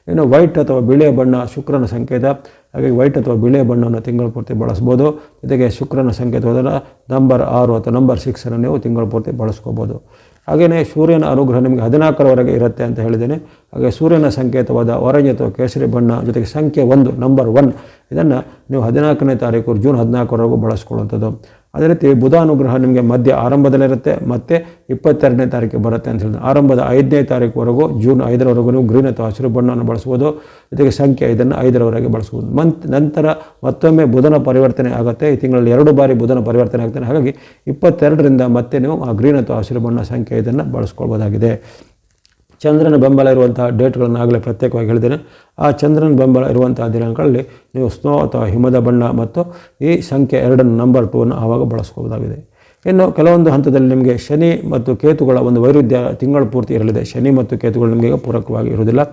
ಇನ್ನು ವೈಟ್ ಅಥವಾ ಬಿಳಿಯ ಬಣ್ಣ ಶುಕ್ರನ ಸಂಕೇತ. ಹಾಗಾಗಿ ವೈಟ್ ಅಥವಾ ಬಿಳಿಯ ಬಣ್ಣವನ್ನು ತಿಂಗಳ ಪೂರ್ತಿ ಬಳಸ್ಬೋದು. ಜೊತೆಗೆ ಶುಕ್ರನ ಸಂಕೇತವಾದ ನಂಬರ್ 6 ಅಥವಾ ನಂಬರ್ 6 ನೀವು ತಿಂಗಳ ಪೂರ್ತಿ ಬಳಸ್ಕೋಬೋದು. ಹಾಗೆಯೇ ಸೂರ್ಯನ ಅನುಗ್ರಹ ನಿಮಗೆ 14ರವರೆಗೆ ಇರುತ್ತೆ ಅಂತ ಹೇಳಿದ್ದೇನೆ. ಹಾಗೆ ಸೂರ್ಯನ ಸಂಕೇತವಾದ ಆರೆಂಜ್ ಅಥವಾ ಕೇಸರಿ ಬಣ್ಣ ಜೊತೆಗೆ ಸಂಖ್ಯೆ 1 ನಂಬರ್ 1 ಇದನ್ನು ನೀವು 14ನೇ ತಾರೀಕು ಜೂನ್ 14ರವರೆಗೂ ಬಳಸ್ಕೊಳ್ಳುವಂಥದ್ದು. ಅದೇ ರೀತಿ ಬುಧ ಅನುಗ್ರಹ ನಿಮಗೆ ಮಧ್ಯ ಆರಂಭದಲ್ಲಿರುತ್ತೆ ಮತ್ತು 22ನೇ ತಾರೀಕು ಬರುತ್ತೆ ಅಂತ ಹೇಳಿದ್ರೆ ಆರಂಭದ 5ನೇ ತಾರೀಕುವರೆಗೂ ಜೂನ್ 5ರವರೆಗೂ ನೀವು ಗ್ರೀನ್ ಅಥವಾ ಹಸಿರು ಬಣ್ಣವನ್ನು ಬಳಸ್ಬೋದು. ಜೊತೆಗೆ ಸಂಖ್ಯೆ 5ರವರೆಗೆ ಬಳಸ್ಬೋದು. ನಂತರ ಮತ್ತೊಮ್ಮೆ ಬುಧನ ಪರಿವರ್ತನೆ ಆಗುತ್ತೆ. ಈ ತಿಂಗಳಲ್ಲಿ 2 ಬಾರಿ ಬುಧನ ಪರಿವರ್ತನೆ ಆಗ್ತಾನೆ. ಹಾಗಾಗಿ 22ರಿಂದ ಮತ್ತೆ ನೀವು ಆ ಗ್ರೀನ್ ಅಥವಾ ಹಸಿರು ಬಣ್ಣ ಸಂಖ್ಯೆ 5 ಬಳಸ್ಕೊಳ್ಬೋದಾಗಿದೆ. ಚಂದ್ರನ ಬೆಂಬಲ ಇರುವಂತಹ ಡೇಟ್ಗಳನ್ನು ಆಗಲೇ ಪ್ರತ್ಯೇಕವಾಗಿ ಹೇಳಿದ್ದೇನೆ. ಆ ಚಂದ್ರನ ಬೆಂಬಲ ಇರುವಂತಹ ದಿನಾಂಕಗಳಲ್ಲಿ ನೀವು ಸ್ನೋ ಅಥವಾ ಹಿಮದ ಬಣ್ಣ ಮತ್ತು ಈ ಸಂಖ್ಯೆ 2 ನಂಬರ್ 2 ಆವಾಗ ಬಳಸ್ಕೋಬೋದಾಗಿದೆ. ಇನ್ನು ಕೆಲವೊಂದು ಹಂತದಲ್ಲಿ ನಿಮಗೆ ಶನಿ ಮತ್ತು ಕೇತುಗಳ ಒಂದು ವೈರುಧ್ಯ ತಿಂಗಳ ಪೂರ್ತಿ ಇರಲಿದೆ. ಶನಿ ಮತ್ತು ಕೇತುಗಳು ನಿಮಗೆ ಪೂರಕವಾಗಿ ಇರುವುದಿಲ್ಲ.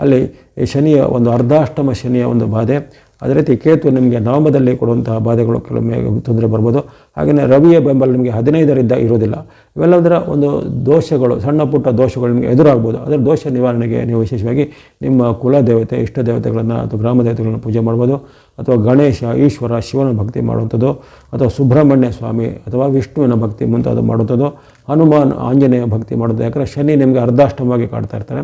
ಅಲ್ಲಿ ಈ ಶನಿಯ ಒಂದು ಅರ್ಧಾಷ್ಟಮ ಶನಿಯ ಒಂದು ಬಾಧೆ, ಅದೇ ರೀತಿ ಕೇತು ನಿಮಗೆ ನವಮದಲ್ಲಿ ಕೊಡುವಂತಹ ಬಾಧೆಗಳು ಕೆಲವೊಮ್ಮೆ ತೊಂದರೆ ಬರ್ಬೋದು. ಹಾಗೆಯೇ ರವಿಯ ಬೆಂಬಲ ನಿಮಗೆ 15ರಿಂದ ಇರೋದಿಲ್ಲ. ಇವೆಲ್ಲದರ ಒಂದು ದೋಷಗಳು, ಸಣ್ಣ ಪುಟ್ಟ ದೋಷಗಳು ನಿಮಗೆ ಎದುರಾಗ್ಬೋದು. ಅದರ ದೋಷ ನಿವಾರಣೆಗೆ ನೀವು ವಿಶೇಷವಾಗಿ ನಿಮ್ಮ ಕುಲದೇವತೆ, ಇಷ್ಟ ದೇವತೆಗಳನ್ನು ಅಥವಾ ಗ್ರಾಮ ದೇವತೆಗಳನ್ನು ಪೂಜೆ ಮಾಡ್ಬೋದು. ಅಥವಾ ಗಣೇಶ, ಈಶ್ವರ, ಶಿವನ ಭಕ್ತಿ ಮಾಡುವಂಥದ್ದು, ಅಥವಾ ಸುಬ್ರಹ್ಮಣ್ಯ ಸ್ವಾಮಿ ಅಥವಾ ವಿಷ್ಣುವಿನ ಭಕ್ತಿ ಮುಂತಾದ ಮಾಡುವಂಥದ್ದು, ಹನುಮಾನ್, ಆಂಜನೇಯ ಭಕ್ತಿ ಮಾಡೋದು. ಯಾಕಂದರೆ ಶನಿ ನಿಮಗೆ ಅರ್ಧಾಷ್ಟಮವಾಗಿ ಕಾಡ್ತಾ ಇರ್ತಾರೆ.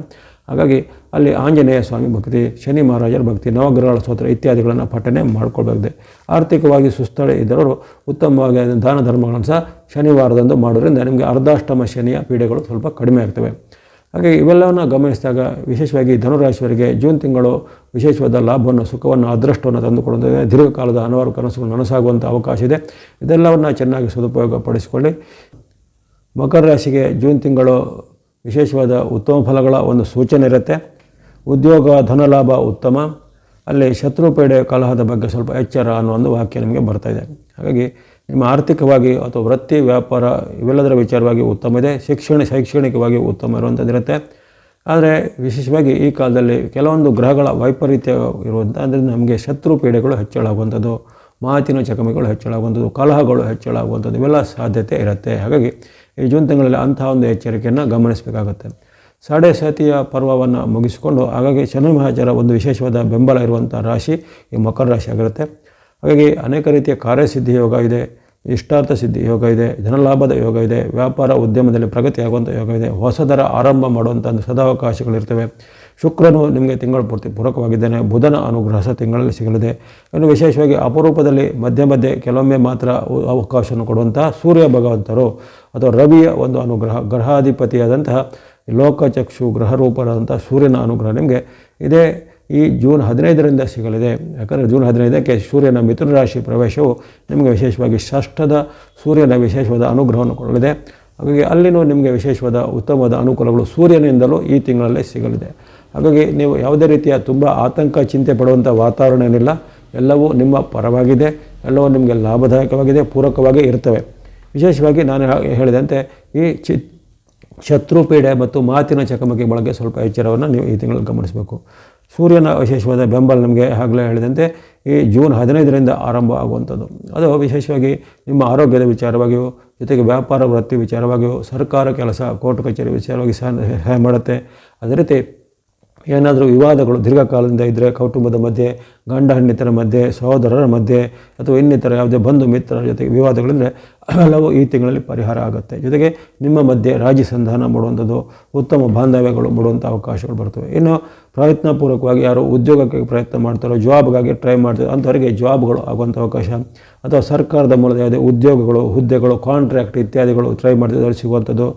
ಹಾಗಾಗಿ ಅಲ್ಲಿ ಆಂಜನೇಯ ಸ್ವಾಮಿ ಭಕ್ತಿ, ಶನಿ ಮಹಾರಾಜರ ಭಕ್ತಿ, ನವಗ್ರಹಗಳ ಸ್ತೋತ್ರ ಇತ್ಯಾದಿಗಳನ್ನು ಪಠನೆ ಮಾಡ್ಕೊಳ್ಬೇಕಿದೆ. ಆರ್ಥಿಕವಾಗಿ ಸುಸ್ಥಳೆ ಇದ್ದವರು ಉತ್ತಮವಾಗಿ ದಾನ ಧರ್ಮಗಳನ್ನು ಸಹ ಶನಿವಾರದಂದು ಮಾಡೋದ್ರಿಂದ ನಿಮಗೆ ಅರ್ಧಾಷ್ಟಮ ಶನಿಯ ಪೀಡೆಗಳು ಸ್ವಲ್ಪ ಕಡಿಮೆ ಆಗ್ತವೆ. ಹಾಗೆ ಇವೆಲ್ಲವನ್ನು ಗಮನಿಸಿದಾಗ ವಿಶೇಷವಾಗಿ ಧನುರಾಶಿಯವರಿಗೆ ಜೂನ್ ತಿಂಗಳು ವಿಶೇಷವಾದ ಲಾಭವನ್ನು, ಸುಖವನ್ನು, ಅದೃಷ್ಟವನ್ನು ತಂದುಕೊಡುತ್ತದೆ. ದೀರ್ಘಕಾಲದ ಹಲವಾರು ಕನಸುಗಳು ನನಸಾಗುವಂಥ ಅವಕಾಶ ಇದೆ. ಇದೆಲ್ಲವನ್ನು ಚೆನ್ನಾಗಿ ಸದುಪಯೋಗ ಪಡಿಸಿಕೊಳ್ಳಿ. ಮಕರ ರಾಶಿಗೆ ಜೂನ್ ತಿಂಗಳು ವಿಶೇಷವಾದ ಉತ್ತಮ ಫಲಗಳ ಒಂದು ಸೂಚನೆ ಇರುತ್ತೆ. ಉದ್ಯೋಗ, ಧನಲಾಭ ಉತ್ತಮ. ಅಲ್ಲಿ ಶತ್ರುಪೇಡೆ ಕಲಹದ ಬಗ್ಗೆ ಸ್ವಲ್ಪ ಎಚ್ಚರ ಅನ್ನೋ ಒಂದು ವಾಕ್ಯ ನಿಮಗೆ ಬರ್ತಾಯಿದೆ. ಹಾಗಾಗಿ ನಿಮ್ಮ ಆರ್ಥಿಕವಾಗಿ ಅಥವಾ ವೃತ್ತಿ, ವ್ಯಾಪಾರ ಇವೆಲ್ಲದರ ವಿಚಾರವಾಗಿ ಉತ್ತಮ ಇದೆ. ಶೈಕ್ಷಣಿಕವಾಗಿ ಉತ್ತಮ ಇರುವಂಥದ್ದಿರುತ್ತೆ. ಆದರೆ ವಿಶೇಷವಾಗಿ ಈ ಕಾಲದಲ್ಲಿ ಕೆಲವೊಂದು ಗ್ರಹಗಳ ವೈಪರೀತ್ಯ ಇರುವಂಥ ಅಂದರೆ ನಮಗೆ ಶತ್ರು ಪೀಡೆಗಳು ಹೆಚ್ಚಳಾಗುವಂಥದ್ದು, ಮಾತಿನ ಚಕಮಕಿಗಳು ಹೆಚ್ಚಳಾಗುವಂಥದ್ದು, ಕಲಹಗಳು ಹೆಚ್ಚಳಾಗುವಂಥದ್ದು ಇವೆಲ್ಲ ಸಾಧ್ಯತೆ ಇರುತ್ತೆ. ಹಾಗಾಗಿ ಈ ಜೂನ್ ತಿಂಗಳಲ್ಲಿ ಅಂತಹ ಒಂದು ಎಚ್ಚರಿಕೆಯನ್ನು ಗಮನಿಸಬೇಕಾಗುತ್ತೆ. ಸಾಡೆಸಾತಿಯ ಪರ್ವವನ್ನು ಮುಗಿಸಿಕೊಂಡು ಹಾಗಾಗಿ ಶನಿ ಮಹಾಚಾರ ಒಂದು ವಿಶೇಷವಾದ ಬೆಂಬಲ ಇರುವಂಥ ರಾಶಿ ಈ ಮಕರ ರಾಶಿ ಆಗಿರುತ್ತೆ. ಹಾಗಾಗಿ ಅನೇಕ ರೀತಿಯ ಕಾರ್ಯಸಿದ್ಧಿ ಯೋಗ ಇದೆ, ಇಷ್ಟಾರ್ಥ ಸಿದ್ಧಿ ಯೋಗ ಇದೆ, ಧನಲಾಭದ ಯೋಗ ಇದೆ, ವ್ಯಾಪಾರ ಉದ್ಯಮದಲ್ಲಿ ಪ್ರಗತಿ ಆಗುವಂಥ ಯೋಗ ಇದೆ, ಹೊಸದರ ಆರಂಭ ಮಾಡುವಂಥ ಸದಾವಕಾಶಗಳಿರ್ತವೆ. ಶುಕ್ರನು ನಿಮಗೆ ತಿಂಗಳ ಪೂರ್ತಿ ಪೂರಕವಾಗಿದ್ದಾನೆ. ಬುಧನ ಅನುಗ್ರಹ ಸಹ ತಿಂಗಳಲ್ಲಿ ಸಿಗಲಿದೆ. ಇನ್ನು ವಿಶೇಷವಾಗಿ ಅಪರೂಪದಲ್ಲಿ ಮಧ್ಯೆ ಕೆಲವೊಮ್ಮೆ ಮಾತ್ರ ಅವಕಾಶವನ್ನು ಕೊಡುವಂತಹ ಸೂರ್ಯ ಭಗವಂತರು ಅಥವಾ ರವಿಯ ಒಂದು ಅನುಗ್ರಹ, ಗ್ರಹಾಧಿಪತಿಯಾದಂತಹ ಲೋಕಚಕ್ಷು ಗ್ರಹರೂಪರಾದಂಥ ಸೂರ್ಯನ ಅನುಗ್ರಹ ನಿಮಗೆ ಇದೇ ಈ ಜೂನ್ 15ರಿಂದ ಸಿಗಲಿದೆ. ಯಾಕಂದರೆ ಜೂನ್ 15ಕ್ಕೆ ಸೂರ್ಯನ ಮಿಥುನ ರಾಶಿ ಪ್ರವೇಶವು ನಿಮಗೆ ವಿಶೇಷವಾಗಿ ಷಷ್ಠದ ಸೂರ್ಯನ ವಿಶೇಷವಾದ ಅನುಗ್ರಹವನ್ನು ಕೊಡಲಿದೆ. ಹಾಗಾಗಿ ಅಲ್ಲಿನೂ ನಿಮಗೆ ವಿಶೇಷವಾದ ಉತ್ತಮವಾದ ಅನುಕೂಲಗಳು ಸೂರ್ಯನಿಂದಲೂ ಈ ತಿಂಗಳಲ್ಲೇ ಸಿಗಲಿದೆ. ಹಾಗಾಗಿ ನೀವು ಯಾವುದೇ ರೀತಿಯ ತುಂಬ ಆತಂಕ ಚಿಂತೆ ಪಡುವಂಥ ವಾತಾವರಣ ಏನಿಲ್ಲ. ಎಲ್ಲವೂ ನಿಮ್ಮ ಪರವಾಗಿದೆ, ಎಲ್ಲವೂ ನಿಮಗೆ ಲಾಭದಾಯಕವಾಗಿದೆ, ಪೂರಕವಾಗಿ ಇರ್ತವೆ. ವಿಶೇಷವಾಗಿ ನಾನು ಹೇಳಿದಂತೆ ಈ ಶತ್ರುಪೀಡೆ ಮತ್ತು ಮಾತಿನ ಚಕಮಕಿ ಬಳಕೆ ಸ್ವಲ್ಪ ಎಚ್ಚರವನ್ನು ನೀವು ಈ ತಿಂಗಳಲ್ಲಿ ಗಮನಿಸಬೇಕು. ಸೂರ್ಯನ ವಿಶೇಷವಾದ ಬೆಂಬಲ ನಿಮಗೆ ಆಗಲೇ ಹೇಳಿದಂತೆ ಈ ಜೂನ್ 15ರಿಂದ ಆರಂಭ ಆಗುವಂಥದ್ದು. ಅದು ವಿಶೇಷವಾಗಿ ನಿಮ್ಮ ಆರೋಗ್ಯದ ವಿಚಾರವಾಗಿಯೂ, ಜೊತೆಗೆ ವ್ಯಾಪಾರ ವೃತ್ತಿ ವಿಚಾರವಾಗಿಯೂ, ಸರ್ಕಾರ ಕೆಲಸ, ಕೋರ್ಟ್ ಕಚೇರಿ ವಿಚಾರವಾಗಿ ಸಹಾಯ ಮಾಡುತ್ತೆ. ಅದೇ ರೀತಿ ಏನಾದರೂ ವಿವಾದಗಳು ದೀರ್ಘಕಾಲದಿಂದ ಇದ್ದರೆ ಕೌಟುಂಬದ ಮಧ್ಯೆ, ಗಂಡ ಹೆಂಡತಿಯರ ಮಧ್ಯೆ, ಸಹೋದರರ ಮಧ್ಯೆ ಅಥವಾ ಇನ್ನಿತರ ಯಾವುದೇ ಬಂಧು ಮಿತ್ರರ ಜೊತೆಗೆ ವಿವಾದಗಳಿಂದರೆ ಅವೆಲ್ಲವೂ ಈ ತಿಂಗಳಲ್ಲಿ ಪರಿಹಾರ ಆಗುತ್ತೆ. ಜೊತೆಗೆ ನಿಮ್ಮ ಮಧ್ಯೆ ರಾಜಿ ಸಂಧಾನ ಮಾಡುವಂಥದ್ದು, ಉತ್ತಮ ಬಾಂಧವ್ಯಗಳು ಮೂಡುವಂಥ ಅವಕಾಶಗಳು ಬರ್ತವೆ. ಇನ್ನು ಪ್ರಯತ್ನಪೂರ್ವಕವಾಗಿ ಯಾರು ಉದ್ಯೋಗಕ್ಕೆ ಪ್ರಯತ್ನ ಮಾಡ್ತಾರೋ, ಜಾಬ್ಗಾಗಿ ಟ್ರೈ ಮಾಡ್ತಾರೋ ಅಂಥವರಿಗೆ ಜಾಬ್ಗಳು ಆಗುವಂಥ ಅವಕಾಶ, ಅಥವಾ ಸರ್ಕಾರದ ಮೂಲದ ಯಾವುದೇ ಉದ್ಯೋಗಗಳು, ಹುದ್ದೆಗಳು, ಕಾಂಟ್ರಾಕ್ಟ್ ಇತ್ಯಾದಿಗಳು ಟ್ರೈ ಮಾಡ್ತಿದ್ದವ್ರು ಸಿಗುವಂಥದ್ದು.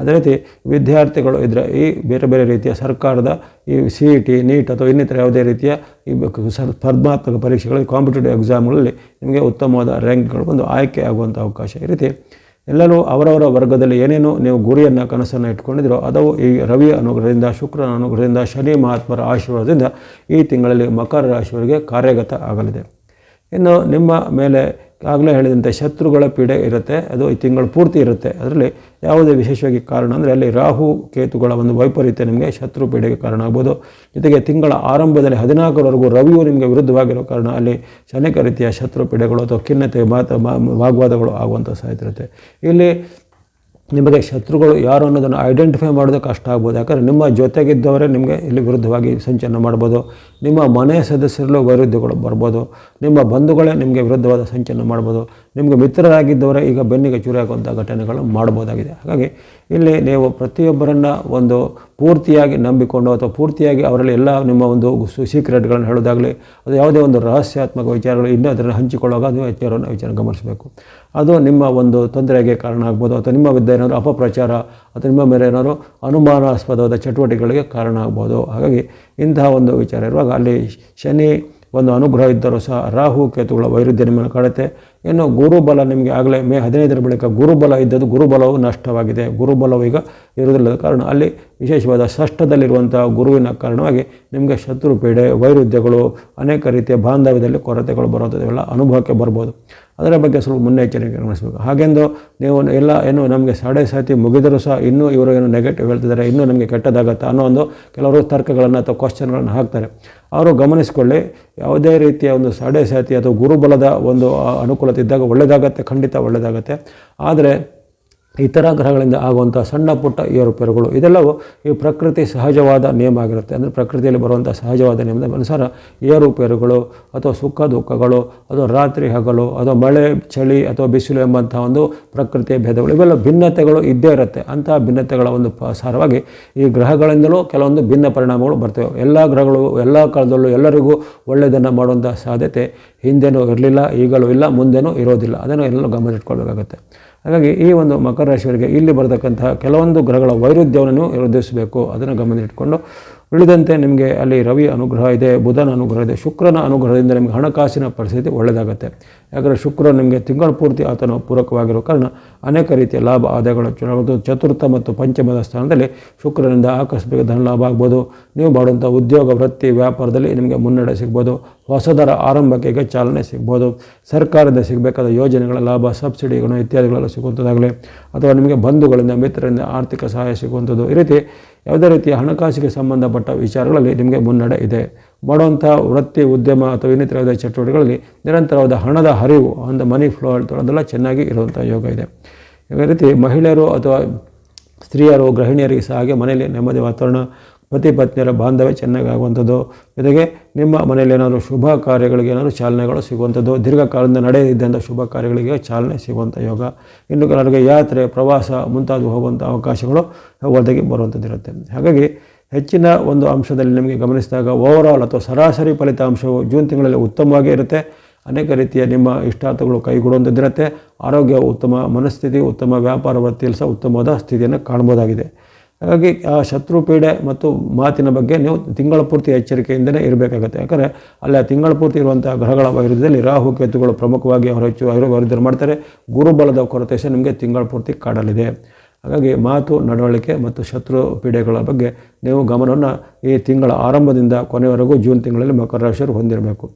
ಅದೇ ರೀತಿ ವಿದ್ಯಾರ್ಥಿಗಳು ಇದ್ದರೆ ಈ ಬೇರೆ ಬೇರೆ ರೀತಿಯ ಸರ್ಕಾರದ ಈ CET, ನೀಟ್ ಅಥವಾ ಇನ್ನಿತರ ಯಾವುದೇ ರೀತಿಯ ಈ ಸ್ಪರ್ಧಾತ್ಮಕ ಪರೀಕ್ಷೆಗಳಲ್ಲಿ, ಕಾಂಪಿಟೇಟಿವ್ ಎಕ್ಸಾಮ್ಗಳಲ್ಲಿ ನಿಮಗೆ ಉತ್ತಮವಾದ ರ್ಯಾಂಕ್ಗಳು ಬಂದು ಆಯ್ಕೆ ಆಗುವಂಥ ಅವಕಾಶ. ಈ ರೀತಿ ಎಲ್ಲರೂ ಅವರವರ ವರ್ಗದಲ್ಲಿ ಏನೇನು ನೀವು ಗುರಿಯನ್ನು, ಕನಸನ್ನು ಇಟ್ಕೊಂಡಿದ್ದೀರೋ ಅದು ಈ ರವಿಯ ಅನುಗ್ರಹದಿಂದ, ಶುಕ್ರನ ಅನುಗ್ರಹದಿಂದ, ಶನಿ ಮಹಾತ್ಮರ ಆಶೀರ್ವಾದದಿಂದ ಈ ತಿಂಗಳಲ್ಲಿ ಮಕರ ರಾಶಿಯವರಿಗೆ ಕಾರ್ಯಗತ ಆಗಲಿದೆ. ಇನ್ನು ನಿಮ್ಮ ಮೇಲೆ ಆಗಲೇ ಹೇಳಿದಂತೆ ಶತ್ರುಗಳ ಪೀಡೆ ಇರುತ್ತೆ, ಅದು ಈ ತಿಂಗಳು ಪೂರ್ತಿ ಇರುತ್ತೆ. ಅದರಲ್ಲಿ ಯಾವುದೇ ವಿಶೇಷವಾಗಿ ಕಾರಣ ಅಂದರೆ ಅಲ್ಲಿ ರಾಹು ಕೇತುಗಳ ಒಂದು ವೈಪರೀತ್ಯ ನಿಮಗೆ ಶತ್ರು ಪೀಡೆಗೆ ಕಾರಣ ಆಗ್ಬೋದು. ಜೊತೆಗೆ ತಿಂಗಳ ಆರಂಭದಲ್ಲಿ 14ರವರೆಗೂ ರವಿಯು ನಿಮಗೆ ವಿರುದ್ಧವಾಗಿರೋ ಕಾರಣ ಅಲ್ಲಿ ಅನೇಕ ರೀತಿಯ ಶತ್ರು ಪೀಡೆಗಳು ಅಥವಾ ಖಿನ್ನತೆ ವಾಗ್ವಾದಗಳು ಆಗುವಂಥ ಸಾಧ್ಯತೆ ಇರುತ್ತೆ. ಇಲ್ಲಿ ನಿಮಗೆ ಶತ್ರುಗಳು ಯಾರು ಅನ್ನೋದನ್ನು ಐಡೆಂಟಿಫೈ ಮಾಡೋದು ಕಷ್ಟ ಆಗ್ಬೋದು. ಯಾಕಂದರೆ ನಿಮ್ಮ ಜೊತೆಗಿದ್ದವರೇ ನಿಮಗೆ ಇಲ್ಲಿ ವಿರುದ್ಧವಾಗಿ ಸಂಚಲನ ಮಾಡ್ಬೋದು. ನಿಮ್ಮ ಮನೆಯ ಸದಸ್ಯರಲ್ಲೂ ವೈರುಧ್ಯಗಳು ಬರ್ಬೋದು. ನಿಮ್ಮ ಬಂಧುಗಳೇ ನಿಮಗೆ ವಿರುದ್ಧವಾದ ಸಂಚಲನ ಮಾಡ್ಬೋದು. ನಿಮಗೆ ಮಿತ್ರರಾಗಿದ್ದವರೇ ಈಗ ಬೆನ್ನಿಗೆ ಚೂರಿ ಹಾಕುವಂಥ ಘಟನೆಗಳು ಮಾಡ್ಬೋದಾಗಿದೆ. ಹಾಗಾಗಿ ಇಲ್ಲಿ ನೀವು ಪ್ರತಿಯೊಬ್ಬರನ್ನು ಒಂದು ಪೂರ್ತಿಯಾಗಿ ನಂಬಿಕೊಂಡು ಅಥವಾ ಪೂರ್ತಿಯಾಗಿ ಅವರಲ್ಲಿ ಎಲ್ಲ ನಿಮ್ಮ ಒಂದು ಸೀಕ್ರೆಟ್ಗಳನ್ನು ಹೇಳೋದಾಗಲಿ, ಅದು ಯಾವುದೇ ಒಂದು ರಹಸ್ಯಾತ್ಮಕ ವಿಚಾರಗಳು ಇನ್ನೂ ಅದನ್ನು ಹಂಚಿಕೊಳ್ಳುವಾಗ ಅದು ವಿಚಾರ ಗಮನಿಸಬೇಕು. ಅದು ನಿಮ್ಮ ಒಂದು ತೊಂದರೆಗೆ ಕಾರಣ ಆಗ್ಬೋದು, ಅಥವಾ ನಿಮ್ಮ ವಿರುದ್ಧ ಏನಾದರೂ ಅಪಪ್ರಚಾರ ಅಥವಾ ನಿಮ್ಮ ಮೇಲೆ ಏನಾದರೂ ಅನುಮಾನಾಸ್ಪದವಾದ ಚಟುವಟಿಕೆಗಳಿಗೆ ಕಾರಣ ಆಗ್ಬೋದು. ಹಾಗಾಗಿ ಇಂತಹ ಒಂದು ವಿಚಾರ ಇರುವಾಗ ಅಲ್ಲಿ ಶನಿ ಒಂದು ಅನುಗ್ರಹ ಇದ್ದರೂ ಸಹ ರಾಹು ಕೇತುಗಳ ವೈರುಧ್ಯ ನಿಮ್ಮನ್ನು ಕಾಡುತ್ತೆ. ಇನ್ನು ಗುರುಬಲ ನಿಮಗೆ ಆಗಲೇ ಮೇ 15ರ ಬಳಿಕ ಗುರುಬಲ ಇದ್ದದ್ದು ಗುರುಬಲವು ನಷ್ಟವಾಗಿದೆ. ಗುರುಬಲವು ಈಗ ಇರುವುದಿಲ್ಲದ ಕಾರಣ ಅಲ್ಲಿ ವಿಶೇಷವಾದ ಷಷ್ಠದಲ್ಲಿರುವಂಥ ಗುರುವಿನ ಕಾರಣವಾಗಿ ನಿಮಗೆ ಶತ್ರು ಪೀಡೆ, ವೈರುಧ್ಯಗಳು, ಅನೇಕ ರೀತಿಯ ಬಾಂಧವ್ಯದಲ್ಲಿ ಕೊರತೆಗಳು ಬರುವಂಥದ್ದೆಲ್ಲ ಅನುಭವಕ್ಕೆ ಬರ್ಬೋದು. ಅದರ ಬಗ್ಗೆ ಸ್ವಲ್ಪ ಮುನ್ನೆಚ್ಚರಿಕೆ ಗಮನಿಸಬೇಕು. ಹಾಗೆಂದು ನೀವು ಎಲ್ಲ ಏನು ನಮಗೆ ಸಾತಿ ಮುಗಿದರೂ ಸಹ ಇನ್ನೂ ಇವರು ಏನು ನೆಗೆಟಿವ್ ಹೇಳ್ತಿದ್ದಾರೆ, ಇನ್ನೂ ನಮಗೆ ಕೆಟ್ಟದಾಗತ್ತಾ ಅನ್ನೋ ಒಂದು ಕೆಲವರು ತರ್ಕಗಳನ್ನು ಅಥವಾ ಕ್ವಶನ್ಗಳನ್ನು ಹಾಕ್ತಾರೆ. ಅವರು ಗಮನಿಸಿಕೊಳ್ಳಿ, ಯಾವುದೇ ರೀತಿಯ ಒಂದು ಸಾತಿ ಅಥವಾ ಗುರುಬಲದ ಒಂದು ಅನುಕೂಲತೆ ಇದ್ದಾಗ ಒಳ್ಳೆಯದಾಗತ್ತೆ, ಖಂಡಿತ ಒಳ್ಳೆಯದಾಗತ್ತೆ. ಆದರೆ ಇತರ ಗ್ರಹಗಳಿಂದ ಆಗುವಂಥ ಸಣ್ಣ ಪುಟ್ಟ ಏರುಪೇರುಗಳು ಇದೆಲ್ಲವೂ ಈ ಪ್ರಕೃತಿ ಸಹಜವಾದ ನಿಯಮ ಆಗಿರುತ್ತೆ. ಅಂದರೆ ಪ್ರಕೃತಿಯಲ್ಲಿ ಬರುವಂಥ ಸಹಜವಾದ ನಿಯಮದ ಅನುಸಾರ ಏರುಪೇರುಗಳು ಅಥವಾ ಸುಖ ದುಃಖಗಳು, ಅಥವಾ ರಾತ್ರಿ ಹಗಲು, ಅಥವಾ ಮಳೆ ಚಳಿ ಅಥವಾ ಬಿಸಿಲು ಎಂಬಂಥ ಒಂದು ಪ್ರಕೃತಿಯ ಭೇದಗಳು, ಇವೆಲ್ಲ ಭಿನ್ನತೆಗಳು ಇದ್ದೇ ಇರುತ್ತೆ. ಅಂತಹ ಭಿನ್ನತೆಗಳ ಒಂದು ಸಾರವಾಗಿ ಈ ಗ್ರಹಗಳಿಂದಲೂ ಕೆಲವೊಂದು ಭಿನ್ನ ಪರಿಣಾಮಗಳು ಬರ್ತವೆ. ಎಲ್ಲ ಗ್ರಹಗಳು ಎಲ್ಲ ಕಾಲದಲ್ಲೂ ಎಲ್ಲರಿಗೂ ಒಳ್ಳೆಯದನ್ನು ಮಾಡುವಂಥ ಸಾಧ್ಯತೆ ಹಿಂದೆನೂ ಇರಲಿಲ್ಲ, ಈಗಲೂ ಇಲ್ಲ, ಮುಂದೆನೂ ಇರೋದಿಲ್ಲ. ಅದನ್ನು ಎಲ್ಲರೂ ಗಮನಿಟ್ಕೊಳ್ಬೇಕಾಗತ್ತೆ. ಹಾಗಾಗಿ ಈ ಒಂದು ಮಕರ ರಾಶಿಯವರಿಗೆ ಇಲ್ಲಿ ಬರತಕ್ಕಂತಹ ಕೆಲವೊಂದು ಗ್ರಹಗಳ ವೈರುಧ್ಯವನ್ನು ಎದುರಿಸಬೇಕು. ಅದನ್ನು ಗಮನದಲ್ಲಿಟ್ಕೊಂಡು ಉಳಿದಂತೆ ನಿಮಗೆ ಅಲ್ಲಿ ರವಿ ಅನುಗ್ರಹ ಇದೆ, ಬುಧನ ಅನುಗ್ರಹ ಇದೆ, ಶುಕ್ರನ ಅನುಗ್ರಹದಿಂದ ನಿಮಗೆ ಹಣಕಾಸಿನ ಪರಿಸ್ಥಿತಿ ಒಳ್ಳೆಯದಾಗುತ್ತೆ. ಯಾಕಂದರೆ ಶುಕ್ರ ನಿಮಗೆ ತಿಂಗಳ ಪೂರ್ತಿ ಆತನು ಪೂರಕವಾಗಿರೋ ಕಾರಣ ಅನೇಕ ರೀತಿಯ ಲಾಭ ಆದಾಯಗಳು ಚುನಾವಣೆ ಚತುರ್ಥ ಮತ್ತು ಪಂಚಮದ ಸ್ಥಾನದಲ್ಲಿ ಶುಕ್ರನಿಂದ ಆಕಸ್ಮಿಕ ಧನ ಲಾಭ ಆಗ್ಬೋದು. ನೀವು ಮಾಡುವಂಥ ಉದ್ಯೋಗ ವೃತ್ತಿ ವ್ಯಾಪಾರದಲ್ಲಿ ನಿಮಗೆ ಮುನ್ನಡೆ ಸಿಗ್ಬೋದು. ಹೊಸದರ ಆರಂಭಕ್ಕೆ ಈಗ ಚಾಲನೆ ಸಿಗ್ಬೋದು. ಸರ್ಕಾರದಿಂದ ಸಿಗಬೇಕಾದ ಯೋಜನೆಗಳ ಲಾಭ, ಸಬ್ಸಿಡಿಗಳು ಇತ್ಯಾದಿಗಳೆಲ್ಲ ಸಿಗುವಂಥದ್ದಾಗಲಿ, ಅಥವಾ ನಿಮಗೆ ಬಂಧುಗಳಿಂದ ಮಿತ್ರರಿಂದ ಆರ್ಥಿಕ ಸಹಾಯ ಸಿಗುವಂಥದ್ದು, ಈ ರೀತಿ ಯಾವುದೇ ರೀತಿಯ ಹಣಕಾಸಿಗೆ ಸಂಬಂಧಪಟ್ಟ ವಿಚಾರಗಳಲ್ಲಿ ನಿಮಗೆ ಮುನ್ನಡೆ ಇದೆ. ಮಾಡುವಂಥ ವೃತ್ತಿ ಉದ್ಯಮ ಅಥವಾ ಇನ್ನಿತರ ಚಟುವಟಿಕೆಗಳಲ್ಲಿ ನಿರಂತರವಾದ ಹಣದ ಹರಿವು, ಒಂದು ಮನಿ ಫ್ಲೋ ಹೇಳ್ತಾರೆ, ಅದೆಲ್ಲ ಚೆನ್ನಾಗಿ ಇರುವಂಥ ಯೋಗ ಇದೆ. ಈ ರೀತಿ ಮಹಿಳೆಯರು ಅಥವಾ ಸ್ತ್ರೀಯರು ಗೃಹಿಣಿಯರಿಗೆ ಸಹ ಹಾಗೆ ಮನೆಯಲ್ಲಿ ನೆಮ್ಮದಿ ವಾತಾವರಣ, ಪತಿ ಪತ್ನಿಯರ ಬಾಂಧವ್ಯ ಚೆನ್ನಾಗಿ ಆಗುವಂಥದ್ದು, ಜೊತೆಗೆ ನಿಮ್ಮ ಮನೆಯಲ್ಲಿ ಏನಾದರೂ ಶುಭ ಕಾರ್ಯಗಳಿಗೆ ಏನಾದರೂ ಚಾಲನೆಗಳು ಸಿಗುವಂಥದ್ದು, ದೀರ್ಘಕಾಲದಿಂದ ನಡೆಯದಿದ್ದಂಥ ಶುಭ ಕಾರ್ಯಗಳಿಗೆ ಚಾಲನೆ ಸಿಗುವಂಥ ಯೋಗ, ಇನ್ನು ಕೆಲವರಿಗೆ ಯಾತ್ರೆ ಪ್ರವಾಸ ಮುಂತಾದ ಹೋಗುವಂಥ ಅವಕಾಶಗಳು ಒದಗಿ ಬರುವಂಥದ್ದಿರುತ್ತೆ. ಹಾಗಾಗಿ ಹೆಚ್ಚಿನ ಒಂದು ಅಂಶದಲ್ಲಿ ನಿಮಗೆ ಗಮನಿಸಿದಾಗ ಓವರಾಲ್ ಅಥವಾ ಸರಾಸರಿ ಫಲಿತಾಂಶವು ಜೂನ್ ತಿಂಗಳಲ್ಲಿ ಉತ್ತಮವಾಗೇ ಇರುತ್ತೆ. ಅನೇಕ ರೀತಿಯ ನಿಮ್ಮ ಇಷ್ಟಾರ್ಥಗಳು ಕೈಗೂಡುವಂಥದ್ದಿರುತ್ತೆ. ಆರೋಗ್ಯ ಉತ್ತಮ, ಮನಸ್ಥಿತಿ ಉತ್ತಮ, ವ್ಯಾಪಾರ ವೃತ್ತಿಯಲ್ಲಿ ಸಹ ಉತ್ತಮವಾದ ಸ್ಥಿತಿಯನ್ನು ಕಾಣ್ಬೋದಾಗಿದೆ. ಹಾಗಾಗಿ ಆ ಶತ್ರು ಪೀಡೆ ಮತ್ತು ಮಾತಿನ ಬಗ್ಗೆ ನೀವು ತಿಂಗಳ ಪೂರ್ತಿ ಎಚ್ಚರಿಕೆಯಿಂದಲೇ ಇರಬೇಕಾಗುತ್ತೆ. ಯಾಕಂದರೆ ಅಲ್ಲಿ ಆ ತಿಂಗಳ ಪೂರ್ತಿ ಇರುವಂಥ ಗ್ರಹಗಳ ವೈರುಧ್ಯದಲ್ಲಿ ರಾಹು ಕೇತುಗಳು ಪ್ರಮುಖವಾಗಿ ಅವರು ಹೆಚ್ಚು ವೈರುಧ್ಯ ಮಾಡ್ತಾರೆ. ಗುರುಬಲದ ಕೊರತೆ ಸಹ ನಿಮಗೆ ತಿಂಗಳ ಪೂರ್ತಿ ಕಾಡಲಿದೆ. ಹಾಗಾಗಿ ಮಾತು, ನಡವಳಿಕೆ ಮತ್ತು ಶತ್ರು ಪೀಡೆಗಳ ಬಗ್ಗೆ ನೀವು ಗಮನವನ್ನು ಈ ತಿಂಗಳ ಆರಂಭದಿಂದ ಕೊನೆಯವರೆಗೂ ಜೂನ್ ತಿಂಗಳಲ್ಲಿ ಮಕರ ರಾಶಿಯವರು ಹೊಂದಿರಬೇಕು.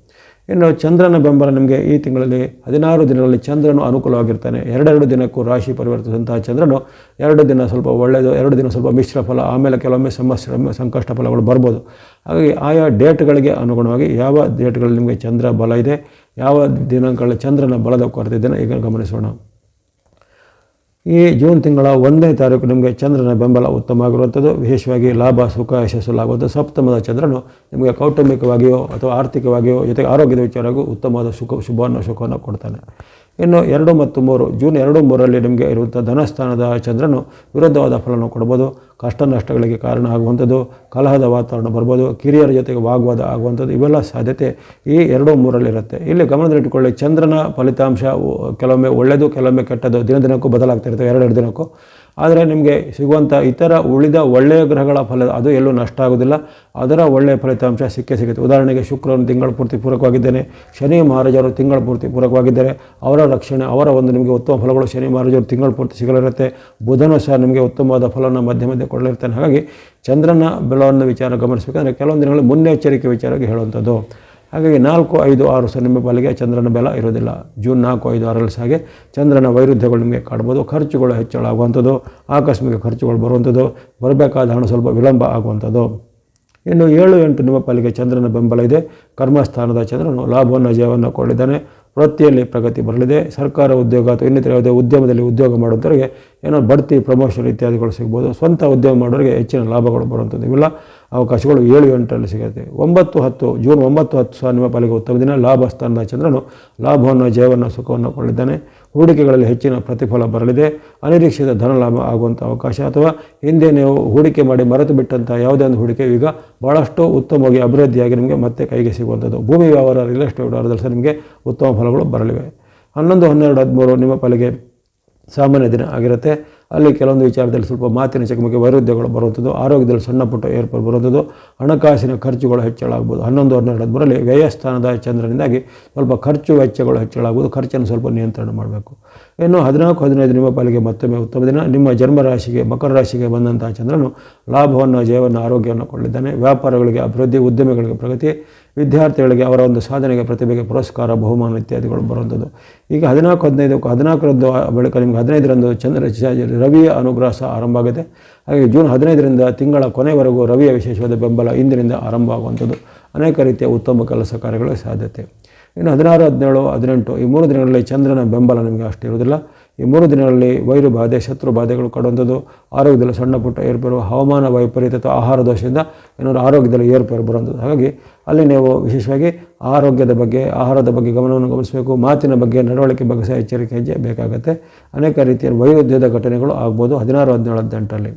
ಇನ್ನು ಚಂದ್ರನ ಬೆಂಬಲ ನಿಮಗೆ ಈ ತಿಂಗಳಲ್ಲಿ 16 ದಿನಗಳಲ್ಲಿ ಚಂದ್ರನು ಅನುಕೂಲವಾಗಿರ್ತಾನೆ. 2 ದಿನಕ್ಕೂ ರಾಶಿ ಪರಿವರ್ತಿಸಿದಂತಹ ಚಂದ್ರನು 2 ದಿನ ಸ್ವಲ್ಪ ಒಳ್ಳೆಯದು, 2 ದಿನ ಸ್ವಲ್ಪ ಮಿಶ್ರ ಫಲ, ಆಮೇಲೆ ಕೆಲವೊಮ್ಮೆ ಸಂಕಷ್ಟ ಫಲಗಳು ಬರ್ಬೋದು. ಹಾಗಾಗಿ ಆಯಾ ಡೇಟ್ಗಳಿಗೆ ಅನುಗುಣವಾಗಿ ಯಾವ ಡೇಟ್ಗಳಲ್ಲಿ ನಿಮಗೆ ಚಂದ್ರ ಬಲ ಇದೆ, ಯಾವ ದಿನಗಳಲ್ಲಿ ಚಂದ್ರನ ಬಲದ ಕೊರತೆ ಇದನ್ನು ಈಗ ಗಮನಿಸೋಣ. ಈ ಜೂನ್ ತಿಂಗಳ 1ನೇ ತಾರೀಕು ನಿಮಗೆ ಚಂದ್ರನ ಬೆಂಬಲ ಉತ್ತಮವಾಗಿರುವಂಥದ್ದು. ವಿಶೇಷವಾಗಿ ಲಾಭ, ಸುಖ, ಯಶಸ್ಸುಲಾಗುವುದು. ಸಪ್ತಮದ ಚಂದ್ರನು ನಿಮಗೆ ಕೌಟುಂಬಿಕವಾಗಿಯೋ ಅಥವಾ ಆರ್ಥಿಕವಾಗಿಯೋ ಜೊತೆಗೆ ಆರೋಗ್ಯದ ವಿಚಾರವಾಗಿಯೂ ಉತ್ತಮವಾದ ಸುಖವನ್ನು ಕೊಡ್ತಾನೆ. ಇನ್ನು 2 ಮತ್ತು 3 ಜೂನ್ 2, 3ರಲ್ಲಿ ನಿಮಗೆ ಇರುವಂಥ ಧನಸ್ಥಾನದ ಚಂದ್ರನು ವಿರುದ್ಧವಾದ ಫಲವನ್ನು ಕೊಡ್ಬೋದು. ಕಷ್ಟ ನಷ್ಟಗಳಿಗೆ ಕಾರಣ ಆಗುವಂಥದ್ದು, ಕಲಹದ ವಾತಾವರಣ ಬರ್ಬೋದು, ಕಿರಿಯರ ಜೊತೆಗೆ ವಾಗ್ವಾದ ಆಗುವಂಥದ್ದು, ಇವೆಲ್ಲ ಸಾಧ್ಯತೆ ಈ 2, 3ರಲ್ಲಿರುತ್ತೆ. ಇಲ್ಲಿ ಗಮನದಲ್ಲಿಟ್ಟುಕೊಳ್ಳಿ, ಚಂದ್ರನ ಫಲಿತಾಂಶ ಕೆಲವೊಮ್ಮೆ ಒಳ್ಳೆಯದು, ಕೆಲವೊಮ್ಮೆ ಕೆಟ್ಟದ್ದು, ದಿನಕ್ಕೂ ಬದಲಾಗ್ತಿರ್ತವೆ, 2 ದಿನಕ್ಕೂ. ಆದರೆ ನಿಮಗೆ ಸಿಗುವಂಥ ಇತರ ಉಳಿದ ಒಳ್ಳೆಯ ಗ್ರಹಗಳ ಫಲ ಅದು ಎಲ್ಲೂ ನಷ್ಟ ಆಗೋದಿಲ್ಲ. ಅದರ ಒಳ್ಳೆಯ ಫಲಿತಾಂಶ ಸಿಗುತ್ತೆ. ಉದಾಹರಣೆಗೆ ಶುಕ್ರನು ತಿಂಗಳ ಪೂರ್ತಿ ಪೂರಕವಾಗಿದ್ದೇನೆ, ಶನಿ ಮಹಾರಾಜರು ತಿಂಗಳ ಪೂರ್ತಿ ಪೂರಕವಾಗಿದ್ದಾರೆ. ಅವರ ರಕ್ಷಣೆ, ಅವರ ಒಂದು ನಿಮಗೆ ಉತ್ತಮ ಫಲಗಳು ಶನಿ ಮಹಾರಾಜರು ತಿಂಗಳ ಪೂರ್ತಿ ಸಿಗಲಿರುತ್ತೆ. ಬುಧನು ಸಹ ನಿಮಗೆ ಉತ್ತಮವಾದ ಫಲವನ್ನು ಮಧ್ಯೆ ಮಧ್ಯೆ ಕೊಡಲಿರ್ತಾನೆ. ಹಾಗಾಗಿ ಚಂದ್ರನ ಬಲವನ್ನು ವಿಚಾರ ಗಮನಿಸಬೇಕಂದ್ರೆ ಕೆಲವೊಂದು ದಿನಗಳಲ್ಲಿ ಮುನ್ನೆಚ್ಚರಿಕೆ ವಿಚಾರವಾಗಿ ಹೇಳುವಂಥದ್ದು. ಹಾಗಾಗಿ 4, 5, 6 ಸಹ ನಿಮ್ಮ ಪಾಲಿಗೆ ಚಂದ್ರನ ಬಲ ಇರೋದಿಲ್ಲ. ಜೂನ್ 4, 5, 6ರಲ್ಲಿ ಸಹ ಚಂದ್ರನ ವೈರುಧ್ಯಗಳು ನಿಮಗೆ ಕಾಡ್ಬೋದು. ಖರ್ಚುಗಳು ಹೆಚ್ಚಳ ಆಗುವಂಥದ್ದು, ಆಕಸ್ಮಿಕ ಖರ್ಚುಗಳು ಬರುವಂಥದ್ದು, ಬರಬೇಕಾದ ಹಣ ಸ್ವಲ್ಪ ವಿಳಂಬ ಆಗುವಂಥದ್ದು. ಇನ್ನು 7, 8 ನಿಮ್ಮ ಪಾಲಿಗೆ ಚಂದ್ರನ ಬೆಂಬಲ ಇದೆ. ಕರ್ಮಸ್ಥಾನದ ಚಂದ್ರನು ಲಾಭವನ್ನು ಜಯವನ್ನು ಕೊಳ್ಳಿದ್ದಾನೆ. ವೃತ್ತಿಯಲ್ಲಿ ಪ್ರಗತಿ ಬರಲಿದೆ. ಸರ್ಕಾರ ಉದ್ಯೋಗ ಅಥವಾ ಇನ್ನಿತರ ಯಾವುದೇ ಉದ್ಯಮದಲ್ಲಿ ಉದ್ಯೋಗ ಮಾಡುವಂಥವರಿಗೆ ಏನೋ ಬಡ್ತಿ, ಪ್ರಮೋಷನ್ ಇತ್ಯಾದಿಗಳು ಸಿಗ್ಬೋದು. ಸ್ವಂತ ಉದ್ಯಮ ಮಾಡೋರಿಗೆ ಹೆಚ್ಚಿನ ಲಾಭಗಳು ಬರುವಂಥದ್ದು ಇವೆಲ್ಲ ಅವಕಾಶಗಳು 7, 8ರಲ್ಲಿ ಸಿಗುತ್ತೆ. 9, 10 ಜೂನ್ 9, 10 ಸಹ ನಿಮ್ಮ ಪಾಲಿಗೆ ಉತ್ತಮ ದಿನ. ಲಾಭ ಸ್ಥಾನದ ಚಂದ್ರನು ಲಾಭವನ್ನು ಜಯವನ್ನು ಸುಖವನ್ನು ಕೊಳ್ಳಿದ್ದಾನೆ. ಹೂಡಿಕೆಗಳಲ್ಲಿ ಹೆಚ್ಚಿನ ಪ್ರತಿಫಲ ಬರಲಿದೆ. ಅನಿರೀಕ್ಷಿತ ಧನ ಲಾಭ ಆಗುವಂಥ ಅವಕಾಶ ಅಥವಾ ಹಿಂದೆ ನೀವು ಹೂಡಿಕೆ ಮಾಡಿ ಮರೆತು ಬಿಟ್ಟಂಥ ಯಾವುದೇ ಒಂದು ಹೂಡಿಕೆ ಈಗ ಭಾಳಷ್ಟು ಉತ್ತಮವಾಗಿ ಅಭಿವೃದ್ಧಿಯಾಗಿ ನಿಮಗೆ ಮತ್ತೆ ಕೈಗೆ ಸಿಗುವಂಥದ್ದು. ಭೂಮಿ ವ್ಯವಹಾರ, ರಿಯಲ್ ಎಸ್ಟೇಟ್ ವ್ಯವಹಾರದಲ್ಲಿ ಸಹ ನಿಮಗೆ ಉತ್ತಮ ಫಲಗಳು ಬರಲಿವೆ. 11, 12, 13 ನಿಮ್ಮ ಪಾಲಿಗೆ ಸಾಮಾನ್ಯ ದಿನ ಆಗಿರುತ್ತೆ. ಅಲ್ಲಿ ಕೆಲವೊಂದು ವಿಚಾರದಲ್ಲಿ ಸ್ವಲ್ಪ ಮಾತಿನ ಚಕಮಕಿ, ವೈರುಧ್ಯಗಳು ಬರುವಂಥದ್ದು, ಆರೋಗ್ಯದಲ್ಲಿ ಸಣ್ಣ ಪುಟ್ಟ ಏರ್ಪಾಡು ಬರುವಂಥದ್ದು, ಹಣಕಾಸಿನ ಖರ್ಚುಗಳು ಹೆಚ್ಚಳ ಆಗ್ಬೋದು. 11, 12, 13ರಲ್ಲಿ ವ್ಯಯಸ್ಥಾನದ ಚಂದ್ರನಿಂದಾಗಿ ಸ್ವಲ್ಪ ಖರ್ಚು ವೆಚ್ಚಗಳು ಹೆಚ್ಚಳ ಆಗ್ಬೋದು. ಖರ್ಚನ್ನು ಸ್ವಲ್ಪ ನಿಯಂತ್ರಣ ಮಾಡಬೇಕು. ಇನ್ನು 14, 15 ನಿಮ್ಮ ಪಾಲಿಗೆ ಮತ್ತೊಮ್ಮೆ ಉತ್ತಮ ದಿನ. ನಿಮ್ಮ ಜನ್ಮರಾಶಿಗೆ ಮಕರ ರಾಶಿಗೆ ಬಂದಂಥ ಚಂದ್ರನು ಲಾಭವನ್ನು ಜಯವನ್ನು ಆರೋಗ್ಯವನ್ನು ಕೊಳ್ಳಿದ್ದಾನೆ. ವ್ಯಾಪಾರಗಳಿಗೆ ಅಭಿವೃದ್ಧಿ, ಉದ್ಯಮಿಗಳಿಗೆ ಪ್ರಗತಿ, ವಿದ್ಯಾರ್ಥಿಗಳಿಗೆ ಅವರ ಒಂದು ಸಾಧನೆಗೆ ಪ್ರತಿಭೆಗೆ ಪುರಸ್ಕಾರ, ಬಹುಮಾನ ಇತ್ಯಾದಿಗಳು ಬರುವಂಥದ್ದು. ಈಗ 14, 15 14ರಂದು ಬಳಿಕ ನಿಮಗೆ 15ರಂದು ರವಿಯ ಅನುಗ್ರಹ ಸಹ ಆರಂಭ ಆಗುತ್ತೆ. ಹಾಗೆ ಜೂನ್ 15ರಿಂದ ತಿಂಗಳ ಕೊನೆವರೆಗೂ ರವಿಯ ವಿಶೇಷವಾದ ಬೆಂಬಲ ಇಂದಿನಿಂದ ಆರಂಭ ಆಗುವಂಥದ್ದು. ಅನೇಕ ರೀತಿಯ ಉತ್ತಮ ಕೆಲಸ ಕಾರ್ಯಗಳ ಸಾಧ್ಯತೆ. ಇನ್ನು 16, 17, 18 ಈ 3 ದಿನಗಳಲ್ಲಿ ಚಂದ್ರನ ಬೆಂಬಲ ನಿಮಗೆ ಅಷ್ಟು ಇರುವುದಿಲ್ಲ. ಈ 3 ದಿನಗಳಲ್ಲಿ ವೈರು ಬಾಧೆ, ಶತ್ರು ಬಾಧೆಗಳು ಕಾಡುವಂಥದ್ದು, ಆರೋಗ್ಯದಲ್ಲಿ ಸಣ್ಣ ಪುಟ್ಟ ಏರ್ಪೇರು, ಹವಾಮಾನ ವೈಪರೀತ್ಯ ಅಥವಾ ಆಹಾರ ದೋಷದಿಂದ ಏನಾದರೂ ಆರೋಗ್ಯದಲ್ಲಿ ಏರ್ಪೇರು ಬರುವಂಥದ್ದು. ಹಾಗಾಗಿ ಅಲ್ಲಿ ನೀವು ವಿಶೇಷವಾಗಿ ಆರೋಗ್ಯದ ಬಗ್ಗೆ, ಆಹಾರದ ಬಗ್ಗೆ ಗಮನವನ್ನು ಗಮನಿಸಬೇಕು. ಮಾತಿನ ಬಗ್ಗೆ, ನಡವಳಿಕೆ ಬಗ್ಗೆ ಸಹ ಎಚ್ಚರಿಕೆ ಹೆಜ್ಜೆ ಬೇಕಾಗುತ್ತೆ. ಅನೇಕ ರೀತಿಯ ವೈರುಧ್ಯದ ಘಟನೆಗಳು ಆಗ್ಬೋದು 16, 17, 18ರಲ್ಲಿ.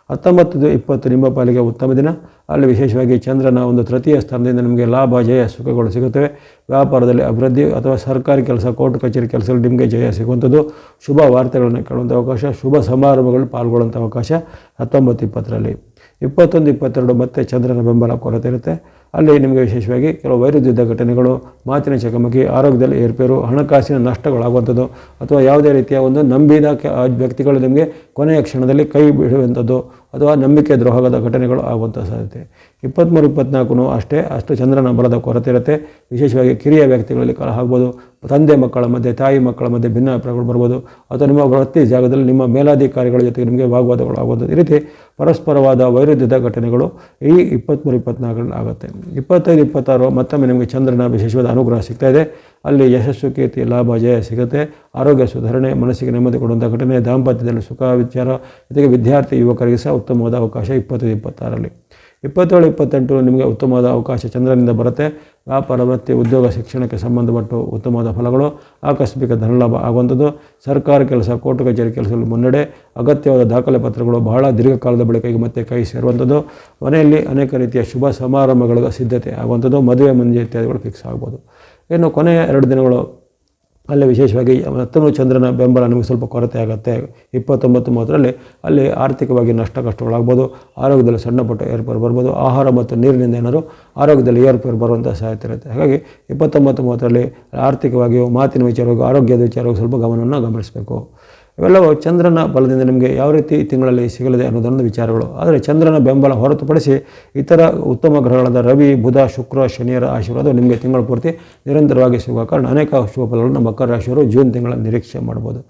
19, 20 ನಿಮ್ಮ ಪಾಲಿಗೆ ಉತ್ತಮ ದಿನ. ಅಲ್ಲಿ ವಿಶೇಷವಾಗಿ ಚಂದ್ರನ ಒಂದು ತೃತೀಯ ಸ್ಥಾನದಿಂದ ನಿಮಗೆ ಲಾಭ, ಜಯ, ಸುಖಗಳು ಸಿಗುತ್ತವೆ. ವ್ಯಾಪಾರದಲ್ಲಿ ಅಭಿವೃದ್ಧಿ ಅಥವಾ ಸರ್ಕಾರಿ ಕೆಲಸ, ಕೋರ್ಟ್ ಕಚೇರಿ ಕೆಲಸದಲ್ಲಿ ನಿಮಗೆ ಜಯ ಸಿಗುವಂಥದ್ದು, ಶುಭ ವಾರ್ತೆಗಳನ್ನು ಕೇಳುವಂಥ ಅವಕಾಶ, ಶುಭ ಸಮಾರಂಭಗಳಲ್ಲಿ ಪಾಲ್ಗೊಳ್ಳುವಂಥ ಅವಕಾಶ 19, 20ರಲ್ಲಿ. 21, 22 ಮತ್ತೆ ಚಂದ್ರನ ಬೆಂಬಲ ಕೊರತೆ ಇರುತ್ತೆ. ಅಲ್ಲಿ ನಿಮಗೆ ವಿಶೇಷವಾಗಿ ಕೆಲವು ವೈರುಧ್ಯದ ಘಟನೆಗಳು, ಮಾತಿನ ಚಕಮಕಿ, ಆರೋಗ್ಯದಲ್ಲಿ ಏರ್ಪೇರು, ಹಣಕಾಸಿನ ನಷ್ಟಗಳಾಗುವಂಥದ್ದು ಅಥವಾ ಯಾವುದೇ ರೀತಿಯ ಒಂದು ನಂಬಿದ ವ್ಯಕ್ತಿಗಳು ನಿಮಗೆ ಕೊನೆಯ ಕ್ಷಣದಲ್ಲಿ ಕೈ ಬಿಡುವಂಥದ್ದು ಅಥವಾ ನಂಬಿಕೆ ದ್ರೋಹದ ಘಟನೆಗಳು ಆಗುವಂಥ ಸಾಧ್ಯತೆ. 23, 24 ಅಷ್ಟು ಚಂದ್ರನ ಬಲದ ಕೊರತೆ ಇರುತ್ತೆ. ವಿಶೇಷವಾಗಿ ಕಿರಿಯ ವ್ಯಕ್ತಿಗಳಲ್ಲಿ ಕಲಹ ಆಗ್ಬೋದು. ತಂದೆ ಮಕ್ಕಳ ಮಧ್ಯೆ, ತಾಯಿ ಮಕ್ಕಳ ಮಧ್ಯೆ ಭಿನ್ನಾಭಿಪ್ರಾಯಗಳು ಬರ್ಬೋದು. ಅಥವಾ ನಿಮ್ಮ ವೃತ್ತಿ ಜಾಗದಲ್ಲಿ ನಿಮ್ಮ ಮೇಲಾಧಿಕಾರಿಗಳ ಜೊತೆಗೆ ನಿಮಗೆ ವಾಗ್ವಾದಗಳು ಆಗುವಂಥದ್ದು. ಈ ರೀತಿ ಪರಸ್ಪರವಾದ ವೈರುಧ್ಯದ ಘಟನೆಗಳು ಈ 23, 24ರಲ್ಲಿ ಆಗುತ್ತೆ. 25, 26 ಮತ್ತೊಮ್ಮೆ ನಿಮಗೆ ಚಂದ್ರನ ವಿಶೇಷವಾದ ಅನುಗ್ರಹ ಸಿಗ್ತಾ ಇದೆ. ಅಲ್ಲಿ ಯಶಸ್ಸು, ಕೀರ್ತಿ, ಲಾಭ, ಜಯ ಸಿಗುತ್ತೆ. ಆರೋಗ್ಯ ಸುಧಾರಣೆ, ಮನಸ್ಸಿಗೆ ನೆಮ್ಮದಿ ಕೊಡುವಂಥ ಘಟನೆ, ದಾಂಪತ್ಯದಲ್ಲಿ ಸುಖ ವಿಚಾರ, ಜೊತೆಗೆ ವಿದ್ಯಾರ್ಥಿ ಯುವಕರಿಗೆ ಸಹ ಉತ್ತಮವಾದ ಅವಕಾಶ 25, 26ರಲ್ಲಿ. 27, 28 ನಿಮಗೆ ಉತ್ತಮವಾದ ಅವಕಾಶ ಚಂದ್ರನಿಂದ ಬರುತ್ತೆ. ವ್ಯಾಪಾರ, ವೃತ್ತಿ, ಉದ್ಯೋಗ, ಶಿಕ್ಷಣಕ್ಕೆ ಸಂಬಂಧಪಟ್ಟು ಉತ್ತಮವಾದ ಫಲಗಳು, ಆಕಸ್ಮಿಕ ಧನಲಾಭ ಆಗುವಂಥದ್ದು, ಸರ್ಕಾರ ಕೆಲಸ, ಕೋರ್ಟ್ ಕಚೇರಿ ಕೆಲಸದಲ್ಲಿ ಮುನ್ನಡೆ, ಅಗತ್ಯವಾದ ದಾಖಲೆ ಪತ್ರಗಳು ಬಹಳ ದೀರ್ಘಕಾಲದ ಬಳಿಕ ಈಗ ಮತ್ತೆ ಕೈ ಸೇರುವಂಥದ್ದು, ಮನೆಯಲ್ಲಿ ಅನೇಕ ರೀತಿಯ ಶುಭ ಸಮಾರಂಭಗಳ ಸಿದ್ಧತೆ ಆಗುವಂಥದ್ದು, ಮದುವೆ ಮುಂಜೆ ಇತ್ಯಾದಿಗಳು ಫಿಕ್ಸ್ ಆಗ್ಬೋದು. ಇನ್ನು ಕೊನೆಯ 2 ದಿನಗಳು ಅಲ್ಲಿ ವಿಶೇಷವಾಗಿ ಮತ್ತೊಂದು ಚಂದ್ರನ ಬೆಂಬಲ ನಿಮಗೆ ಸ್ವಲ್ಪ ಕೊರತೆ ಆಗುತ್ತೆ. 29, 30ರಲ್ಲಿ ಅಲ್ಲಿ ಆರ್ಥಿಕವಾಗಿ ನಷ್ಟ ಕಷ್ಟಗಳಾಗ್ಬೋದು. ಆರೋಗ್ಯದಲ್ಲಿ ಸಣ್ಣ ಪುಟ್ಟ ಏರ್ಪೇರು ಬರ್ಬೋದು. ಆಹಾರ ಮತ್ತು ನೀರಿನಿಂದ ಏನಾದರೂ ಆರೋಗ್ಯದಲ್ಲಿ ಏರ್ಪೇರು ಬರುವಂಥ ಸಾಧ್ಯತೆ ಇರುತ್ತೆ. ಹಾಗಾಗಿ 29, 30ರಲ್ಲಿ ಆರ್ಥಿಕವಾಗಿಯೂ, ಮಾತಿನ ವಿಚಾರವಾಗಿ, ಆರೋಗ್ಯದ ವಿಚಾರವಾಗಿ ಸ್ವಲ್ಪ ಗಮನವನ್ನು ಗಮನಿಸಬೇಕು. ಇವೆಲ್ಲವೂ ಚಂದ್ರನ ಬಲದಿಂದ ನಿಮಗೆ ಯಾವ ರೀತಿ ತಿಂಗಳಲ್ಲಿ ಸಿಗಲಿದೆ ಅನ್ನೋದೊಂದು ವಿಚಾರಗಳು. ಆದರೆ ಚಂದ್ರನ ಬೆಂಬಲ ಹೊರತುಪಡಿಸಿ ಇತರ ಉತ್ತಮ ಗ್ರಹಗಳಾದ ರವಿ, ಬುಧ, ಶುಕ್ರ, ಶನಿಯರ ಆಶೀರ್ವಾದ ನಿಮಗೆ ತಿಂಗಳ ಪೂರ್ತಿ ನಿರಂತರವಾಗಿ ಸಿಗುವ ಕಾರಣ ಅನೇಕ ಶುಭ ಫಲಗಳನ್ನು ಮಕರ ರಾಶಿಯವರು ಜೂನ್ ತಿಂಗಳ ನಿರೀಕ್ಷೆ ಮಾಡ್ಬೋದು.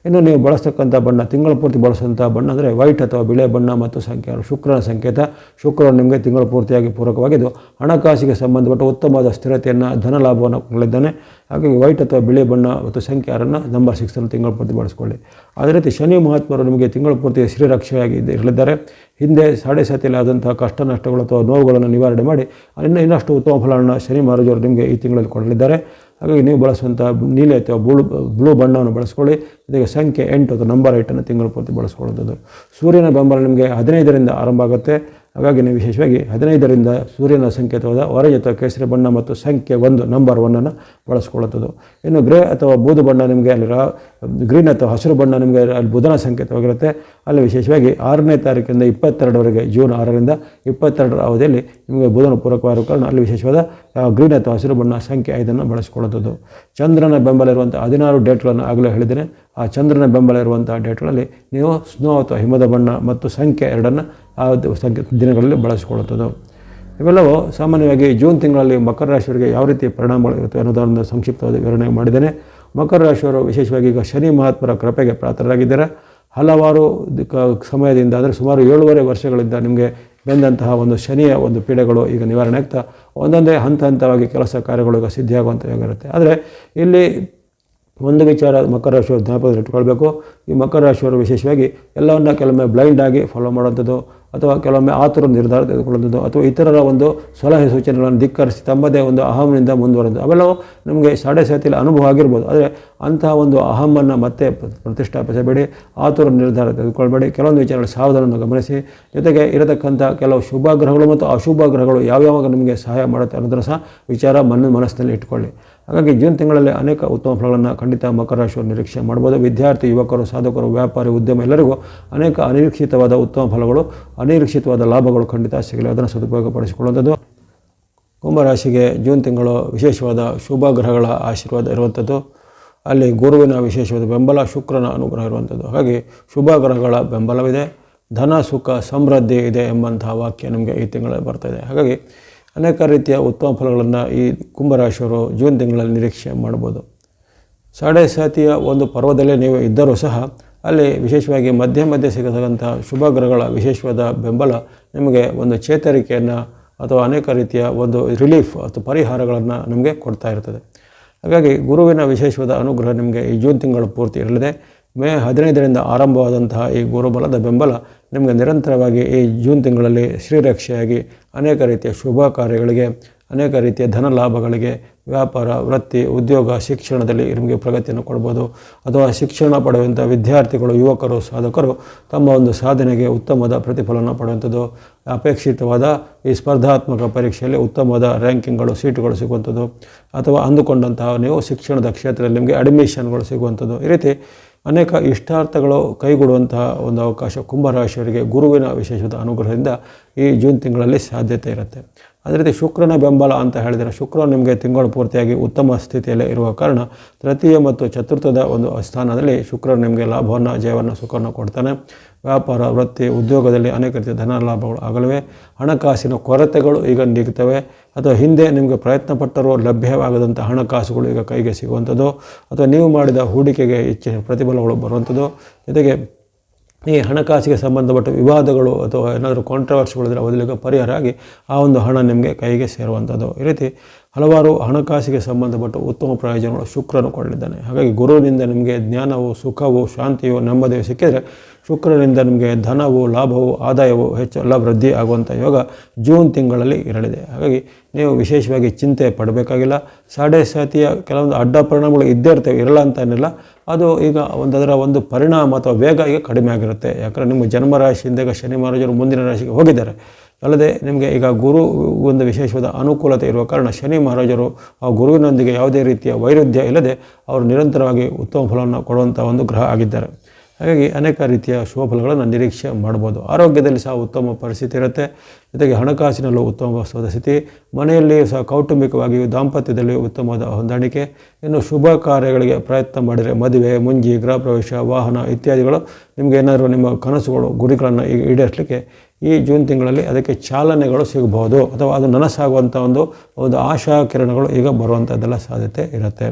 ಇನ್ನು ನೀವು ಬಳಸ್ತಕ್ಕಂಥ ಬಣ್ಣ, ತಿಂಗಳ ಪೂರ್ತಿ ಬಳಸುವಂಥ ಬಣ್ಣ ಅಂದರೆ ವೈಟ್ ಅಥವಾ ಬಿಳೆ ಬಣ್ಣ ಮತ್ತು ಸಂಖ್ಯೆ ಶುಕ್ರನ ಸಂಕೇತ. ಶುಕ್ರನು ನಿಮಗೆ ತಿಂಗಳ ಪೂರ್ತಿಯಾಗಿ ಪೂರಕವಾಗಿದ್ದು ಹಣಕಾಸಿಗೆ ಸಂಬಂಧಪಟ್ಟ ಉತ್ತಮವಾದ ಸ್ಥಿರತೆಯನ್ನು, ಧನ ಲಾಭವನ್ನು ಕೊಳ್ಳಿದ್ದಾನೆ. ಹಾಗಾಗಿ ವೈಟ್ ಅಥವಾ ಬಿಳಿ ಬಣ್ಣ ಮತ್ತು ಸಂಖ್ಯೆ 6 ನಂಬರ್ 6 ತಿಂಗಳ ಪೂರ್ತಿ ಬಳಸ್ಕೊಳ್ಳಿ. ಅದೇ ರೀತಿ ಶನಿ ಮಹಾತ್ಮರು ನಿಮಗೆ ತಿಂಗಳ ಪೂರ್ತಿ ಶ್ರೀರಕ್ಷೆಯಾಗಿ ಇರಲಿದ್ದಾರೆ. ಹಿಂದೆ ಸಾಡೆಸಾತಿಯಲ್ಲಿ ಆದಂತಹ ಕಷ್ಟ ನಷ್ಟಗಳು ಅಥವಾ ನೋವುಗಳನ್ನು ನಿವಾರಣೆ ಮಾಡಿ ಇನ್ನಷ್ಟು ಉತ್ತಮ ಫಲವನ್ನು ಶನಿ ಮಹಾರಾಜರು ನಿಮಗೆ ಈ ತಿಂಗಳಲ್ಲಿ ಕೊಡಲಿದ್ದಾರೆ. ಹಾಗಾಗಿ ನೀವು ಬಳಸುವಂಥ ನೀಲಿ ಅಥವಾ ಬ್ಲೂ ಬಣ್ಣವನ್ನು ಬಳಸ್ಕೊಳ್ಳಿ. ಜೊತೆಗೆ ಸಂಖ್ಯೆ 8 ಅಥವಾ ನಂಬರ್ 8 ತಿಂಗಳ ಪೂರ್ತಿ ಬಳಸ್ಕೊಳ್ಳುವಂಥದ್ದು. ಸೂರ್ಯನ ಬೆಂಬಲ ನಿಮಗೆ 15ರಿಂದ ಆರಂಭ ಆಗುತ್ತೆ. ಹಾಗಾಗಿ ನೀವು ವಿಶೇಷವಾಗಿ 15ರಿಂದ ಸೂರ್ಯನ ಸಂಕೇತವಾದ ಆರೆಂಜ್ ಅಥವಾ ಕೇಸರಿ ಬಣ್ಣ ಮತ್ತು ಸಂಖ್ಯೆ 1 ನಂಬರ್ 1 ಬಳಸ್ಕೊಳ್ಳುತ್ತದೆ. ಇನ್ನು ಗ್ರೇ ಅಥವಾ ಬೂದು ಬಣ್ಣ ನಿಮಗೆ ಅಲ್ಲಿ ಗ್ರೀನ್ ಅಥವಾ ಹಸಿರು ಬಣ್ಣ ನಿಮಗೆ ಅಲ್ಲಿ ಬುಧನ ಸಂಕೇತವಾಗಿರುತ್ತೆ. ಅಲ್ಲಿ ವಿಶೇಷವಾಗಿ 6ನೇ ತಾರೀಕಿಂದ 22ರವರೆಗೆ ಜೂನ್ 6ರಿಂದ 22ರ ಅವಧಿಯಲ್ಲಿ ನಿಮಗೆ ಬುಧನ ಪೂರಕವಾಗಿರುವ ಕಾರಣ ಅಲ್ಲಿ ವಿಶೇಷವಾದ ಗ್ರೀನ್ ಅಥವಾ ಹಸಿರು ಬಣ್ಣ ಸಂಖ್ಯೆ 5 ಬಳಸ್ಕೊಳ್ಳುತ್ತದೆ. ಚಂದ್ರನ ಬೆಂಬಲ ಇರುವಂಥ 16 ಡೇಟ್ಗಳನ್ನು ಆಗಲೇ ಹೇಳಿದ್ದೇನೆ. ಆ ಚಂದ್ರನ ಬೆಂಬಲ ಇರುವಂಥ ಡೇಟ್ಗಳಲ್ಲಿ ನೀವು ಸ್ನೋ ಅಥವಾ ಹಿಮದ ಬಣ್ಣ ಮತ್ತು ಸಂಖ್ಯೆ 2 ಆ ದಿನಗಳಲ್ಲಿ ಬಳಸಿಕೊಳ್ಳುತ್ತದೆ. ಇವೆಲ್ಲವೂ ಸಾಮಾನ್ಯವಾಗಿ ಜೂನ್ ತಿಂಗಳಲ್ಲಿ ಮಕರ ರಾಶಿಯವರಿಗೆ ಯಾವ ರೀತಿ ಪರಿಣಾಮಗಳು ಇರುತ್ತೆ ಅನ್ನೋದನ್ನು ಸಂಕ್ಷಿಪ್ತವಾದ ವಿವರಣೆ ಮಾಡಿದ್ದೇನೆ. ಮಕರ ರಾಶಿಯವರು ವಿಶೇಷವಾಗಿ ಈಗ ಶನಿ ಮಹಾತ್ಮರ ಕೃಪೆಗೆ ಪಾತ್ರರಾಗಿದ್ದಾರೆ. ಹಲವಾರು ಸಮಯದಿಂದ ಅಂದರೆ ಸುಮಾರು 7.5 ವರ್ಷಗಳಿಂದ ನಿಮಗೆ ಬಂದಂತಹ ಒಂದು ಶನಿಯ ಒಂದು ಪೀಡೆಗಳು ಈಗ ನಿವಾರಣೆ ಆಗ್ತಾ ಒಂದೊಂದೇ ಹಂತವಾಗಿ ಕೆಲಸ ಕಾರ್ಯಗಳು ಈಗ ಸಿದ್ಧಿಯಾಗುವಂಥವಾಗಿರುತ್ತೆ. ಆದರೆ ಇಲ್ಲಿ ಒಂದು ವಿಚಾರ ಮಕರ ರಾಶಿಯವರು ಜ್ಞಾಪಕದಲ್ಲಿ ಇಟ್ಕೊಳ್ಬೇಕು. ಈ ಮಕರ ರಾಶಿಯವರು ವಿಶೇಷವಾಗಿ ಎಲ್ಲವನ್ನ ಕೆಲವೊಮ್ಮೆ ಬ್ಲೈಂಡ್ ಆಗಿ ಫಾಲೋ ಮಾಡುವಂಥದ್ದು ಅಥವಾ ಕೆಲವೊಮ್ಮೆ ಆತುರ ನಿರ್ಧಾರ ತೆಗೆದುಕೊಳ್ಳುವಂಥದ್ದು ಅಥವಾ ಇತರರ ಒಂದು ಸಲಹೆ ಸೂಚನೆಗಳನ್ನು ಧಿಕ್ಕರಿಸಿ ತಮ್ಮದೇ ಒಂದು ಅಹಂನಿಂದ ಮುಂದುವರೆದು ಅವೆಲ್ಲವೂ ನಿಮಗೆ ಸಾತಿಯಲ್ಲಿ ಅನುಭವ ಆಗಿರ್ಬೋದು. ಆದರೆ ಅಂತಹ ಒಂದು ಅಹಮನ್ನು ಮತ್ತೆ ಪ್ರತಿಷ್ಠಾಪಿಸಬೇಡಿ, ಆತುರ ನಿರ್ಧಾರ ತೆಗೆದುಕೊಳ್ಬೇಡಿ. ಕೆಲವೊಂದು ವಿಚಾರಗಳು ಸಾವಧಾನವನ್ನು ಗಮನಿಸಿ. ಜೊತೆಗೆ ಇರತಕ್ಕಂಥ ಕೆಲವು ಶುಭ ಗ್ರಹಗಳು ಮತ್ತು ಅಶುಭ ಗ್ರಹಗಳು ಯಾವ್ಯಾವಾಗ ನಿಮಗೆ ಸಹಾಯ ಮಾಡುತ್ತೆ ಅನ್ನೋದನ್ನು ಸಹ ವಿಚಾರ ಮನಸ್ಸಿನಲ್ಲಿ ಇಟ್ಕೊಳ್ಳಿ. ಹಾಗಾಗಿ ಜೂನ್ ತಿಂಗಳಲ್ಲಿ ಅನೇಕ ಉತ್ತಮ ಫಲಗಳನ್ನು ಖಂಡಿತ ಮಕರ ರಾಶಿಯವರು ನಿರೀಕ್ಷೆ ಮಾಡ್ಬೋದು. ವಿದ್ಯಾರ್ಥಿ, ಯುವಕರು, ಸಾಧಕರು, ವ್ಯಾಪಾರಿ, ಉದ್ಯಮ ಎಲ್ಲರಿಗೂ ಅನೇಕ ಅನಿರೀಕ್ಷಿತವಾದ ಉತ್ತಮ ಫಲಗಳು, ಅನಿರೀಕ್ಷಿತವಾದ ಲಾಭಗಳು ಖಂಡಿತ ಸಿಗಲಿ. ಅದನ್ನು ಸದುಪಯೋಗಪಡಿಸಿಕೊಳ್ಳುವಂಥದ್ದು. ಕುಂಭರಾಶಿಗೆ ಜೂನ್ ತಿಂಗಳು ವಿಶೇಷವಾದ ಶುಭ ಗ್ರಹಗಳ ಆಶೀರ್ವಾದ ಇರುವಂಥದ್ದು. ಅಲ್ಲಿ ಗುರುವಿನ ವಿಶೇಷವಾದ ಬೆಂಬಲ, ಶುಕ್ರನ ಅನುಗ್ರಹ ಇರುವಂಥದ್ದು. ಹಾಗಾಗಿ ಶುಭ ಗ್ರಹಗಳ ಬೆಂಬಲವಿದೆ, ಧನ ಸುಖ ಸಮೃದ್ಧಿ ಇದೆ ಎಂಬಂತಹ ವಾಕ್ಯ ನಿಮಗೆ ಈ ತಿಂಗಳಲ್ಲಿ ಬರ್ತಾಯಿದೆ. ಹಾಗಾಗಿ ಅನೇಕ ರೀತಿಯ ಉತ್ತಮ ಫಲಗಳನ್ನು ಈ ಕುಂಭರಾಶಿಯವರು ಜೂನ್ ತಿಂಗಳಲ್ಲಿ ನಿರೀಕ್ಷೆ ಮಾಡ್ಬೋದು. ಸಾಡೆ ಸಾತಿಯ ಒಂದು ಪರ್ವದಲ್ಲೇ ನೀವು ಇದ್ದರೂ ಸಹ ಅಲ್ಲಿ ವಿಶೇಷವಾಗಿ ಮಧ್ಯೆ ಸಿಗತಕ್ಕಂಥ ಶುಭ ಗ್ರಹಗಳ ವಿಶೇಷವಾದ ಬೆಂಬಲ ನಿಮಗೆ ಒಂದು ಚೇತರಿಕೆಯನ್ನು ಅಥವಾ ಅನೇಕ ರೀತಿಯ ಒಂದು ರಿಲೀಫ್ ಅಥವಾ ಪರಿಹಾರಗಳನ್ನು ನಿಮಗೆ ಕೊಡ್ತಾ ಇರ್ತದೆ. ಹಾಗಾಗಿ ಗುರುವಿನ ವಿಶೇಷವಾದ ಅನುಗ್ರಹ ನಿಮಗೆ ಈ ಜೂನ್ ತಿಂಗಳು ಪೂರ್ತಿ ಇರಲಿದೆ. ಮೇ 15ರಿಂದ ಆರಂಭವಾದಂತಹ ಈ ಗುರುಬಲದ ಬೆಂಬಲ ನಿಮಗೆ ನಿರಂತರವಾಗಿ ಈ ಜೂನ್ ತಿಂಗಳಲ್ಲಿ ಶ್ರೀರಕ್ಷೆಯಾಗಿ ಅನೇಕ ರೀತಿಯ ಶುಭ ಕಾರ್ಯಗಳಿಗೆ, ಅನೇಕ ರೀತಿಯ ಧನ ಲಾಭಗಳಿಗೆ, ವ್ಯಾಪಾರ, ವೃತ್ತಿ, ಉದ್ಯೋಗ, ಶಿಕ್ಷಣದಲ್ಲಿ ನಿಮಗೆ ಪ್ರಗತಿಯನ್ನು ಕೊಡ್ಬೋದು. ಅಥವಾ ಶಿಕ್ಷಣ ಪಡೆಯುವಂಥ ವಿದ್ಯಾರ್ಥಿಗಳು, ಯುವಕರು, ಸಾಧಕರು ತಮ್ಮ ಒಂದು ಸಾಧನೆಗೆ ಉತ್ತಮವಾದ ಪ್ರತಿಫಲನ ಪಡೆಯುವಂಥದ್ದು, ಅಪೇಕ್ಷಿತವಾದ ಈ ಸ್ಪರ್ಧಾತ್ಮಕ ಪರೀಕ್ಷೆಯಲ್ಲಿ ಉತ್ತಮವಾದ ರ್ಯಾಂಕಿಂಗ್ಗಳು, ಸೀಟುಗಳು ಸಿಗುವಂಥದ್ದು, ಅಥವಾ ಅಂದುಕೊಂಡಂತಹ ನೀವು ಶಿಕ್ಷಣದ ಕ್ಷೇತ್ರದಲ್ಲಿ ನಿಮಗೆ ಅಡ್ಮಿಷನ್ಗಳು ಸಿಗುವಂಥದ್ದು, ಈ ರೀತಿ ಅನೇಕ ಇಷ್ಟಾರ್ಥಗಳು ಕೈಗೂಡುವಂತಹ ಒಂದು ಅವಕಾಶ ಕುಂಭರಾಶಿಯವರಿಗೆ ಗುರುವಿನ ವಿಶೇಷವಾದ ಅನುಗ್ರಹದಿಂದ ಈ ಜೂನ್ ತಿಂಗಳಲ್ಲಿ ಸಾಧ್ಯತೆ ಇರುತ್ತೆ. ಅದೇ ರೀತಿ ಶುಕ್ರನ ಬೆಂಬಲ ಅಂತ ಹೇಳಿದರೆ, ಶುಕ್ರ ನಿಮಗೆ ತಿಂಗಳು ಪೂರ್ತಿಯಾಗಿ ಉತ್ತಮ ಸ್ಥಿತಿಯಲ್ಲೇ ಇರುವ ಕಾರಣ ತೃತೀಯ ಮತ್ತು ಚತುರ್ಥದ ಒಂದು ಸ್ಥಾನದಲ್ಲಿ ಶುಕ್ರ ನಿಮಗೆ ಲಾಭವನ್ನು, ಜಯವನ್ನು, ಸುಖವನ್ನು ಕೊಡ್ತಾನೆ. ವ್ಯಾಪಾರ, ವೃತ್ತಿ, ಉದ್ಯೋಗದಲ್ಲಿ ಅನೇಕ ರೀತಿಯ ಧನ ಲಾಭಗಳು ಆಗಲಿವೆ. ಹಣಕಾಸಿನ ಕೊರತೆಗಳು ಈಗ ನೀಗ್ತವೆ. ಅಥವಾ ಹಿಂದೆ ನಿಮಗೆ ಪ್ರಯತ್ನ ಪಟ್ಟರೂ ಲಭ್ಯವಾಗದಂಥ ಹಣಕಾಸುಗಳು ಈಗ ಕೈಗೆ ಸಿಗುವಂಥದ್ದು, ಅಥವಾ ನೀವು ಮಾಡಿದ ಹೂಡಿಕೆಗೆ ಹೆಚ್ಚಿನ ಪ್ರತಿಫಲಗಳು ಬರುವಂಥದ್ದು. ಜೊತೆಗೆ ಈ ಹಣಕಾಸಿಗೆ ಸಂಬಂಧಪಟ್ಟ ವಿವಾದಗಳು ಅಥವಾ ಏನಾದರೂ ಕಾಂಟ್ರವರ್ಸಿಗಳಿದ್ರೆ ಅವರಿಗೆ ಪರಿಹಾರ ಆಗಿ ಆ ಒಂದು ಹಣ ನಿಮಗೆ ಕೈಗೆ ಸೇರುವಂಥದ್ದು. ಈ ರೀತಿ ಹಲವಾರು ಹಣಕಾಸಿಗೆ ಸಂಬಂಧಪಟ್ಟ ಉತ್ತಮ ಪ್ರಯೋಜನಗಳು ಶುಕ್ರನು ಕೊಡಲಿದ್ದಾನೆ. ಹಾಗಾಗಿ ಗುರುವಿನಿಂದ ನಿಮಗೆ ಜ್ಞಾನವು, ಸುಖವು, ಶಾಂತಿಯು, ನೆಮ್ಮದಿಯು ಸಿಕ್ಕಿದರೆ ಶುಕ್ರನಿಂದ ನಿಮಗೆ ಧನವು, ಲಾಭವು, ಆದಾಯವು ಹೆಚ್ಚೆಲ್ಲ ವೃದ್ಧಿ ಆಗುವಂಥ ಯೋಗ ಜೂನ್ ತಿಂಗಳಲ್ಲಿ ಇರಲಿದೆ. ಹಾಗಾಗಿ ನೀವು ವಿಶೇಷವಾಗಿ ಚಿಂತೆ ಪಡಬೇಕಾಗಿಲ್ಲ. ಸಾಡೆ ಸಾತಿಯ ಕೆಲವೊಂದು ಅಡ್ಡ ಪರಿಣಾಮಗಳು ಇದ್ದೇ ಇರ್ತವೆ, ಇರಲ್ಲ ಅಂತ ಏನಿಲ್ಲ. ಅದು ಈಗ ಅದರ ಒಂದು ಪರಿಣಾಮ ಅಥವಾ ವೇಗ ಈಗ ಕಡಿಮೆ ಆಗಿರುತ್ತೆ. ಯಾಕಂದರೆ ನಿಮ್ಮ ಜನ್ಮರಾಶಿಯಿಂದ ಈಗ ಶನಿ ಮಹಾರಾಜರು ಮುಂದಿನ ರಾಶಿಗೆ ಹೋಗಿದ್ದಾರೆ. ಅಲ್ಲದೆ ನಿಮಗೆ ಈಗ ಗುರು ಒಂದು ವಿಶೇಷವಾದ ಅನುಕೂಲತೆ ಇರುವ ಕಾರಣ ಶನಿ ಮಹಾರಾಜರು ಆ ಗುರುವಿನೊಂದಿಗೆ ಯಾವುದೇ ರೀತಿಯ ವೈರುಧ್ಯ ಇಲ್ಲದೆ ಅವರು ನಿರಂತರವಾಗಿ ಉತ್ತಮ ಫಲವನ್ನು ಕೊಡುವಂಥ ಒಂದು ಗ್ರಹ ಆಗಿದ್ದಾರೆ. ಹಾಗಾಗಿ ಅನೇಕ ರೀತಿಯ ಶುಭ ಫಲಗಳನ್ನು ನಿರೀಕ್ಷೆ ಮಾಡ್ಬೋದು. ಆರೋಗ್ಯದಲ್ಲಿ ಸಹ ಉತ್ತಮ ಪರಿಸ್ಥಿತಿ ಇರುತ್ತೆ. ಜೊತೆಗೆ ಹಣಕಾಸಿನಲ್ಲೂ ಉತ್ತಮವಾದ ಸ್ಥಿತಿ, ಮನೆಯಲ್ಲಿಯೂ ಸಹ ಕೌಟುಂಬಿಕವಾಗಿಯೂ ದಾಂಪತ್ಯದಲ್ಲಿಯೂ ಉತ್ತಮವಾದ ಹೊಂದಾಣಿಕೆ. ಇನ್ನು ಶುಭ ಕಾರ್ಯಗಳಿಗೆ ಪ್ರಯತ್ನ ಮಾಡಿದರೆ ಮದುವೆ, ಮುಂಜಿ, ಗೃಹ ಪ್ರವೇಶ, ವಾಹನ ಇತ್ಯಾದಿಗಳು ನಿಮಗೆ ಏನಾದರೂ ನಿಮ್ಮ ಕನಸುಗಳು, ಗುರಿಗಳನ್ನು ಈಡೇರಿಸಲಿಕ್ಕೆ ಈ ಜೂನ್ ತಿಂಗಳಲ್ಲಿ ಅದಕ್ಕೆ ಚಾಲನೆಗಳು ಸಿಗಬಹುದು. ಅಥವಾ ಅದು ನನಸಾಗುವಂಥ ಒಂದು ಆಶಾ ಕಿರಣಗಳು ಈಗ ಬರುವಂಥದ್ದೆಲ್ಲ ಸಾಧ್ಯತೆ ಇರುತ್ತೆ.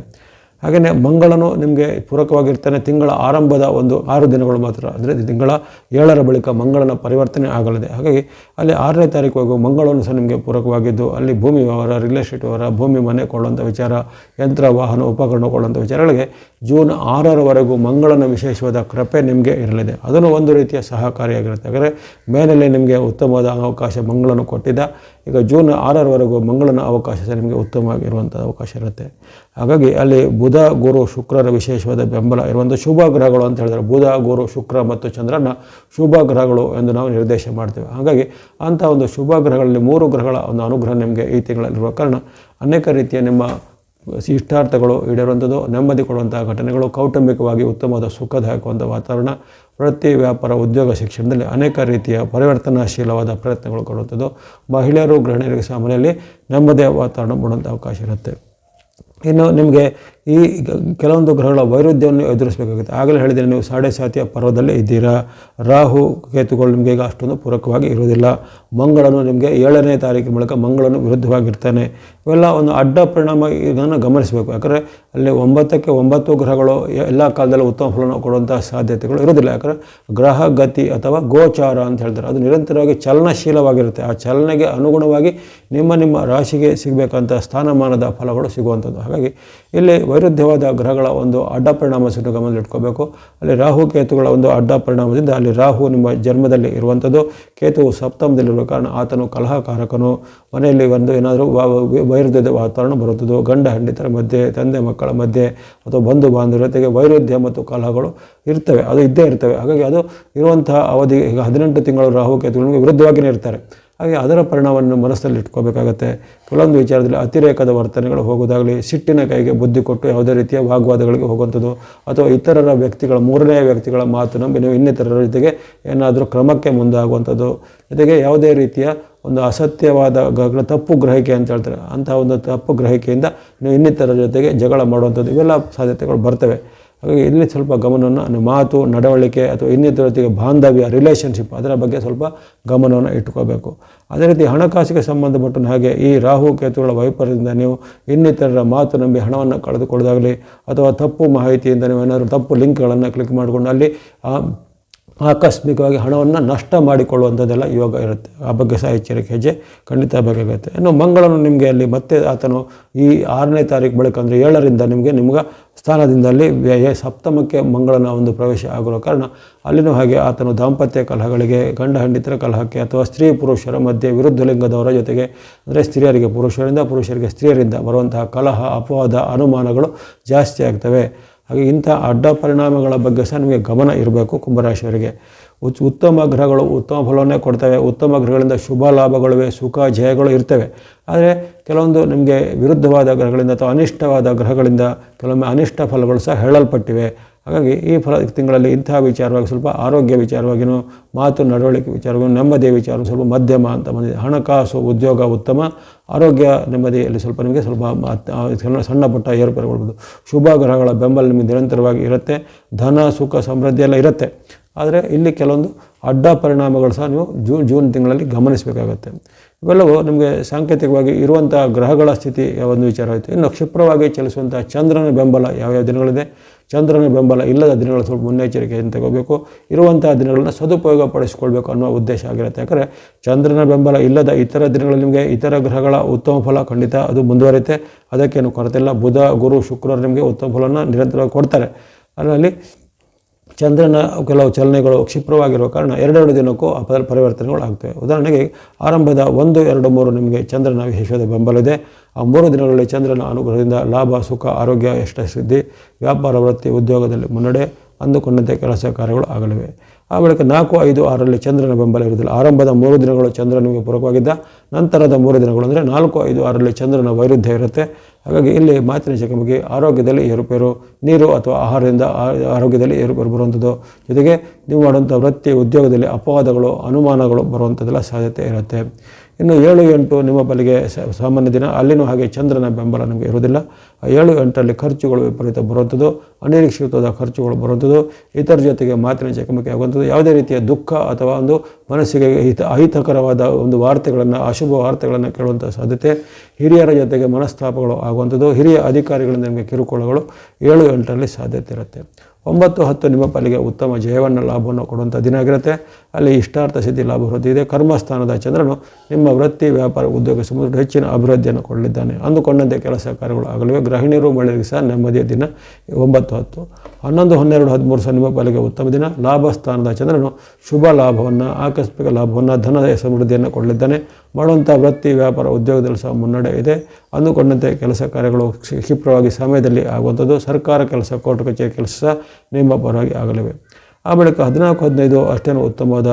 ಹಾಗೆಯೇ ಮಂಗಳನು ನಿಮಗೆ ಪೂರಕವಾಗಿರ್ತಾನೆ. ತಿಂಗಳ ಆರಂಭದ ಒಂದು 6 ದಿನಗಳು ಮಾತ್ರ, ಅಂದರೆ ತಿಂಗಳ 7ರ ಬಳಿಕ ಮಂಗಳನ ಪರಿವರ್ತನೆ ಆಗಲಿದೆ. ಹಾಗಾಗಿ ಅಲ್ಲಿ 6ನೇ ತಾರೀಕುವರೆಗೂ ಮಂಗಳನು ಸಹ ನಿಮಗೆ ಪೂರಕವಾಗಿದ್ದು ಅಲ್ಲಿ ಭೂಮಿ ವ್ಯವಹಾರ, ರಿಯಲ್ ಎಸ್ಟೇಟ್ ವ್ಯವಹಾರ, ಭೂಮಿ ಮನೆ ಕೊಳ್ಳುವಂಥ ವಿಚಾರ, ಯಂತ್ರ ವಾಹನ ಉಪಕರಣ ಕೊಳ್ಳುವಂಥ ವಿಚಾರಗಳಿಗೆ ಜೂನ್ 6ರವರೆಗೂ ಮಂಗಳನ ವಿಶೇಷವಾದ ಕೃಪೆ ನಿಮಗೆ ಇರಲಿದೆ. ಅದನ್ನು ಒಂದು ರೀತಿಯ ಸಹಕಾರಿಯಾಗಿರುತ್ತೆ. ಹಾಗಾದರೆ ಮೇನಲ್ಲಿ ನಿಮಗೆ ಉತ್ತಮವಾದ ಅವಕಾಶ ಮಂಗಳನು ಕೊಟ್ಟಿದ್ದ. ಈಗ ಜೂನ್ 6ರವರೆಗೂ ಮಂಗಳನ ಅವಕಾಶ ಸಹ ನಿಮಗೆ ಉತ್ತಮವಾಗಿರುವಂಥ ಅವಕಾಶ ಇರುತ್ತೆ. ಹಾಗಾಗಿ ಅಲ್ಲಿ ಬುಧ, ಗುರು, ಶುಕ್ರರ ವಿಶೇಷವಾದ ಬೆಂಬಲ ಇರುವಂಥ ಶುಭ ಗ್ರಹಗಳು ಅಂತ ಹೇಳಿದರೆ ಬುಧ, ಗುರು, ಶುಕ್ರ ಮತ್ತು ಚಂದ್ರನ ಶುಭ ಗ್ರಹಗಳು ಎಂದು ನಾವು ನಿರ್ದೇಶ ಮಾಡ್ತೇವೆ. ಹಾಗಾಗಿ ಅಂಥ ಒಂದು ಶುಭ ಗ್ರಹಗಳಲ್ಲಿ 3 ಗ್ರಹಗಳ ಒಂದು ಅನುಗ್ರಹ ನಿಮಗೆ ಈ ತಿಂಗಳಲ್ಲಿರುವ ಕಾರಣ ಅನೇಕ ರೀತಿಯ ನಿಮ್ಮ ಇಷ್ಟಾರ್ಥಗಳು ಈಡೇರುವಂಥದ್ದು, ನೆಮ್ಮದಿ ಕೊಡುವಂಥ ಘಟನೆಗಳು, ಕೌಟುಂಬಿಕವಾಗಿ ಉತ್ತಮವಾದ ಸುಖದಾಯಕವಾದ ವಾತಾವರಣ, ವೃತ್ತಿ, ವ್ಯಾಪಾರ, ಉದ್ಯೋಗ, ಶಿಕ್ಷಣದಲ್ಲಿ ಅನೇಕ ರೀತಿಯ ಪರಿವರ್ತನಾಶೀಲವಾದ ಪ್ರಯತ್ನಗಳು ಕೊಡುವಂಥದ್ದು, ಮಹಿಳೆಯರು, ಗೃಹಿಣಿಯರಿಗೆ ಸಹ ಮನೆಯಲ್ಲಿ ನೆಮ್ಮದಿಯ ವಾತಾವರಣ ಮೂಡುವಂಥ ಅವಕಾಶ ಇರುತ್ತೆ. ಇನ್ನು ನಿಮಗೆ ಈ ಕೆಲವೊಂದು ಗ್ರಹಗಳ ವೈರುಧ್ಯವನ್ನು ಎದುರಿಸಬೇಕಾಗುತ್ತೆ. ಆಗಲೇ ಹೇಳಿದರೆ ನೀವು ಸಾಡೆ ಸಾತಿಯ ಪರ್ವದಲ್ಲಿ ಇದ್ದೀರಾ. ರಾಹು ಕೇತುಗಳು ನಿಮಗೆ ಈಗ ಅಷ್ಟೊಂದು ಪೂರಕವಾಗಿ ಇರುವುದಿಲ್ಲ. ಮಂಗಳನು ನಿಮಗೆ 7ನೇ ತಾರೀಕಿನ ಮೂಲಕ ಮಂಗಳನು ವಿರುದ್ಧವಾಗಿರ್ತಾನೆ. ಇವೆಲ್ಲ ಒಂದು ಅಡ್ಡ ಪರಿಣಾಮ ಇದನ್ನು ಗಮನಿಸಬೇಕು. ಯಾಕಂದರೆ ಅಲ್ಲಿ 9ಕ್ಕೆ 9 ಗ್ರಹಗಳು ಎಲ್ಲ ಕಾಲದಲ್ಲೂ ಉತ್ತಮ ಫಲವನ್ನು ಕೊಡುವಂಥ ಸಾಧ್ಯತೆಗಳು ಇರೋದಿಲ್ಲ. ಯಾಕಂದರೆ ಗ್ರಹ ಗತಿ ಅಥವಾ ಗೋಚಾರ ಅಂತ ಹೇಳ್ತಾರೆ, ಅದು ನಿರಂತರವಾಗಿ ಚಲನಶೀಲವಾಗಿರುತ್ತೆ. ಆ ಚಲನೆಗೆ ಅನುಗುಣವಾಗಿ ನಿಮ್ಮ ರಾಶಿಗೆ ಸಿಗಬೇಕಂತ ಸ್ಥಾನಮಾನದ ಫಲಗಳು ಸಿಗುವಂಥದ್ದು. ಹಾಗಾಗಿ ಇಲ್ಲಿ ವೈರುಧ್ಯವಾದ ಗ್ರಹಗಳ ಒಂದು ಅಡ್ಡ ಪರಿಣಾಮವನ್ನು ಗಮನದಲ್ಲಿಟ್ಕೋಬೇಕು. ಅಲ್ಲಿ ರಾಹು ಕೇತುಗಳ ಒಂದು ಅಡ್ಡ ಪರಿಣಾಮದಿಂದ ಅಲ್ಲಿ ರಾಹು ನಿಮ್ಮ ಜನ್ಮದಲ್ಲಿ ಇರುವಂಥದ್ದು, ಕೇತುವು ಸಪ್ತಮದಲ್ಲಿರುವ ಕಾರಣ ಆತನು ಕಲಹಕಾರಕನು. ಮನೆಯಲ್ಲಿ ಒಂದು ಏನಾದರೂ ವೈರುಧ್ಯದ ವಾತಾವರಣ ಬರುತ್ತದೆ. ಗಂಡ ಹೆಂಡತಿಯರ ಮಧ್ಯೆ, ತಂದೆ ಮಕ್ಕಳ ಮಧ್ಯೆ ಅಥವಾ ಬಂಧು ಬಾಂಧವರ ಜೊತೆಗೆ ವೈರುಧ್ಯ ಮತ್ತು ಕಲಹಗಳು ಇರ್ತವೆ, ಅದು ಇದ್ದೇ ಇರ್ತವೆ. ಹಾಗಾಗಿ ಅದು ಇರುವಂತಹ ಅವಧಿ ಈಗ 18 ತಿಂಗಳು ರಾಹು ಕೇತುಗಳಿಗೆ ವಿರುದ್ಧವಾಗಿಯೇ ಇರ್ತಾರೆ. ಹಾಗೆ ಅದರ ಪರಿಣಾಮವನ್ನು ಮನಸ್ಸಲ್ಲಿ ಇಟ್ಕೋಬೇಕಾಗತ್ತೆ. ಕೆಲವೊಂದು ವಿಚಾರದಲ್ಲಿ ಅತಿರೇಕದ ವರ್ತನೆಗಳು ಹೋಗೋದಾಗಲಿ, ಸಿಟ್ಟಿನ ಕೈಗೆ ಬುದ್ಧಿ ಕೊಟ್ಟು ಯಾವುದೇ ರೀತಿಯ ವಾಗ್ವಾದಗಳಿಗೆ ಹೋಗುವಂಥದ್ದು, ಅಥವಾ ಇತರರ ವ್ಯಕ್ತಿಗಳ 3ನೇ ವ್ಯಕ್ತಿಗಳ ಮಾತು ನಂಬಿ ನೀವು ಇನ್ನಿತರರ ಜೊತೆಗೆ ಏನಾದರೂ ಕ್ರಮಕ್ಕೆ ಮುಂದಾಗುವಂಥದ್ದು, ಜೊತೆಗೆ ಯಾವುದೇ ರೀತಿಯ ಒಂದು ಅಸತ್ಯವಾದ ತಪ್ಪು ಗ್ರಹಿಕೆ ಅಂತ ಹೇಳ್ತಾರೆ, ಅಂತಹ ಒಂದು ತಪ್ಪು ಗ್ರಹಿಕೆಯಿಂದ ನೀವು ಇನ್ನಿತರ ಜೊತೆಗೆ ಜಗಳ ಮಾಡುವಂಥದ್ದು, ಇವೆಲ್ಲ ಸಾಧ್ಯತೆಗಳು ಬರ್ತವೆ. ಹಾಗಾಗಿ ಇಲ್ಲಿ ಸ್ವಲ್ಪ ಗಮನವನ್ನು ಮಾತು, ನಡವಳಿಕೆ ಅಥವಾ ಇನ್ನಿತರ ಜೊತೆಗೆ ಬಾಂಧವ್ಯ, ರಿಲೇಷನ್ಶಿಪ್ ಅದರ ಬಗ್ಗೆ ಸ್ವಲ್ಪ ಗಮನವನ್ನು ಇಟ್ಕೋಬೇಕು. ಅದೇ ರೀತಿ ಹಣಕಾಸಿಗೆ ಸಂಬಂಧಪಟ್ಟ ಹಾಗೆ ಈ ರಾಹು ಕೇತುಗಳ ವೈಪರ್ಯದಿಂದ ನೀವು ಇನ್ನಿತರರ ಮಾತು ನಂಬಿ ಹಣವನ್ನು ಕಳೆದುಕೊಳ್ಳೋದಾಗಲಿ, ಅಥವಾ ತಪ್ಪು ಮಾಹಿತಿಯಿಂದ ನೀವು ಏನಾದರೂ ತಪ್ಪು ಲಿಂಕ್ಗಳನ್ನು ಕ್ಲಿಕ್ ಮಾಡಿಕೊಂಡು ಅಲ್ಲಿ ಆಕಸ್ಮಿಕವಾಗಿ ಹಣವನ್ನು ನಷ್ಟ ಮಾಡಿಕೊಳ್ಳುವಂಥದ್ದೆಲ್ಲ ಯೋಗ ಇರುತ್ತೆ. ಆ ಬಗ್ಗೆ ಸಹ ಎಚ್ಚರಿಕೆ ಹೆಜ್ಜೆ ಖಂಡಿತ ಬೇಕಾಗುತ್ತೆ. ಇನ್ನು ಮಂಗಳನು ನಿಮಗೆ ಅಲ್ಲಿ ಮತ್ತೆ ಆತನು ಈ 6ನೇ ತಾರೀಕು ಬಳಿಕ ಅಂದರೆ 7ರಿಂದ ನಿಮ್ಗೆ ಸ್ಥಾನದಿಂದ ಅಲ್ಲಿ ಸಪ್ತಮಕ್ಕೆ ಮಂಗಳನ ಒಂದು ಪ್ರವೇಶ ಆಗಿರೋ ಕಾರಣ ಅಲ್ಲಿನೂ ಹಾಗೆ ಆತನು ದಾಂಪತ್ಯ ಕಲಹಗಳಿಗೆ, ಗಂಡ ಹೆಂಡತಿಯರ ಕಲಹಕ್ಕೆ ಅಥವಾ ಸ್ತ್ರೀ ಪುರುಷರ ಮಧ್ಯೆ ವಿರುದ್ಧ ಲಿಂಗದವರ ಜೊತೆಗೆ ಅಂದರೆ ಸ್ತ್ರೀಯರಿಗೆ ಪುರುಷರಿಂದ, ಪುರುಷರಿಗೆ ಸ್ತ್ರೀಯರಿಂದ ಬರುವಂತಹ ಕಲಹ, ಅಪವಾದ, ಅನುಮಾನಗಳು ಜಾಸ್ತಿ ಆಗ್ತವೆ. ಹಾಗೆ ಇಂಥ ಅಡ್ಡ ಪರಿಣಾಮಗಳ ಬಗ್ಗೆ ಸಹ ನಿಮಗೆ ಗಮನ ಇರಬೇಕು. ಕುಂಭರಾಶಿಯವರಿಗೆ ಉತ್ತಮ ಗ್ರಹಗಳು ಉತ್ತಮ ಫಲವನ್ನೇ ಕೊಡ್ತವೆ. ಉತ್ತಮ ಗ್ರಹಗಳಿಂದ ಶುಭ ಲಾಭಗಳಿವೆ, ಸುಖ ಜಯಗಳು ಇರ್ತವೆ. ಆದರೆ ಕೆಲವೊಂದು ನಿಮಗೆ ವಿರುದ್ಧವಾದ ಗ್ರಹಗಳಿಂದ ಅಥವಾ ಅನಿಷ್ಟವಾದ ಗ್ರಹಗಳಿಂದ ಕೆಲವೊಮ್ಮೆ ಅನಿಷ್ಟ ಫಲಗಳು ಸಹ ಹೇಳಲ್ಪಟ್ಟಿವೆ. ಹಾಗಾಗಿ ಈ ತಿಂಗಳಲ್ಲಿ ಇಂತಹ ವಿಚಾರವಾಗಿ ಸ್ವಲ್ಪ ಆರೋಗ್ಯ ವಿಚಾರವಾಗಿಯೂ, ಮಾತು ನಡವಳಿಕೆ ವಿಚಾರವಾಗಿ, ನೆಮ್ಮದಿಯ ವಿಚಾರ ಸ್ವಲ್ಪ ಮಧ್ಯಮ ಅಂತ ಬಂದಿದೆ. ಹಣಕಾಸು ಉದ್ಯೋಗ ಉತ್ತಮ, ಆರೋಗ್ಯ ನೆಮ್ಮದಿಯಲ್ಲಿ ಸ್ವಲ್ಪ ನಿಮಗೆ ಸ್ವಲ್ಪ ಸಣ್ಣ ಪುಟ್ಟ ಏರ್ಪೇರುಗೊಳ್ಬೋದು. ಶುಭ ಗ್ರಹಗಳ ಬೆಂಬಲ ನಿಮಗೆ ನಿರಂತರವಾಗಿ ಇರುತ್ತೆ. ಧನ ಸುಖ ಸಮೃದ್ಧಿ ಎಲ್ಲ ಇರುತ್ತೆ. ಆದರೆ ಇಲ್ಲಿ ಕೆಲವೊಂದು ಅಡ್ಡ ಪರಿಣಾಮಗಳು ಸಹ ನೀವು ಜೂನ್ ತಿಂಗಳಲ್ಲಿ ಗಮನಿಸಬೇಕಾಗತ್ತೆ. ಇವೆಲ್ಲವೂ ನಿಮಗೆ ಸಾಂಕೇತಿಕವಾಗಿ ಇರುವಂಥ ಗ್ರಹಗಳ ಸ್ಥಿತಿ ಒಂದು ವಿಚಾರವಾಯಿತು. ಇನ್ನು ಕ್ಷಿಪ್ರವಾಗಿ ಚಲಿಸುವಂಥ ಚಂದ್ರನ ಬೆಂಬಲ ಯಾವ್ಯಾವ ದಿನಗಳಿದೆ, ಚಂದ್ರನ ಬೆಂಬಲ ಇಲ್ಲದ ದಿನಗಳು ಸ್ವಲ್ಪ ಮುನ್ನೆಚ್ಚರಿಕೆಯನ್ನು ತಗೋಬೇಕು. ಇರುವಂತಹ ದಿನಗಳನ್ನು ಸದುಪಯೋಗ ಪಡಿಸಿಕೊಳ್ಬೇಕು ಅನ್ನೋ ಉದ್ದೇಶ ಆಗಿರುತ್ತೆ. ಯಾಕಂದರೆ ಚಂದ್ರನ ಬೆಂಬಲ ಇಲ್ಲದ ಇತರ ದಿನಗಳಲ್ಲಿ ನಿಮಗೆ ಇತರ ಗ್ರಹಗಳ ಉತ್ತಮ ಫಲ ಖಂಡಿತ ಅದು ಮುಂದುವರಿಯುತ್ತೆ, ಅದಕ್ಕೇನು ಕೊರತೆ ಇಲ್ಲ. ಬುಧ, ಗುರು, ಶುಕ್ರರು ನಿಮಗೆ ಉತ್ತಮ ಫಲವನ್ನು ನಿರಂತರವಾಗಿ ಕೊಡ್ತಾರೆ. ಅದರಲ್ಲಿ ಚಂದ್ರನ ಕೆಲವು ಚಲನೆಗಳು ಕ್ಷಿಪ್ರವಾಗಿರುವ ಕಾರಣ 2 ದಿನಕ್ಕೂ ಪರಿವರ್ತನೆಗಳು ಆಗ್ತವೆ. ಉದಾಹರಣೆಗೆ ಆರಂಭದ 1, 2, 3 ನಿಮಗೆ ಚಂದ್ರನ ವಿಶೇಷವಾದ ಬೆಂಬಲ ಇದೆ. ಆ 3 ದಿನಗಳಲ್ಲಿ ಚಂದ್ರನ ಅನುಗ್ರಹದಿಂದ ಲಾಭ, ಸುಖ, ಆರೋಗ್ಯ, ಯಶಸ್ಸಿದ್ಧಿ, ವ್ಯಾಪಾರ, ವೃತ್ತಿ, ಉದ್ಯೋಗದಲ್ಲಿ ಮುನ್ನಡೆ, ಅಂದುಕೊಂಡಂತೆ ಕೆಲಸ ಕಾರ್ಯಗಳು ಆಗಲಿವೆ. ಆ ಬಳಿಕ 4, 5, 6ರಲ್ಲಿ ಚಂದ್ರನ ಬೆಂಬಲ ಇರುವುದಿಲ್ಲ. ಆರಂಭದ 3 ದಿನಗಳು ಚಂದ್ರನಿಗೆ ಪೂರಕವಾಗಿದ್ದ, ನಂತರದ 3 ದಿನಗಳು ಅಂದರೆ 4, 5, 6ರಲ್ಲಿ ಚಂದ್ರನ ವೈರುಧ್ಯ ಇರುತ್ತೆ. ಹಾಗಾಗಿ ಇಲ್ಲಿ ಮಾತಿನ ಚಕಮಕಿ, ಆರೋಗ್ಯದಲ್ಲಿ ಏರುಪೇರು, ನೀರು ಅಥವಾ ಆಹಾರದಿಂದ ಆರೋಗ್ಯದಲ್ಲಿ ಏರುಪೇರು ಬರುವಂಥದ್ದು, ಜೊತೆಗೆ ನೀವು ಮಾಡುವಂಥ ವೃತ್ತಿ ಉದ್ಯೋಗದಲ್ಲಿ ಅಪವಾದಗಳು, ಅನುಮಾನಗಳು ಬರುವಂಥದ್ದೆಲ್ಲ ಸಾಧ್ಯತೆ ಇರುತ್ತೆ. ಇನ್ನು 7, 8 ನಿಮ್ಮ ಪಾಲಿಗೆ ಸಾಮಾನ್ಯ ದಿನ, ಅಲ್ಲಿನೂ ಹಾಗೆ ಚಂದ್ರನ ಬೆಂಬಲ ನಿಮಗೆ ಇರುವುದಿಲ್ಲ. 7, 8ರಲ್ಲಿ ಖರ್ಚುಗಳು ವಿಪರೀತ ಬರುವಂಥದ್ದು, ಅನಿರೀಕ್ಷಿತವಾದ ಖರ್ಚುಗಳು ಬರುವಂಥದ್ದು, ಇತರ ಜೊತೆಗೆ ಮಾತಿನ ಚಕಮಕಿ ಆಗುವಂಥದ್ದು, ಯಾವುದೇ ರೀತಿಯ ದುಃಖ ಅಥವಾ ಒಂದು ಮನಸ್ಸಿಗೆ ಅಹಿತಕರವಾದ ಒಂದು ವಾರ್ತೆಗಳನ್ನು, ಅಶುಭ ವಾರ್ತೆಗಳನ್ನು ಕೇಳುವಂಥ ಸಾಧ್ಯತೆ, ಹಿರಿಯರ ಜೊತೆಗೆ ಮನಸ್ತಾಪಗಳು ಆಗುವಂಥದ್ದು, ಹಿರಿಯ ಅಧಿಕಾರಿಗಳಿಂದ ನಿಮಗೆ ಕಿರುಕುಳಗಳು 7, 8ರಲ್ಲಿ ಸಾಧ್ಯತೆ ಇರುತ್ತೆ. 9, 10 ನಿಮ್ಮ ಪಾಲಿಗೆ ಉತ್ತಮ ಜಯವನ್ನು, ಲಾಭವನ್ನು ಕೊಡುವಂಥ ದಿನ ಆಗಿರುತ್ತೆ. ಅಲ್ಲಿ ಇಷ್ಟಾರ್ಥ ಸಿದ್ಧಿ ಲಾಭ ವೃದ್ಧಿ ಇದೆ. ಕರ್ಮಸ್ಥಾನದ ಚಂದ್ರನು ನಿಮ್ಮ ವೃತ್ತಿ, ವ್ಯಾಪಾರ, ಉದ್ಯೋಗ ಸಮುದ್ರ ಹೆಚ್ಚಿನ ಅಭಿವೃದ್ಧಿಯನ್ನು ಕೊಡಲಿದ್ದಾನೆ. ಅಂದುಕೊಂಡಂತೆ ಕೆಲಸ ಕಾರ್ಯಗಳು ಆಗಲಿವೆ. ಗೃಹಿಣಿಯರು ಮಹಿಳೆಯರಿಗೆ ಸಹ ನೆಮ್ಮದಿಯ ದಿನ 9, 10. 11, 12, 13 ಸಹ ನಿಮ್ಮ ಪಾಲಿಗೆ ಉತ್ತಮ ದಿನ. ಲಾಭ ಸ್ಥಾನದ ಚಂದ್ರನು ಶುಭ ಲಾಭವನ್ನು, ಆಕಸ್ಮಿಕ ಲಾಭವನ್ನು, ಧನದ ಸಮೃದ್ಧಿಯನ್ನು ಕೊಡಲಿದ್ದಾನೆ. ಮಾಡುವಂಥ ವೃತ್ತಿ, ವ್ಯಾಪಾರ, ಉದ್ಯೋಗದಲ್ಲಿ ಸಹ ಮುನ್ನಡೆ ಇದೆ. ಅಂದುಕೊಂಡಂತೆ ಕೆಲಸ ಕಾರ್ಯಗಳು ಕ್ಷಿಪ್ರವಾಗಿ ಸಮಯದಲ್ಲಿ ಆಗುವಂಥದ್ದು. ಸರ್ಕಾರ ಕೆಲಸ, ಕೋರ್ಟ್ ಕಚೇರಿ ಕೆಲಸ ನಿಮ್ಮ ಪರವಾಗಿ ಆಗಲಿವೆ. ಆ ಬಳಿಕ 14, 15 ಅಷ್ಟೇನು ಉತ್ತಮವಾದ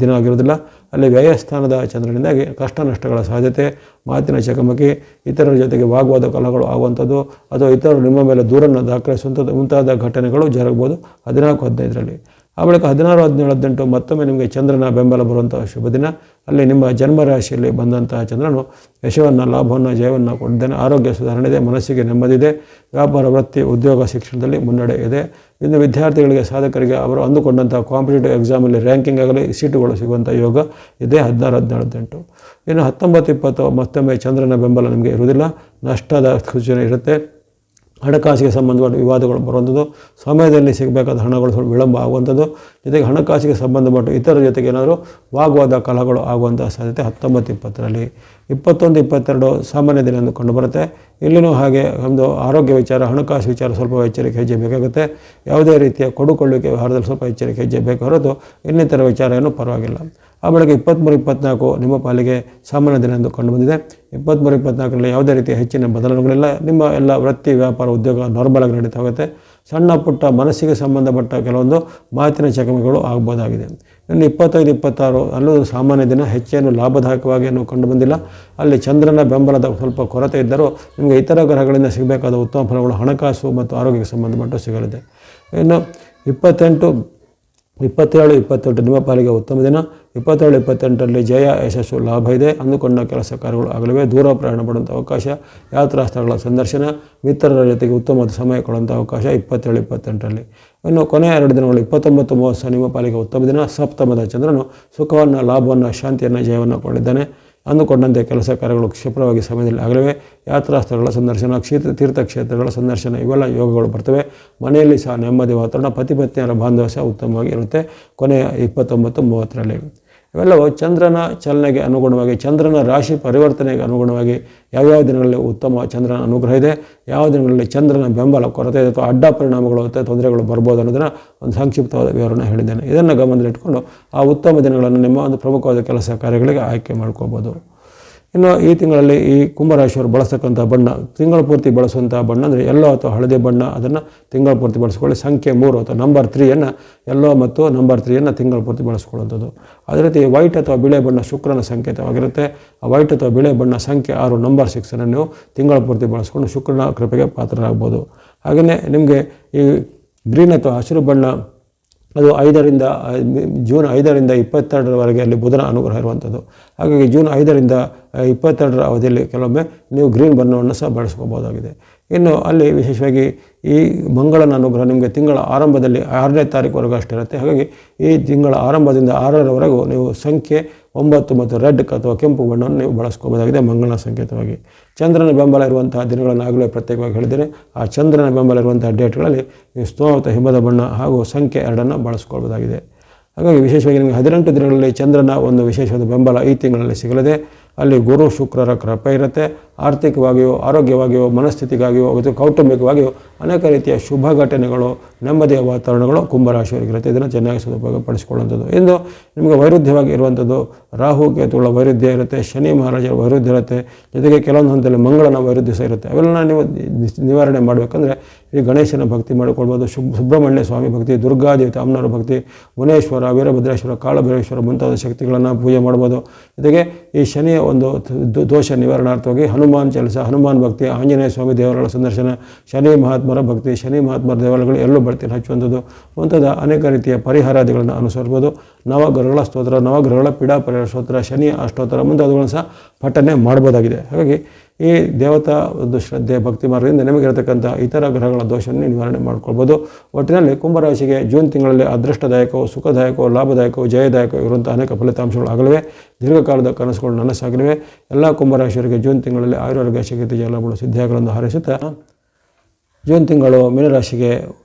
ದಿನ ಆಗಿರುವುದಿಲ್ಲ. ಅಲ್ಲಿ ವ್ಯಯಸ್ಥಾನದ ಚಂದ್ರನಿಂದಾಗಿ ಕಷ್ಟ ನಷ್ಟಗಳ ಸಾಧ್ಯತೆ, ಮಾತಿನ ಚಕಮಕಿ, ಇತರರ ಜೊತೆಗೆ ವಾಗ್ವಾದ ಕಲಹಗಳು ಆಗುವಂಥದ್ದು, ಅಥವಾ ಇತರರು ನಿಮ್ಮ ಮೇಲೆ ದೂರನ್ನು ದಾಖಲಿಸುವಂಥದ್ದು ಮುಂತಾದ ಘಟನೆಗಳು ಜರಗಬಹುದು 14, 15ರಲ್ಲಿ. ಆ ಬಳಿಕ 16, 17, 18 ಮತ್ತೊಮ್ಮೆ ನಿಮಗೆ ಚಂದ್ರನ ಬೆಂಬಲ ಬರುವಂಥ ಶುಭ ದಿನ. ಅಲ್ಲಿ ನಿಮ್ಮ ಜನ್ಮರಾಶಿಯಲ್ಲಿ ಬಂದಂತಹ ಚಂದ್ರನು ಯಶವನ್ನು, ಲಾಭವನ್ನು, ಜಯವನ್ನು ಕೊಟ್ಟಿದ್ದಾನೆ. ಆರೋಗ್ಯ ಸುಧಾರಣೆ ಇದೆ, ಮನಸ್ಸಿಗೆ ನೆಮ್ಮದಿ ಇದೆ, ವ್ಯಾಪಾರ, ವೃತ್ತಿ, ಉದ್ಯೋಗ, ಶಿಕ್ಷಣದಲ್ಲಿ ಮುನ್ನಡೆ ಇದೆ. ಇನ್ನು ವಿದ್ಯಾರ್ಥಿಗಳಿಗೆ, ಸಾಧಕರಿಗೆ ಅವರು ಅಂದುಕೊಂಡಂಥ ಕಾಂಪಿಟೇಟಿವ್ ಎಕ್ಸಾಮಲ್ಲಿ ರ್ಯಾಂಕಿಂಗ್ ಆಗಲಿ ಸೀಟುಗಳು ಸಿಗುವಂಥ ಯೋಗ ಇದೆ 16, 17, 18. ಇನ್ನು 19, 20 ಮತ್ತೊಮ್ಮೆ ಚಂದ್ರನ ಬೆಂಬಲ ನಿಮಗೆ ಇರುವುದಿಲ್ಲ, ನಷ್ಟದ ಸೂಚನೆ ಇರುತ್ತೆ. ಹಣಕಾಸಿಗೆ ಸಂಬಂಧಪಟ್ಟ ವಿವಾದಗಳು ಬರುವಂಥದ್ದು, ಸಮಯದಲ್ಲಿ ಸಿಗಬೇಕಾದ ಹಣಗಳು ಸ್ವಲ್ಪ ವಿಳಂಬ ಆಗುವಂಥದ್ದು, ಜೊತೆಗೆ ಹಣಕಾಸಿಗೆ ಸಂಬಂಧಪಟ್ಟ ಇತರ ಜೊತೆಗೆ ಏನಾದರೂ ವಾಗ್ವಾದ ಕಲಹಗಳು ಆಗುವಂಥ ಸಾಧ್ಯತೆ 19, 20ರಲ್ಲಿ. 21, 22 ಸಾಮಾನ್ಯ ದಿನ ಎಂದು ಕಂಡುಬರುತ್ತೆ. ಇಲ್ಲಿನೂ ಹಾಗೆ ಒಂದು ಆರೋಗ್ಯ ವಿಚಾರ, ಹಣಕಾಸು ವಿಚಾರ ಸ್ವಲ್ಪ ಎಚ್ಚರಿಕೆ ಹೆಜ್ಜೆ ಬೇಕಾಗುತ್ತೆ. ಯಾವುದೇ ರೀತಿಯ ಕೊಡುಕೊಳ್ಳುವಿಕೆ ವ್ಯವಹಾರದಲ್ಲಿ ಸ್ವಲ್ಪ ಎಚ್ಚರಿಕೆ ಹೆಜ್ಜೆ ಬೇಕು ಹೊರತು ಇನ್ನಿತರ ವಿಚಾರ ಏನೂ ಪರವಾಗಿಲ್ಲ. ಆ ಬಳಿಕ 23, 24 ನಿಮ್ಮ ಪಾಲಿಗೆ ಸಾಮಾನ್ಯ ದಿನ ಎಂದು ಕಂಡುಬಂದಿದೆ. 23, 24ರಲ್ಲಿ ಯಾವುದೇ ರೀತಿಯ ಹೆಚ್ಚಿನ ಬದಲಾವಣೆಗಳಿಲ್ಲ. ನಿಮ್ಮ ಎಲ್ಲ ವೃತ್ತಿ, ವ್ಯಾಪಾರ, ಉದ್ಯೋಗ ನಾರ್ಮಲ್ ಆಗಿ ನಡೀತಾ ಹೋಗುತ್ತೆ. ಸಣ್ಣ ಪುಟ್ಟ ಮನಸ್ಸಿಗೆ ಸಂಬಂಧಪಟ್ಟ ಕೆಲವೊಂದು ಮಾತಿನ ಚಕಮಕಿಗಳು ಆಗ್ಬೋದಾಗಿದೆ. ಇನ್ನು 25, 26 ಅಲ್ಲೂ ಸಾಮಾನ್ಯ ದಿನ, ಹೆಚ್ಚೇನು ಲಾಭದಾಯಕವಾಗಿ ಏನು ಕಂಡು ಬಂದಿಲ್ಲ. ಅಲ್ಲಿ ಚಂದ್ರನ ಬೆಂಬಲದ ಸ್ವಲ್ಪ ಕೊರತೆ ಇದ್ದರೂ ನಿಮಗೆ ಇತರ ಗ್ರಹಗಳಿಂದ ಸಿಗಬೇಕಾದ ಉತ್ತಮ ಫಲಗಳು ಹಣಕಾಸು ಮತ್ತು ಆರೋಗ್ಯಕ್ಕೆ ಸಂಬಂಧಪಟ್ಟು ಸಿಗಲಿದೆ. ಇನ್ನು 28, 27, 28 ನಿಮ್ಮ ಪಾಲಿಗೆ ಉತ್ತಮ ದಿನ. 27, 28ರಲ್ಲಿ ಜಯ, ಯಶಸ್ಸು, ಲಾಭ ಇದೆ. ಅಂದುಕೊಂಡ ಕೆಲಸ ಕಾರ್ಯಗಳು ಆಗಲಿವೆ. ದೂರ ಪ್ರಯಾಣ ಪಡುವಂಥ ಅವಕಾಶ, ಯಾತ್ರಾ ಸ್ಥಳಗಳ ಸಂದರ್ಶನ, ಮಿತ್ರರ ಜೊತೆಗೆ ಉತ್ತಮವಾದ ಸಮಯ ಕೊಡುವಂಥ ಅವಕಾಶ 27, 28ರಲ್ಲಿ. ಇನ್ನು ಕೊನೆಯ 2 ದಿನಗಳು 29, 30 ನಿಮ್ಮ ಪಾಲಿಗೆ ಉತ್ತಮ ದಿನ. ಸಪ್ತಮದ ಚಂದ್ರನು ಸುಖವನ್ನು, ಲಾಭವನ್ನು, ಶಾಂತಿಯನ್ನು, ಜಯವನ್ನು ಕೊಟ್ಟಿದ್ದಾನೆ. ಅಂದುಕೊಂಡಂತೆ ಕೆಲಸ ಕಾರ್ಯಗಳು ಕ್ಷಿಪ್ರವಾಗಿ ಸಮಯದಲ್ಲಿ ಆಗಲಿವೆ. ಯಾತ್ರಾ ಸ್ಥಳಗಳ ಸಂದರ್ಶನ, ತೀರ್ಥಕ್ಷೇತ್ರಗಳ ಸಂದರ್ಶನ ಇವೆಲ್ಲ ಯೋಗಗಳು ಬರ್ತವೆ. ಮನೆಯಲ್ಲಿ ಸಹ ನೆಮ್ಮದಿ ವಾತಾವರಣ, ಪತಿ ಪತ್ನಿಯರ ಬಾಂಧವ್ಯ ಉತ್ತಮವಾಗಿ ಇರುತ್ತೆ ಕೊನೆಯ 29, 30ರಲ್ಲಿ. ಇವೆಲ್ಲವೂ ಚಂದ್ರನ ಚಲನೆಗೆ ಅನುಗುಣವಾಗಿ, ಚಂದ್ರನ ರಾಶಿ ಪರಿವರ್ತನೆಗೆ ಅನುಗುಣವಾಗಿ ಯಾವ್ಯಾವ ದಿನಗಳಲ್ಲಿ ಉತ್ತಮ ಚಂದ್ರನ ಅನುಗ್ರಹ ಇದೆ, ಯಾವ ದಿನಗಳಲ್ಲಿ ಚಂದ್ರನ ಬೆಂಬಲ ಕೊರತೆ ಇದೆ ಅಥವಾ ಅಡ್ಡ ಪರಿಣಾಮಗಳು ಅಥವಾ ತೊಂದರೆಗಳು ಬರ್ಬೋದು ಅನ್ನೋದನ್ನು ಒಂದು ಸಂಕ್ಷಿಪ್ತವಾದ ವಿವರಣೆ ಹೇಳಿದ್ದೇನೆ. ಇದನ್ನು ಗಮನದಲ್ಲಿಟ್ಕೊಂಡು ಆ ಉತ್ತಮ ದಿನಗಳನ್ನು ನಿಮ್ಮ ಒಂದು ಪ್ರಮುಖವಾದ ಕೆಲಸ ಕಾರ್ಯಗಳಿಗೆ ಆಯ್ಕೆ ಮಾಡ್ಕೋಬೋದು. ಇನ್ನು ಈ ತಿಂಗಳಲ್ಲಿ ಈ ಕುಂಭರಾಶಿಯವರು ಬಳಸ್ತಕ್ಕಂಥ ಬಣ್ಣ, ತಿಂಗಳ ಪೂರ್ತಿ ಬಳಸುವಂಥ ಬಣ್ಣ ಅಂದರೆ ಯೆಲ್ಲೋ ಅಥವಾ ಹಳದಿ ಬಣ್ಣ, ಅದನ್ನು ತಿಂಗಳ ಪೂರ್ತಿ ಬಳಸ್ಕೊಳ್ಳಿ. ಸಂಖ್ಯೆ 3 ಅಥವಾ ನಂಬರ್ 3ಯನ್ನು ಯೆಲ್ಲೋ ಮತ್ತು ನಂಬರ್ 3ಯನ್ನು ತಿಂಗಳ ಪೂರ್ತಿ ಬಳಸ್ಕೊಳ್ಳುವಂಥದ್ದು. ಅದೇ ರೀತಿ ವೈಟ್ ಅಥವಾ ಬಿಳೆ ಬಣ್ಣ ಶುಕ್ರನ ಸಂಕೇತವಾಗಿರುತ್ತೆ. ಆ ವೈಟ್ ಅಥವಾ ಬಿಳೆ ಬಣ್ಣ ಸಂಖ್ಯೆ 6 ನಂಬರ್ 6ಅನ್ನು ನೀವು ತಿಂಗಳ ಪೂರ್ತಿ ಬಳಸ್ಕೊಂಡು ಶುಕ್ರನ ಕೃಪೆಗೆ ಪಾತ್ರರಾಗ್ಬೋದು. ಹಾಗೆಯೇ ನಿಮಗೆ ಈ ಗ್ರೀನ್ ಅಥವಾ ಹಸಿರು ಬಣ್ಣ ಅದು ಜೂನ್ 5ರಿಂದ 22ರವರೆಗೆ ಅಲ್ಲಿ ಬುಧನ ಅನುಗ್ರಹ ಇರುವಂಥದ್ದು. ಹಾಗಾಗಿ ಜೂನ್ 5ರಿಂದ 22ರ ಅವಧಿಯಲ್ಲಿ ಕೆಲವೊಮ್ಮೆ ನೀವು ಗ್ರೀನ್ ಬಣ್ಣವನ್ನು ಸಹ ಬಳಸ್ಕೋಬೋದಾಗಿದೆ. ಇನ್ನು ಅಲ್ಲಿ ವಿಶೇಷವಾಗಿ ಈ ಮಂಗಳನ ಅನುಗ್ರಹ ನಿಮಗೆ ತಿಂಗಳ ಆರಂಭದಲ್ಲಿ 6ನೇ ತಾರೀಕುವರೆಗೂ ಅಷ್ಟೇ ಇರುತ್ತೆ. ಹಾಗಾಗಿ ಈ ತಿಂಗಳ ಆರಂಭದಿಂದ 6ರವರೆಗೂ ನೀವು ಸಂಖ್ಯೆ 9 ಮತ್ತು ರೆಡ್ ಅಥವಾ ಕೆಂಪು ಬಣ್ಣವನ್ನು ನೀವು ಬಳಸ್ಕೋಬೋದಾಗಿದೆ ಮಂಗಳನ ಸಂಕೇತವಾಗಿ. ಚಂದ್ರನ ಬೆಂಬಲ ಇರುವಂತಹ ದಿನಗಳನ್ನು ಆಗಲೇ ಪ್ರತ್ಯೇಕವಾಗಿ ಹೇಳಿದ್ದೇನೆ. ಆ ಚಂದ್ರನ ಬೆಂಬಲ ಇರುವಂತಹ ಡೇಟ್ಗಳಲ್ಲಿ ನೀವು ಸ್ತೋಮತ ಹಿಮದ ಬಣ್ಣ ಹಾಗೂ ಸಂಖ್ಯೆ 2ಅನ್ನು ಬಳಸ್ಕೊಳ್ಬೋದಾಗಿದೆ. ಹಾಗಾಗಿ ವಿಶೇಷವಾಗಿ ನಿಮಗೆ 18 ದಿನಗಳಲ್ಲಿ ಚಂದ್ರನ ಒಂದು ವಿಶೇಷವಾದ ಬೆಂಬಲ ಈ ತಿಂಗಳಲ್ಲಿ ಸಿಗಲಿದೆ. ಅಲ್ಲಿ ಗುರು ಶುಕ್ರರ ಕೃಪೆ ಇರುತ್ತೆ. ಆರ್ಥಿಕವಾಗಿಯೋ, ಆರೋಗ್ಯವಾಗಿಯೋ, ಮನಸ್ಥಿತಿಗಾಗಿಯೋ ಅಥವಾ ಕೌಟುಂಬಿಕವಾಗಿಯೋ ಅನೇಕ ರೀತಿಯ ಶುಭ ಘಟನೆಗಳು, ನೆಮ್ಮದಿಯ ವಾತಾವರಣಗಳು ಕುಂಭರಾಶಿಯವರಿಗಿರುತ್ತೆ. ಇದನ್ನು ಚೆನ್ನಾಗಿ ಸದುಪಯೋಗಪಡಿಸಿಕೊಳ್ಳುವಂಥದ್ದು. ಇಂದು ನಿಮಗೆ ವೈರುಧ್ಯವಾಗಿ ಇರುವಂಥದ್ದು ರಾಹು ಕೇತುಗಳ ವೈರುಧ್ಯ ಇರುತ್ತೆ, ಶನಿ ಮಹಾರಾಜರ ವೈರುಧ್ಯ ಇರುತ್ತೆ, ಜೊತೆಗೆ ಕೆಲವೊಂದು ಹಂತದಲ್ಲಿ ಮಂಗಳನ ವೈರುಧ್ಯ ಸಹ ಇರುತ್ತೆ. ಅವೆಲ್ಲ ನೀವು ನಿವಾರಣೆ ಮಾಡಬೇಕಂದ್ರೆ ಈ ಗಣೇಶನ ಭಕ್ತಿ ಮಾಡಿಕೊಳ್ಬೋದು, ಸುಬ್ರಹ್ಮಣ್ಯ ಸ್ವಾಮಿ ಭಕ್ತಿ, ದುರ್ಗಾದೇವತೆ ಅಮ್ಮನವರ ಭಕ್ತಿ, ಮುನೇಶ್ವರ, ವೀರಭದ್ರೇಶ್ವರ, ಕಾಳಭೈರೇಶ್ವರ ಮುಂತಾದ ಶಕ್ತಿಗಳನ್ನು ಪೂಜೆ ಮಾಡ್ಬೋದು. ಜೊತೆಗೆ ಈ ಶನಿಯ ಒಂದು ದೋಷ ನಿವಾರಣಾರ್ಥವಾಗಿ ಹನುಮಾನ್ ಚಾಲಿಸ, ಹನುಮಾನ್ ಭಕ್ತಿ, ಆಂಜನೇಯ ಸ್ವಾಮಿ ದೇವರುಗಳ ಸಂದರ್ಶನ, ಶನಿ ಮಹಾತ್ಮರ ಭಕ್ತಿ, ಶನಿ ಮಹಾತ್ಮರ ದೇವಾಲಯಗಳು ಎಲ್ಲೂ ಬರ್ತೀನಿ ಹಚ್ಚುವಂಥದ್ದು ಮುಂತಾದ ಅನೇಕ ರೀತಿಯ ಪರಿಹಾರಾದಿಗಳನ್ನು ಅನುಸರಿಸ್ಬೋದು. ನವಗ್ರಹಗಳ ಸ್ತೋತ್ರ, ನವಗ್ರಹಗಳ ಪೀಡಾ ಪರಿಹಾರ ಸ್ತೋತ್ರ, ಶನಿ ಅಷ್ಟೋತ್ತರ ಮುಂತಾದವುಗಳನ್ನು ಸಹ ಪಠನೆ ಮಾಡ್ಬೋದಾಗಿದೆ. ಹಾಗಾಗಿ ಈ ದೇವತಾ ಒಂದು ಶ್ರದ್ಧೆ, ಭಕ್ತಿ ಮಾರ್ಗದಿಂದ ನಿಮಗಿರತಕ್ಕಂಥ ಇತರ ಗ್ರಹಗಳ ದೋಷವನ್ನು ನಿವಾರಣೆ ಮಾಡ್ಕೊಳ್ಬೋದು. ಒಟ್ಟಿನಲ್ಲಿ ಕುಂಭರಾಶಿಗೆ ಜೂನ್ ತಿಂಗಳಲ್ಲಿ ಅದೃಷ್ಟದಾಯಕವೋ, ಸುಖದಾಯಕವೋ, ಲಾಭದಾಯಕವೋ, ಜಯದಾಯಕವೋ ಇರುವಂಥ ಅನೇಕ ಫಲಿತಾಂಶಗಳು ಆಗಲಿವೆ. ದೀರ್ಘಕಾಲದ ಕನಸುಗಳು ನನಸಾಗಲಿವೆ. ಎಲ್ಲ ಕುಂಭರಾಶಿಯವರಿಗೆ ಜೂನ್ ತಿಂಗಳಲ್ಲಿ ಆಯುರ್ವೇದ ಶಕ್ತಿ ಜಲಗಳು ಸಿದ್ಧಿಯಾಗಲೆಂದು ಹಾರೈಸುತ್ತಾ, ಜೂನ್ ತಿಂಗಳು ಮೀನರಾಶಿಗೆ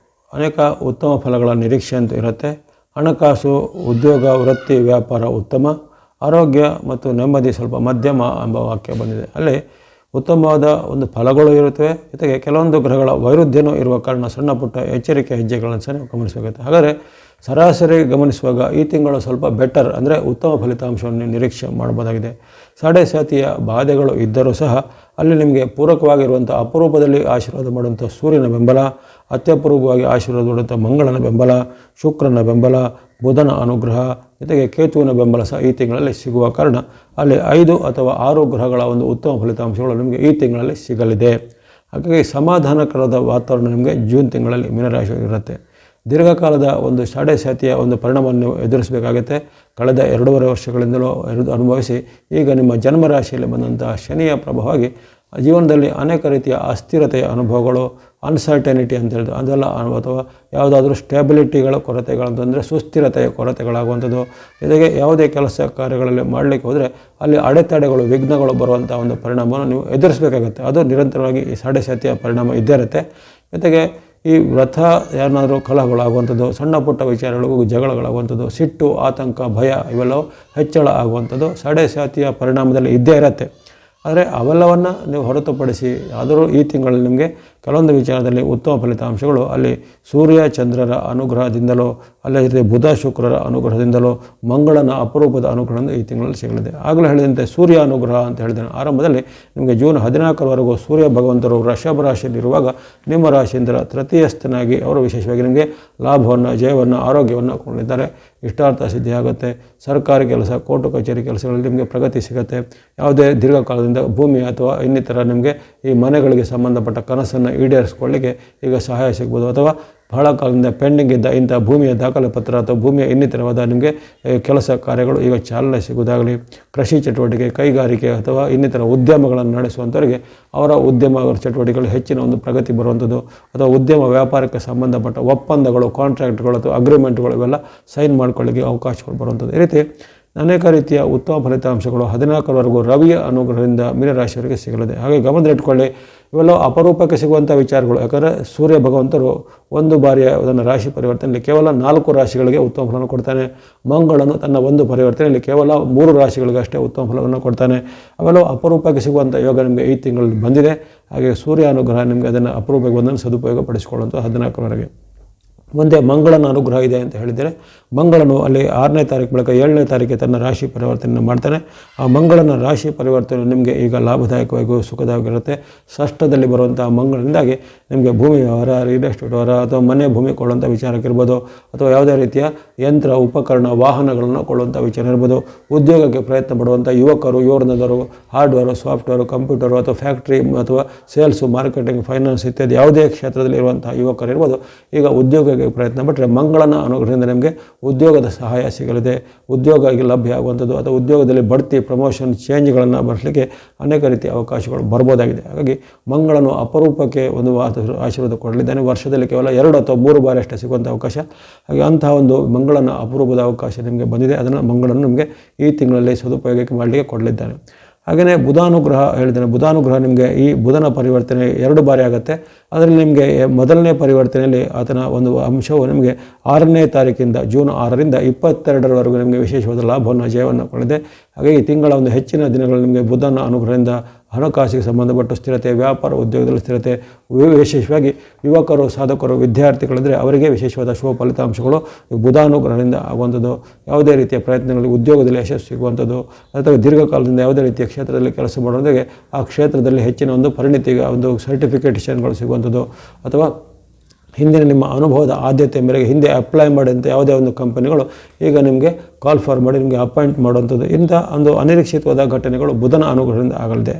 ಅನೇಕ ಉತ್ತಮ ಫಲಗಳ ನಿರೀಕ್ಷೆ ಅಂತೂ ಇರುತ್ತೆ. ಹಣಕಾಸು, ಉದ್ಯೋಗ, ವೃತ್ತಿ, ವ್ಯಾಪಾರ ಉತ್ತಮ, ಆರೋಗ್ಯ ಮತ್ತು ನೆಮ್ಮದಿ ಸ್ವಲ್ಪ ಮಧ್ಯಮ ಎಂಬ ವಾಕ್ಯ ಬಂದಿದೆ. ಅಲ್ಲಿ ಉತ್ತಮವಾದ ಒಂದು ಫಲಗಳು ಇರುತ್ತವೆ, ಜೊತೆಗೆ ಕೆಲವೊಂದು ಗ್ರಹಗಳ ವೈರುಧ್ಯನೂ ಇರುವ ಕಾರಣ ಸಣ್ಣ ಪುಟ್ಟ ಎಚ್ಚರಿಕೆ ಹೆಜ್ಜೆಗಳನ್ನು ಸಹ ಗಮನಿಸಬೇಕಾಗುತ್ತೆ. ಹಾಗಾದರೆ ಸರಾಸರಿ ಗಮನಿಸುವಾಗ ಈ ತಿಂಗಳು ಸ್ವಲ್ಪ ಬೆಟರ್ ಅಂದರೆ ಉತ್ತಮ ಫಲಿತಾಂಶವನ್ನು ನಿರೀಕ್ಷೆ ಮಾಡಬಹುದಾಗಿದೆ. ಸಾಡೆ ಸಾತಿಯ ಬಾಧೆಗಳು ಇದ್ದರೂ ಸಹ ಅಲ್ಲಿ ನಿಮಗೆ ಪೂರಕವಾಗಿರುವಂಥ ಅಪರೂಪದಲ್ಲಿ ಆಶೀರ್ವಾದ ಮಾಡುವಂಥ ಸೂರ್ಯನ ಬೆಂಬಲ, ಅತ್ಯಪೂರ್ವವಾಗಿ ಆಶೀರ್ವಾದ ಮಾಡುವಂಥ ಮಂಗಳನ ಬೆಂಬಲ, ಶುಕ್ರನ ಬೆಂಬಲ, ಬುಧನ ಅನುಗ್ರಹ, ಜೊತೆಗೆ ಕೇತುವಿನ ಬೆಂಬಲ ಸಹ ಈ ತಿಂಗಳಲ್ಲಿ ಸಿಗುವ ಕಾರಣ ಅಲ್ಲಿ 5 ಅಥವಾ 6 ಗ್ರಹಗಳ ಒಂದು ಉತ್ತಮ ಫಲಿತಾಂಶಗಳು ನಿಮಗೆ ಈ ತಿಂಗಳಲ್ಲಿ ಸಿಗಲಿದೆ. ಹಾಗಾಗಿ ಸಮಾಧಾನಕರದ ವಾತಾವರಣ ನಿಮಗೆ ಜೂನ್ ತಿಂಗಳಲ್ಲಿ ಮೀನರಾಶಿ ಇರುತ್ತೆ. ದೀರ್ಘಕಾಲದ ಒಂದು ಸಾಡೆಸಾತಿಯ ಒಂದು ಪರಿಣಾಮವನ್ನು ನೀವು ಎದುರಿಸಬೇಕಾಗುತ್ತೆ. ಕಳೆದ 2.5 ವರ್ಷಗಳಿಂದಲೂ ಅನುಭವಿಸಿ ಈಗ ನಿಮ್ಮ ಜನ್ಮರಾಶಿಯಲ್ಲಿ ಬಂದಂತಹ ಶನಿಯ ಪ್ರಭಾವವಾಗಿ ಜೀವನದಲ್ಲಿ ಅನೇಕ ರೀತಿಯ ಅಸ್ಥಿರತೆಯ ಅನುಭವಗಳು, ಅನ್ಸರ್ಟನಿಟಿ ಅಂತ ಹೇಳಿದ್ರು ಅದೆಲ್ಲ, ಅಥವಾ ಯಾವುದಾದ್ರೂ ಸ್ಟೆಬಿಲಿಟಿಗಳ ಕೊರತೆಗಳಂತಂದರೆ ಸುಸ್ಥಿರತೆಯ ಕೊರತೆಗಳಾಗುವಂಥದ್ದು. ಜೊತೆಗೆ ಯಾವುದೇ ಕೆಲಸ ಕಾರ್ಯಗಳಲ್ಲಿ ಮಾಡಲಿಕ್ಕೆ ಹೋದರೆ ಅಲ್ಲಿ ಅಡೆತಡೆಗಳು, ವಿಘ್ನಗಳು ಬರುವಂಥ ಒಂದು ಪರಿಣಾಮವನ್ನು ನೀವು ಎದುರಿಸಬೇಕಾಗುತ್ತೆ. ಅದು ನಿರಂತರವಾಗಿ ಈ ಸಾಡೆಸಾತಿಯ ಪರಿಣಾಮ ಇದ್ದೇ ಇರುತ್ತೆ. ಜೊತೆಗೆ ಈ ವ್ರತ ಏನಾದರೂ ಕಲಹಗಳಾಗುವಂಥದ್ದು, ಸಣ್ಣ ಪುಟ್ಟ ವಿಚಾರಗಳಿಗೂ ಜಗಳಗಳಾಗುವಂಥದ್ದು, ಸಿಟ್ಟು, ಆತಂಕ, ಭಯ ಇವೆಲ್ಲವೂ ಹೆಚ್ಚಳ ಆಗುವಂಥದ್ದು ಸಾಡೆಸಾತಿಯ ಪರಿಣಾಮದಲ್ಲಿ ಇದ್ದೇ ಇರುತ್ತೆ. ಆದರೆ ಅವೆಲ್ಲವನ್ನು ನೀವು ಹೊರತುಪಡಿಸಿ ಆದರೂ ಈ ತಿಂಗಳಲ್ಲಿ ನಿಮಗೆ ಕೆಲವೊಂದು ವಿಚಾರದಲ್ಲಿ ಉತ್ತಮ ಫಲಿತಾಂಶಗಳು ಅಲ್ಲಿ ಸೂರ್ಯ ಚಂದ್ರರ ಅನುಗ್ರಹದಿಂದಲೋ, ಅಲ್ಲದೆ ಬುಧ ಶುಕ್ರರ ಅನುಗ್ರಹದಿಂದಲೋ, ಮಂಗಳನ ಅಪರೂಪದ ಅನುಗ್ರಹದಿಂದ ಈ ತಿಂಗಳಲ್ಲಿ ಸಿಗಲಿದೆ. ಆಗಲೇ ಹೇಳಿದಂತೆ ಸೂರ್ಯ ಅನುಗ್ರಹ ಅಂತ ಹೇಳಿದ್ದೇನೆ ಆರಂಭದಲ್ಲಿ. ನಿಮಗೆ ಜೂನ್ 14ರವರೆಗೂ ಸೂರ್ಯ ಭಗವಂತರು ವೃಷಭ ರಾಶಿಯಲ್ಲಿರುವಾಗ ನಿಮ್ಮ ರಾಶಿಯಿಂದ ತೃತೀಯಸ್ಥನಾಗಿ ಅವರು ವಿಶೇಷವಾಗಿ ನಿಮಗೆ ಲಾಭವನ್ನು, ಜಯವನ್ನು, ಆರೋಗ್ಯವನ್ನು ಕೊಂಡಿದ್ದಾರೆ. ಇಷ್ಟಾರ್ಥ ಸಿದ್ಧಿಯಾಗುತ್ತೆ. ಸರ್ಕಾರಿ ಕೆಲಸ, ಕೋರ್ಟು ಕಚೇರಿ ಕೆಲಸಗಳಲ್ಲಿ ನಿಮಗೆ ಪ್ರಗತಿ ಸಿಗುತ್ತೆ. ಯಾವುದೇ ದೀರ್ಘಕಾಲದಿಂದ ಭೂಮಿ ಅಥವಾ ಇನ್ನಿತರ ನಿಮಗೆ ಈ ಮನೆಗಳಿಗೆ ಸಂಬಂಧಪಟ್ಟ ಕನಸನ್ನು ಈಡೇರಿಸಿಕೊಳ್ಳಿಕ್ಕೆ ಈಗ ಸಹಾಯ ಸಿಗ್ಬೋದು. ಅಥವಾ ಬಹಳ ಕಾಲದಿಂದ ಪೆಂಡಿಂಗ್ ಇದ್ದ ಇಂಥ ಭೂಮಿಯ ದಾಖಲೆ ಪತ್ರ ಅಥವಾ ಭೂಮಿಯ ಇನ್ನಿತರವಾದ ನಿಮಗೆ ಕೆಲಸ ಕಾರ್ಯಗಳು ಈಗ ಚಾಲನೆ ಸಿಗುವುದಾಗಲಿ. ಕೃಷಿ ಚಟುವಟಿಕೆ, ಕೈಗಾರಿಕೆ ಅಥವಾ ಇನ್ನಿತರ ಉದ್ಯಮಗಳನ್ನು ನಡೆಸುವಂಥವರಿಗೆ ಅವರ ಉದ್ಯಮ ಚಟುವಟಿಕೆಗಳು ಹೆಚ್ಚಿನ ಒಂದು ಪ್ರಗತಿ ಬರುವಂಥದ್ದು, ಅಥವಾ ಉದ್ಯಮ ವ್ಯಾಪಾರಕ್ಕೆ ಸಂಬಂಧಪಟ್ಟ ಒಪ್ಪಂದಗಳು, ಕಾಂಟ್ರಾಕ್ಟ್ಗಳು ಅಥವಾ ಅಗ್ರಿಮೆಂಟ್ಗಳು ಇವೆಲ್ಲ ಸೈನ್ ಮಾಡ್ಕೊಳ್ಳಿಕ್ಕೆ ಅವಕಾಶಗಳು ಬರುವಂಥದ್ದು. ಈ ರೀತಿ ಅನೇಕ ರೀತಿಯ ಉತ್ತಮ ಫಲಿತಾಂಶಗಳು 14ರವರೆಗೂ ರವಿಯ ಅನುಗ್ರಹದಿಂದ ಮೀನರಾಶಿಯವರಿಗೆ ಸಿಗಲಿದೆ. ಹಾಗೆ ಗಮನದಲ್ಲಿಟ್ಕೊಳ್ಳಿ, ಇವೆಲ್ಲ ಅಪರೂಪಕ್ಕೆ ಸಿಗುವಂಥ ವಿಚಾರಗಳು. ಯಾಕಂದರೆ ಸೂರ್ಯ ಭಗವಂತರು ಒಂದು ಬಾರಿಯ ಅದನ್ನು ರಾಶಿ ಪರಿವರ್ತನೆಯಲ್ಲಿ ಕೇವಲ 4 ರಾಶಿಗಳಿಗೆ ಉತ್ತಮ ಫಲವನ್ನು ಕೊಡ್ತಾನೆ. ಮಂಗಳನು ತನ್ನ ಒಂದು ಪರಿವರ್ತನೆಯಲ್ಲಿ ಕೇವಲ 3 ರಾಶಿಗಳಿಗೆ ಅಷ್ಟೇ ಉತ್ತಮ ಫಲವನ್ನು ಕೊಡ್ತಾನೆ. ಅವೆಲ್ಲ ಅಪರೂಪಕ್ಕೆ ಸಿಗುವಂಥ ಯೋಗ ನಿಮಗೆ ಈ ತಿಂಗಳಲ್ಲಿ ಬಂದಿದೆ. ಹಾಗೆ ಸೂರ್ಯ ಅನುಗ್ರಹ ನಿಮಗೆ ಅದನ್ನು ಅಪರೂಪಕ್ಕೆ ಬಂದನ್ನು ಸದುಪಯೋಗ ಪಡಿಸಿಕೊಳ್ಳುವಂಥ 14ರವರೆಗೆ. ಮುಂದೆ ಮಂಗಳನ ಅನುಗ್ರಹ ಇದೆ ಅಂತ ಹೇಳಿದರೆ, ಮಂಗಳನು ಅಲ್ಲಿ 6ನೇ ತಾರೀಕು ಬಳಿಕ 7ನೇ ತಾರೀಕಿಗೆ ತನ್ನ ರಾಶಿ ಪರಿವರ್ತನೆಯನ್ನು ಮಾಡ್ತಾನೆ. ಆ ಮಂಗಳನ ರಾಶಿ ಪರಿವರ್ತನೆ ನಿಮಗೆ ಈಗ ಲಾಭದಾಯಕವಾಗಿ ಸುಖದಾಯಕವಾಗಿರುತ್ತೆ. ಷಷ್ಠದಲ್ಲಿ ಬರುವಂಥ ಮಂಗಳದಿಂದಾಗಿ ನಿಮಗೆ ಭೂಮಿ ವ್ಯವಹಾರ, ರಿಯಲ್ ಎಸ್ಟೇಟ್ ವ್ಯವಹಾರ ಅಥವಾ ಮನೆ ಭೂಮಿ ಕೊಳ್ಳುವಂಥ ವಿಚಾರಕ್ಕಿರ್ಬೋದು, ಅಥವಾ ಯಾವುದೇ ರೀತಿಯ ಯಂತ್ರ ಉಪಕರಣ ವಾಹನಗಳನ್ನು ಕೊಳ್ಳುವಂಥ ವಿಚಾರ ಇರ್ಬೋದು. ಉದ್ಯೋಗಕ್ಕೆ ಪ್ರಯತ್ನ ಪಡುವಂಥ ಯುವಕರು, ಯುವರ್ನದರು, ಹಾರ್ಡ್ವೇರು, ಸಾಫ್ಟ್ವೇರು, ಕಂಪ್ಯೂಟರು ಅಥವಾ ಫ್ಯಾಕ್ಟ್ರಿ ಅಥವಾ ಸೇಲ್ಸು, ಮಾರ್ಕೆಟಿಂಗ್, ಫೈನಾನ್ಸ್ ಇತ್ಯಾದಿ ಯಾವುದೇ ಕ್ಷೇತ್ರದಲ್ಲಿ ಇರುವಂಥ ಯುವಕರು ಇರ್ಬೋದು, ಈಗ ಉದ್ಯೋಗಕ್ಕೆ ಪ್ರಯತ್ನ ಪಟ್ಟರೆ ಮಂಗಳನ ಅನುಗ್ರಹದಿಂದ ನಿಮಗೆ ಉದ್ಯೋಗದ ಸಹಾಯ ಸಿಗಲಿದೆ. ಉದ್ಯೋಗ ಲಭ್ಯ ಆಗುವಂಥದ್ದು ಅಥವಾ ಉದ್ಯೋಗದಲ್ಲಿ ಬಡ್ತಿ, ಪ್ರಮೋಷನ್, ಚೇಂಜ್ಗಳನ್ನು ಬರಲಿಕ್ಕೆ ಅನೇಕ ರೀತಿಯ ಅವಕಾಶಗಳು ಬರ್ಬೋದಾಗಿದೆ. ಹಾಗಾಗಿ ಮಂಗಳನು ಅಪರೂಪಕ್ಕೆ ಒಂದು ಆಶೀರ್ವಾದ ಕೊಡಲಿದ್ದಾನೆ. ವರ್ಷದಲ್ಲಿ ಕೇವಲ 2 ಅಥವಾ 3 ಬಾರಿ ಅಷ್ಟೇ ಸಿಗುವಂಥ ಅವಕಾಶ. ಹಾಗೆ ಅಂತಹ ಒಂದು ಮಂಗಳನ ಅಪರೂಪದ ಅವಕಾಶ ನಿಮಗೆ ಬಂದಿದೆ. ಅದನ್ನು ಮಂಗಳನು ನಿಮಗೆ ಈ ತಿಂಗಳಲ್ಲಿ ಸದುಪಯೋಗಕ್ಕೆ ಮಾಡಲಿಕ್ಕೆ ಕೊಡಲಿದ್ದಾನೆ. ಹಾಗೆಯೇ ಬುಧಾನುಗ್ರಹ ಹೇಳಿದ್ದಾನೆ. ಬುಧಾನುಗ್ರಹ ನಿಮಗೆ ಈ ಬುಧನ ಪರಿವರ್ತನೆ 2 ಬಾರಿ ಆಗುತ್ತೆ. ಅದರಲ್ಲಿ ನಿಮಗೆ ಮೊದಲನೇ ಪರಿವರ್ತನೆಯಲ್ಲಿ ಆತನ ಒಂದು ಅಂಶವು ನಿಮಗೆ 6ನೇ ತಾರೀಕಿಂದ ಜೂನ್ 6ರಿಂದ 22ರವರೆಗೂ ನಿಮಗೆ ವಿಶೇಷವಾದ ಲಾಭವನ್ನು, ಜಯವನ್ನು ಕೊಂಡಿದೆ. ಹಾಗೆ ಈ ತಿಂಗಳ ಒಂದು ಹೆಚ್ಚಿನ ದಿನಗಳು ನಿಮಗೆ ಬುಧನ ಅನುಗ್ರಹದಿಂದ ಹಣಕಾಸಿಗೆ ಸಂಬಂಧಪಟ್ಟ ಸ್ಥಿರತೆ, ವ್ಯಾಪಾರ ಉದ್ಯೋಗದಲ್ಲಿ ಸ್ಥಿರತೆ, ವಿಶೇಷವಾಗಿ ಯುವಕರು, ಸಾಧಕರು, ವಿದ್ಯಾರ್ಥಿಗಳಿದ್ದರೆ ಅವರಿಗೆ ವಿಶೇಷವಾದ ಶುಭ ಫಲಿತಾಂಶಗಳು ಬುಧಾನುಗ್ರಹದಿಂದ ಆಗುವಂಥದ್ದು. ಯಾವುದೇ ರೀತಿಯ ಪ್ರಯತ್ನಗಳಲ್ಲಿ ಉದ್ಯೋಗದಲ್ಲಿ ಯಶಸ್ಸು ಸಿಗುವಂಥದ್ದು, ಅಥವಾ ದೀರ್ಘಕಾಲದಿಂದ ಯಾವುದೇ ರೀತಿಯ ಕ್ಷೇತ್ರದಲ್ಲಿ ಕೆಲಸ ಮಾಡೋದಕ್ಕೆ ಆ ಕ್ಷೇತ್ರದಲ್ಲಿ ಹೆಚ್ಚಿನ ಒಂದು ಪರಿಣಿತಿಗೆ ಒಂದು ಸರ್ಟಿಫಿಕೇಷನ್ಗಳು ಸಿಗುವಂಥದ್ದು, ಅಥವಾ ಹಿಂದಿನ ನಿಮ್ಮ ಅನುಭವದ ಆದ್ಯತೆ ಮೇರೆಗೆ ಹಿಂದೆ ಅಪ್ಲೈ ಮಾಡಿದಂಥ ಯಾವುದೇ ಒಂದು ಕಂಪನಿಗಳು ಈಗ ನಿಮಗೆ ಕಾಲ್ ಫಾರ್ ಮಾಡಿ ನಿಮಗೆ ಅಪಾಯಿಂಟ್ ಮಾಡುವಂಥದ್ದು, ಇಂಥ ಒಂದು ಅನಿರೀಕ್ಷಿತವಾದ ಘಟನೆಗಳು ಬುಧನ ಅನುಗ್ರಹದಿಂದ ಆಗಲಿದೆ.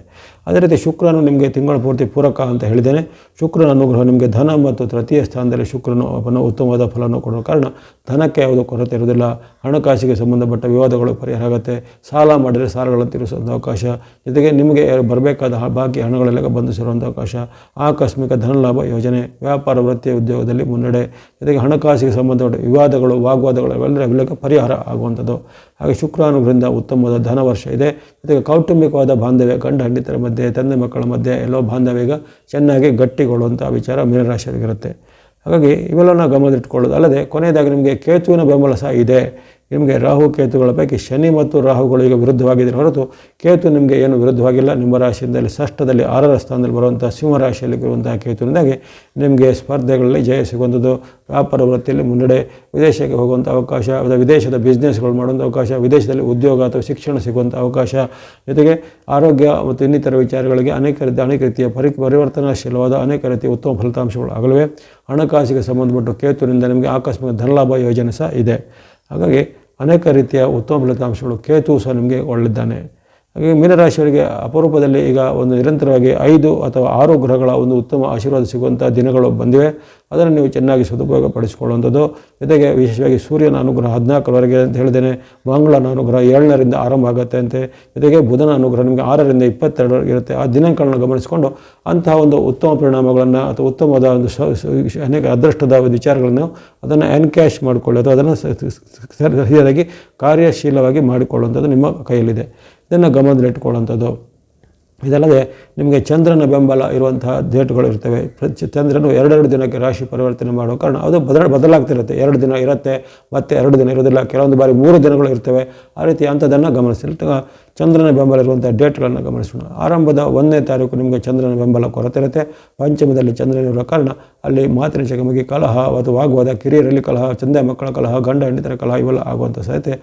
ಅದೇ ರೀತಿ ಶುಕ್ರನು ನಿಮಗೆ ತಿಂಗಳ ಪೂರ್ತಿ ಪೂರಕ ಅಂತ ಹೇಳಿದ್ದೇನೆ. ಶುಕ್ರನ ಅನುಗ್ರಹ ನಿಮಗೆ ಧನ ಮತ್ತು ತೃತೀಯ ಸ್ಥಾನದಲ್ಲಿ ಶುಕ್ರನು ಉತ್ತಮವಾದ ಫಲವನ್ನು ಕೊಡುವ ಕಾರಣ ಧನಕ್ಕೆ ಯಾವುದೂ ಕೊರತೆ ಇರುವುದಿಲ್ಲ. ಹಣಕಾಸಿಗೆ ಸಂಬಂಧಪಟ್ಟ ವಿವಾದಗಳು ಪರಿಹಾರ ಆಗುತ್ತೆ. ಸಾಲ ಮಾಡಿದರೆ ಸಾಲಗಳನ್ನು ತೀರಿಸುವಂಥ ಅವಕಾಶ, ಜೊತೆಗೆ ನಿಮಗೆ ಬರಬೇಕಾದ ಬಾಕಿ ಹಣಗಳೆಲ್ಲ ಬಂದು ಸೇರುವಂಥ ಅವಕಾಶ, ಆಕಸ್ಮಿಕ ಧನಲಾಭ ಯೋಜನೆ, ವ್ಯಾಪಾರ ವೃತ್ತಿ ಉದ್ಯೋಗದಲ್ಲಿ ಮುನ್ನಡೆ, ಜೊತೆಗೆ ಹಣಕಾಸಿಗೆ ಸಂಬಂಧಪಟ್ಟ ವಿವಾದಗಳು, ವಾಗ್ವಾದಗಳು ಇವೆಲ್ಲಕ್ಕೆ ಪರಿಹಾರ ಆಗುವಂಥದ್ದು. ಹಾಗೆ ಶುಕ್ರಾನುಗ್ರಹದಿಂದ ಉತ್ತಮವಾದ ಧನ ವರ್ಷ ಇದೆ. ಜೊತೆಗೆ ಕೌಟುಂಬಿಕವಾದ ಬಾಂಧವ್ಯ, ಗಂಡ ಹೆಂಡತಿಯರ ಮಧ್ಯೆ, ತಂದೆ ಮಕ್ಕಳ ಮಧ್ಯೆ ಎಲ್ಲೋ ಬಾಂಧವ್ಯ ಈಗ ಚೆನ್ನಾಗಿ ಗಟ್ಟಿಗೊಳ್ಳುವಂಥ ವಿಚಾರ ಮೀನರಾಶಿಯವರಿಗಿರುತ್ತೆ. ಹಾಗಾಗಿ ಇವೆಲ್ಲನ ಗಮನದಲ್ಲಿಟ್ಕೊಳ್ಳೋದು ಅಲ್ಲದೆ ಕೊನೆಯದಾಗಿ ನಿಮಗೆ ಕೇತುವಿನ ಬೆಂಬಲ ಸಹ ಇದೆ. ನಿಮಗೆ ರಾಹು ಕೇತುಗಳ ಪೈಕಿ ಶನಿ ಮತ್ತು ರಾಹುಗಳು ಈಗ ವಿರುದ್ಧವಾಗಿದ್ದರೆ ಹೊರತು ಕೇತು ನಿಮಗೆ ಏನು ವಿರುದ್ಧವಾಗಿಲ್ಲ. ನಿಮ್ಮ ರಾಶಿಯಿಂದಲೇ ಷಷ್ಠದಲ್ಲಿ 6ರ ಸ್ಥಾನದಲ್ಲಿ ಬರುವಂಥ ಸಿಂಹರಾಶಿಯಲ್ಲಿ ಇರುವಂತಹ ಕೇತುವಿನಿಂದಾಗಿ ನಿಮಗೆ ಸ್ಪರ್ಧೆಗಳಲ್ಲಿ ಜಯ ಸಿಗುವಂಥದ್ದು, ವ್ಯಾಪಾರ ವೃತ್ತಿಯಲ್ಲಿ ಮುನ್ನಡೆ, ವಿದೇಶಕ್ಕೆ ಹೋಗುವಂಥ ಅವಕಾಶ, ಅಥವಾ ವಿದೇಶದ ಬಿಸ್ನೆಸ್ಗಳು ಮಾಡುವಂಥ ಅವಕಾಶ, ವಿದೇಶದಲ್ಲಿ ಉದ್ಯೋಗ ಅಥವಾ ಶಿಕ್ಷಣ ಸಿಗುವಂಥ ಅವಕಾಶ, ಜೊತೆಗೆ ಆರೋಗ್ಯ ಮತ್ತು ಇನ್ನಿತರ ವಿಚಾರಗಳಿಗೆ ಅನೇಕ ರೀತಿಯ ಪರಿವರ್ತನಾಶೀಲವಾದ ಅನೇಕ ರೀತಿಯ ಉತ್ತಮ ಫಲಿತಾಂಶಗಳು ಆಗಲಿವೆ. ಹಣಕಾಸಿಗೆ ಸಂಬಂಧಪಟ್ಟ ಕೇತುವಿನಿಂದ ನಿಮಗೆ ಆಕಸ್ಮಿಕ ಧನಲಾಭ ಯೋಜನೆ ಸಹ ಇದೆ. ಹಾಗಾಗಿ ಅನೇಕ ರೀತಿಯ ಉತ್ತಮ ಫಲಿತಾಂಶಗಳು ಕೇತು ಸಹ ನಿಮಗೆ ಒಳ್ಳಿದ್ದಾನೆ. ಹಾಗೆ ಮೀನರಾಶಿಯವರಿಗೆ ಅಪರೂಪದಲ್ಲಿ ಈಗ ಒಂದು ನಿರಂತರವಾಗಿ 5 ಅಥವಾ 6 ಗ್ರಹಗಳ ಒಂದು ಉತ್ತಮ ಆಶೀರ್ವಾದ ಸಿಗುವಂಥ ದಿನಗಳು ಬಂದಿವೆ. ಅದನ್ನು ನೀವು ಚೆನ್ನಾಗಿ ಸದುಪಯೋಗಪಡಿಸಿಕೊಳ್ಳುವಂಥದ್ದು. ಜೊತೆಗೆ ವಿಶೇಷವಾಗಿ ಸೂರ್ಯನ ಅನುಗ್ರಹ 14ರವರೆಗೆ ಅಂತ ಹೇಳಿದ್ದೇನೆ. ಮಂಗಳನ ಅನುಗ್ರಹ 7ರಿಂದ ಆರಂಭ ಆಗುತ್ತೆ ಅಂತೆ. ಜೊತೆಗೆ ಬುಧನ ಅನುಗ್ರಹ ನಿಮಗೆ 6ರಿಂದ 22ರವರೆಗೆ ಇರುತ್ತೆ. ಆ ದಿನಾಂಕಗಳನ್ನು ಗಮನಿಸಿಕೊಂಡು ಅಂತಹ ಒಂದು ಉತ್ತಮ ಪರಿಣಾಮಗಳನ್ನು ಅಥವಾ ಉತ್ತಮವಾದ ಒಂದು ಅನೇಕ ಅದೃಷ್ಟದ ವಿಚಾರಗಳನ್ನು ಅದನ್ನು ಎನ್ಕ್ಯಾಶ್ ಮಾಡಿಕೊಳ್ಳಿ ಅಥವಾ ಅದನ್ನು ಸರಿಯಾಗಿ ಕಾರ್ಯಶೀಲವಾಗಿ ಮಾಡಿಕೊಳ್ಳುವಂಥದ್ದು ನಿಮ್ಮ ಕೈಯಲ್ಲಿದೆ. ಇದನ್ನು ಗಮನದಲ್ಲಿಟ್ಟುಕೊಳ್ಳುವಂಥದ್ದು. ಇದಲ್ಲದೆ ನಿಮಗೆ ಚಂದ್ರನ ಬೆಂಬಲ ಇರುವಂತಹ ಡೇಟ್ಗಳು ಇರ್ತವೆ. ಚಂದ್ರನು 2 ದಿನಕ್ಕೆ ರಾಶಿ ಪರಿವರ್ತನೆ ಮಾಡುವ ಕಾರಣ ಅದು ಬದಲಾಗ್ತಿರುತ್ತೆ. 2 ದಿನ ಇರುತ್ತೆ, ಮತ್ತೆ 2 ದಿನ ಇರೋದಿಲ್ಲ, ಕೆಲವೊಂದು ಬಾರಿ 3 ದಿನಗಳು ಇರ್ತವೆ. ಆ ರೀತಿ ಅಂಥದ್ದನ್ನು ಗಮನಿಸಿದಾಗ ಚಂದ್ರನ ಬೆಂಬಲ ಇರುವಂಥ ಡೇಟ್ಗಳನ್ನು ಗಮನಿಸೋಣ. ಆರಂಭದ 1ನೇ ತಾರೀಕು ನಿಮಗೆ ಚಂದ್ರನ ಬೆಂಬಲ ಕೊರತೆ ಇರುತ್ತೆ. ಪಂಚಮದಲ್ಲಿ ಚಂದ್ರನಿರುವ ಕಾರಣ ಅಲ್ಲಿ ಮಾತಿನ ಚಕಮಕಿ, ಕಲಹ ಅಥವಾ ವಾಗ್ವಾದ, ಕಿರಿಯರಲ್ಲಿ ಕಲಹ, ತಂದೆ ಮಕ್ಕಳ ಕಲಹ, ಗಂಡ ಹೆಂಡತಿಯರ ಕಲಹ ಇವೆಲ್ಲ ಆಗುವಂಥ ಸಾಧ್ಯತೆ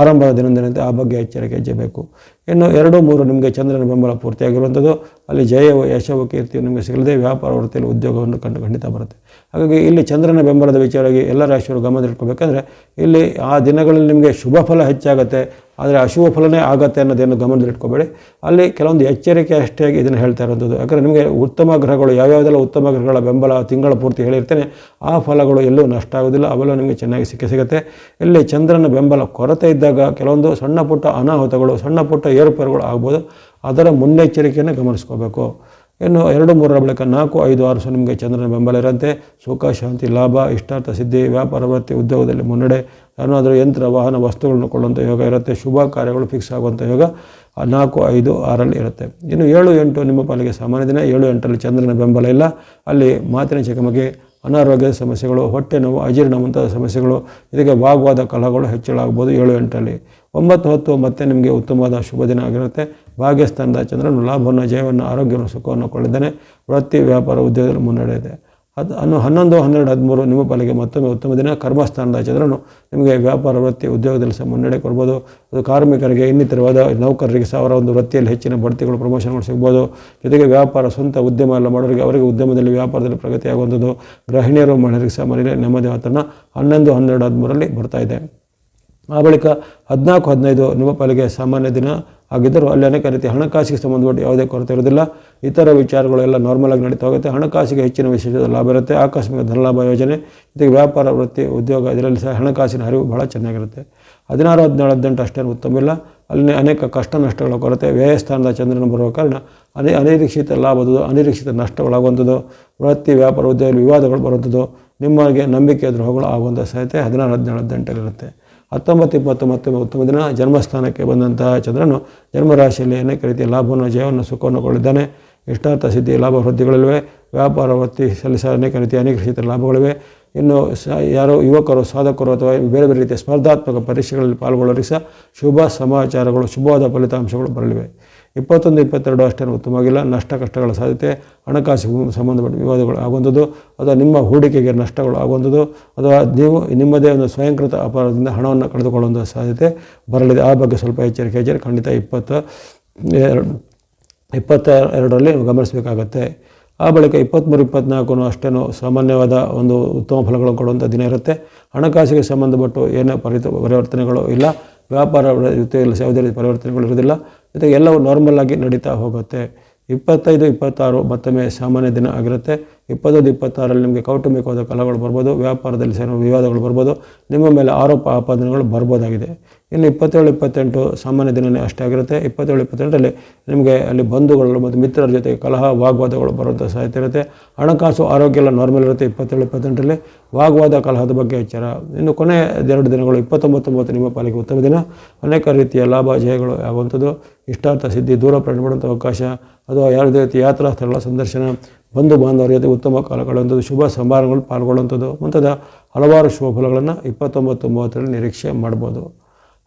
ಆರಂಭದ ದಿನದಂತೆ. ಆ ಬಗ್ಗೆ ಎಚ್ಚರಿಕೆ ಹೆಜ್ಜಬೇಕು. ಇನ್ನು 2, 3 ನಿಮಗೆ ಚಂದ್ರನ ಬೆಂಬಲ ಪೂರ್ತಿಯಾಗಿರುವಂಥದ್ದು. ಅಲ್ಲಿ ಜಯವು, ಯಶವು, ಕೀರ್ತಿಯು ನಿಮಗೆ ಸಿಗಲಿದೆ. ವ್ಯಾಪಾರ ವೃತ್ತಿಯಲ್ಲಿ ಉದ್ಯೋಗವನ್ನು ಖಂಡಿತ ಬರುತ್ತೆ. ಹಾಗಾಗಿ ಇಲ್ಲಿ ಚಂದ್ರನ ಬೆಂಬಲದ ವಿಚಾರವಾಗಿ ಎಲ್ಲ ರಾಶಿಯವರು ಗಮನದಲ್ಲಿಟ್ಕೋಬೇಕಂದ್ರೆ ಇಲ್ಲಿ ಆ ದಿನಗಳಲ್ಲಿ ನಿಮಗೆ ಶುಭ ಫಲ ಹೆಚ್ಚಾಗುತ್ತೆ, ಆದರೆ ಅಶುಭ ಫಲನೇ ಆಗುತ್ತೆ ಅನ್ನೋದೇನು ಗಮನದಲ್ಲಿಟ್ಕೋಬೇಡಿ. ಅಲ್ಲಿ ಕೆಲವೊಂದು ಎಚ್ಚರಿಕೆ ಅಷ್ಟೇ ಇದನ್ನು ಹೇಳ್ತಾ ಇರೋಂಥದ್ದು. ಯಾಕಂದರೆ ನಿಮಗೆ ಉತ್ತಮ ಗ್ರಹಗಳು ಯಾವ್ಯಾವುದೆಲ್ಲ ಉತ್ತಮ ಗ್ರಹಗಳ ಬೆಂಬಲ ತಿಂಗಳ ಪೂರ್ತಿ ಹೇಳಿರ್ತೇನೆ, ಆ ಫಲಗಳು ಎಲ್ಲೂ ನಷ್ಟ ಆಗೋದಿಲ್ಲ, ಅವೆಲ್ಲ ನಿಮಗೆ ಚೆನ್ನಾಗಿ ಸಿಗುತ್ತೆ. ಇಲ್ಲಿ ಚಂದ್ರನ ಬೆಂಬಲ ಕೊರತೆ ಇದ್ದಾಗ ಕೆಲವೊಂದು ಸಣ್ಣ ಪುಟ್ಟ ಅನಾಹುತಗಳು, ಸಣ್ಣ ಪುಟ್ಟ ಏರುಪೇರುಗಳು ಆಗ್ಬೋದು. ಅದರ ಮುನ್ನೆಚ್ಚರಿಕೆಯನ್ನು ಗಮನಿಸ್ಕೋಬೇಕು. ಇನ್ನು 2, 3ರ ಬಳಿಕ 4, 5, 6 ನಿಮಗೆ ಚಂದ್ರನ ಬೆಂಬಲ ಇರಂತೆ. ಸುಖ, ಶಾಂತಿ, ಲಾಭ, ಇಷ್ಟಾರ್ಥ ಸಿದ್ಧಿ, ವ್ಯಾಪಾರ ವೃತ್ತಿ, ಉದ್ಯೋಗದಲ್ಲಿ ಮುನ್ನಡೆ, ಏನಾದರೂ ಯಂತ್ರ, ವಾಹನ, ವಸ್ತುಗಳನ್ನು ಕೊಳ್ಳುವಂಥ ಯೋಗ ಇರುತ್ತೆ. ಶುಭ ಕಾರ್ಯಗಳು ಫಿಕ್ಸ್ ಆಗುವಂಥ ಯೋಗ 4, 5, 6ರಲ್ಲಿ ಇರುತ್ತೆ. ಇನ್ನು 7, 8 ನಿಮ್ಮ ಪಾಲಿಗೆ ಸಾಮಾನ್ಯ ದಿನ. 7, 8ರಲ್ಲಿ ಚಂದ್ರನ ಬೆಂಬಲ ಇಲ್ಲ. ಅಲ್ಲಿ ಮಾತಿನ ಚಕಮಕಿ, ಅನಾರೋಗ್ಯದ ಸಮಸ್ಯೆಗಳು, ಹೊಟ್ಟೆ ನೋವು, ಅಜೀರ್ಣ ಮುಂತಾದ ಸಮಸ್ಯೆಗಳು, ಇದಕ್ಕೆ ವಾಗ್ವಾದ ಕಲಹಗಳು ಹೆಚ್ಚಳ ಆಗ್ಬೋದು 7, 8ರಲ್ಲಿ. 9, 10 ಮತ್ತೆ ನಿಮಗೆ ಉತ್ತಮವಾದ ಶುಭ ದಿನ ಆಗಿರುತ್ತೆ. ಭಾಗ್ಯಸ್ಥಾನದ ಚಂದ್ರನು ಲಾಭವನ್ನು, ಜಯವನ್ನು, ಆರೋಗ್ಯವನ್ನು, ಸುಖವನ್ನು ಕೊಳ್ಳಿದ್ದಾನೆ. ವೃತ್ತಿ, ವ್ಯಾಪಾರ, ಉದ್ಯೋಗದಲ್ಲಿ ಮುನ್ನಡೆ ಇದೆ. 11, 12, 13 ನಿಮ್ಮ ಪಾಲಿಗೆ ಮತ್ತೊಮ್ಮೆ ಉತ್ತಮ ದಿನ. ಕರ್ಮಸ್ಥಾನದ ಚಂದ್ರನು ನಿಮಗೆ ವ್ಯಾಪಾರ, ವೃತ್ತಿ, ಉದ್ಯೋಗದಲ್ಲಿ ಸಹ ಮುನ್ನಡೆ ಕೊಡ್ಬೋದು. ಅದು ಕಾರ್ಮಿಕರಿಗೆ, ಇನ್ನಿತರವಾದ ನೌಕರರಿಗೆ ಸಹ ಅವರ ಒಂದು ವೃತ್ತಿಯಲ್ಲಿ ಹೆಚ್ಚಿನ ಬಡ್ತಿಗಳು, ಪ್ರಮೋಷನ್ಗಳು ಸಿಗ್ಬೋದು. ಜೊತೆಗೆ ವ್ಯಾಪಾರ, ಸ್ವಂತ ಉದ್ಯಮ ಎಲ್ಲ ಮಾಡೋರಿಗೆ ಅವರಿಗೆ ಉದ್ಯಮದಲ್ಲಿ, ವ್ಯಾಪಾರದಲ್ಲಿ ಪ್ರಗತಿ ಆಗುವಂಥದ್ದು. ಗೃಹಿಣಿಯರು, ಮಹಿಳೆಯರಿಗೆ ಸಹ ಮನೆಯಲ್ಲಿ ನೆಮ್ಮದಿ ವಾತಾವರಣ 11, 12, 13ರಲ್ಲಿ ಬರ್ತಾ ಇದೆ. ಆ ಬಳಿಕ 14, 15 ನಿಮ್ಮ ಪಾಲಿಗೆ ಸಾಮಾನ್ಯ ದಿನ ಆಗಿದ್ದರೂ ಅಲ್ಲಿ ಅನೇಕ ರೀತಿಯ ಹಣಕಾಸಿಗೆ ಸಂಬಂಧಪಟ್ಟ ಯಾವುದೇ ಕೊರತೆ ಇರೋದಿಲ್ಲ. ಇತರ ವಿಚಾರಗಳು ಎಲ್ಲ ನಾರ್ಮಲಾಗಿ ನಡೀತಾ ಹೋಗುತ್ತೆ. ಹಣಕಾಸಿಗೆ ಹೆಚ್ಚಿನ ವಿಶೇಷ ಲಾಭ ಇರುತ್ತೆ. ಆಕಸ್ಮಿಕ ಧನಲಾಭ ಯೋಜನೆ, ಜೊತೆಗೆ ವ್ಯಾಪಾರ, ವೃತ್ತಿ, ಉದ್ಯೋಗ ಇದರಲ್ಲಿ ಸಹ ಹಣಕಾಸಿನ ಹರಿವು ಬಹಳ ಚೆನ್ನಾಗಿರುತ್ತೆ. 16, 17, 18 ಅಷ್ಟೇನು ಉತ್ತಮ ಇಲ್ಲ. ಅಲ್ಲಿ ಅನೇಕ ಕಷ್ಟ ನಷ್ಟಗಳ ಕೊರತೆ. ವ್ಯಯಸ್ಥಾನದ ಚಂದ್ರನ ಬರುವ ಕಾರಣ ಅನಿರೀಕ್ಷಿತ ಲಾಭದ, ಅನಿರೀಕ್ಷಿತ ನಷ್ಟಗಳಾಗುವಂಥದ್ದು. ವೃತ್ತಿ, ವ್ಯಾಪಾರ, ಉದ್ಯೋಗ ವಿವಾದಗಳು ಬರುವಂಥದ್ದು. ನಿಮಗೆ ನಂಬಿಕೆ ದ್ರೋಹಗಳು ಆಗುವಂಥ ಸಾಧ್ಯತೆ 16, 17, 18 19, 20 ಮತ್ತೊಮ್ಮೆ ಉತ್ತಮ ದಿನ. ಜನ್ಮಸ್ಥಾನಕ್ಕೆ ಬಂದಂತಹ ಚಂದ್ರನು ಜನ್ಮರಾಶಿಯಲ್ಲಿ ಅನೇಕ ರೀತಿಯ ಲಾಭವನ್ನು, ಜಯವನ್ನು, ಸುಖವನ್ನು ಕೊಳ್ಳಿದ್ದಾನೆ. ಇಷ್ಟಾರ್ಥ ಸಿದ್ಧಿ, ಲಾಭ ವೃದ್ಧಿಗಳಿವೆ. ವ್ಯಾಪಾರ ವೃತ್ತಿ ಸಲ್ಲಿಸ ಅನೇಕ ರೀತಿಯ ಅನಿರೀಕ್ಷಿತ ಲಾಭಗಳಿವೆ. ಇನ್ನು ಯಾರೋ ಯುವಕರು, ಸಾಧಕರು ಅಥವಾ ಬೇರೆ ಬೇರೆ ರೀತಿಯ ಸ್ಪರ್ಧಾತ್ಮಕ ಪರೀಕ್ಷೆಗಳಲ್ಲಿ ಪಾಲ್ಗೊಳ್ಳೋರಿಗೆ ಸಹ ಶುಭ ಸಮಾಚಾರಗಳು, ಶುಭವಾದ ಫಲಿತಾಂಶಗಳು ಬರಲಿವೆ. 21, 22 ಅಷ್ಟೇನು ಉತ್ತಮವಾಗಿಲ್ಲ. ನಷ್ಟ ಕಷ್ಟಗಳ ಸಾಧ್ಯತೆ, ಹಣಕಾಸಿಗೆ ಸಂಬಂಧಪಟ್ಟ ವಿವಾದಗಳು ಆಗುವಂಥದ್ದು, ಅಥವಾ ನಿಮ್ಮ ಹೂಡಿಕೆಗೆ ನಷ್ಟಗಳು ಆಗುವಂಥದ್ದು, ಅಥವಾ ನೀವು ನಿಮ್ಮದೇ ಒಂದು ಸ್ವಯಂಕೃತ ಅಪರಾಧದಿಂದ ಹಣವನ್ನು ಕಳೆದುಕೊಳ್ಳುವಂಥ ಸಾಧ್ಯತೆ ಬರಲಿದೆ. ಆ ಬಗ್ಗೆ ಸ್ವಲ್ಪ ಎಚ್ಚರಿಕೆ ಖಂಡಿತ 22ರಲ್ಲಿ ಗಮನಿಸಬೇಕಾಗತ್ತೆ. ಆ ಬಳಿಕ 23, 24 ಅಷ್ಟೇನು ಸಾಮಾನ್ಯವಾದ ಒಂದು ಉತ್ತಮ ಫಲಗಳನ್ನು ಕೊಡುವಂಥ ದಿನ ಇರುತ್ತೆ. ಹಣಕಾಸಿಗೆ ಸಂಬಂಧಪಟ್ಟು ಏನೋ ಪರಿವರ್ತನೆಗಳು ಇಲ್ಲ. ವ್ಯಾಪಾರ ವೃತ್ತಿಯಲ್ಲಿ ಯಾವುದೇ ರೀತಿ ಪರಿವರ್ತನೆಗಳು ಇರೋದಿಲ್ಲ. ಜೊತೆಗೆ ಎಲ್ಲವೂ ನಾರ್ಮಲ್ ಆಗಿ ನಡೀತಾ ಹೋಗುತ್ತೆ. 25, 26 ಮತ್ತೊಮ್ಮೆ ಸಾಮಾನ್ಯ ದಿನ ಆಗಿರುತ್ತೆ. 25, 26ರಲ್ಲಿ ನಿಮಗೆ ಕೌಟುಂಬಿಕವಾದ ಕಲಹಗಳು ಬರ್ಬೋದು. ವ್ಯಾಪಾರದಲ್ಲಿ ಸಹ ವಿವಾದಗಳು ಬರ್ಬೋದು. ನಿಮ್ಮ ಮೇಲೆ ಆರೋಪ ಆಪಾದನೆಗಳು ಬರ್ಬೋದಾಗಿದೆ. ಇನ್ನು 27, 28 ಸಾಮಾನ್ಯ ದಿನವೇ ಅಷ್ಟೇ ಆಗಿರುತ್ತೆ. 27, 28ರಲ್ಲಿ ನಿಮಗೆ ಅಲ್ಲಿ ಬಂಧುಗಳು ಮತ್ತು ಮಿತ್ರರ ಜೊತೆಗೆ ಕಲಹ, ವಾಗ್ವಾದಗಳು ಬರುವಂಥ ಸಾಧ್ಯತೆ ಇರುತ್ತೆ. ಹಣಕಾಸು, ಆರೋಗ್ಯ ಎಲ್ಲ ನಾರ್ಮಲ್ ಇರುತ್ತೆ. 27, 28ರಲ್ಲಿ ವಾಗ್ವಾದ, ಕಲಹದ ಬಗ್ಗೆ ಎಚ್ಚರ. ಇನ್ನು ಕೊನೆಯ 2 ದಿನಗಳು 29, 30 ನಿಮ್ಮ ಪಾಲಿಗೆ ಉತ್ತಮ ದಿನ. ಅನೇಕ ರೀತಿಯ ಲಾಭ, ಜಯಗಳು ಆಗುವಂಥದ್ದು. ಇಷ್ಟಾರ್ಥ ಸಿದ್ಧಿ, ದೂರ ಪ್ರಯಾಣ ಮಾಡುವಂಥ ಅವಕಾಶ, ಅಥವಾ ಯಾವುದೇ ರೀತಿ ಯಾತ್ರಾ ಸ್ಥಳಗಳ ಸಂದರ್ಶನ, ಬಂಧು ಬಾಂಧವರ ಜೊತೆ ಉತ್ತಮ ಕಾಲ ಕಳೆಯುವಂಥದ್ದು, ಶುಭ ಸಮಾರಂಭಗಳು ಪಾಲ್ಗೊಳ್ಳುವಂಥದ್ದು ಮುಂತಾದ ಹಲವಾರು ಶುಭ ಫಲಗಳನ್ನು 29, 30ರಲ್ಲಿ ನಿರೀಕ್ಷೆ ಮಾಡ್ಬೋದು.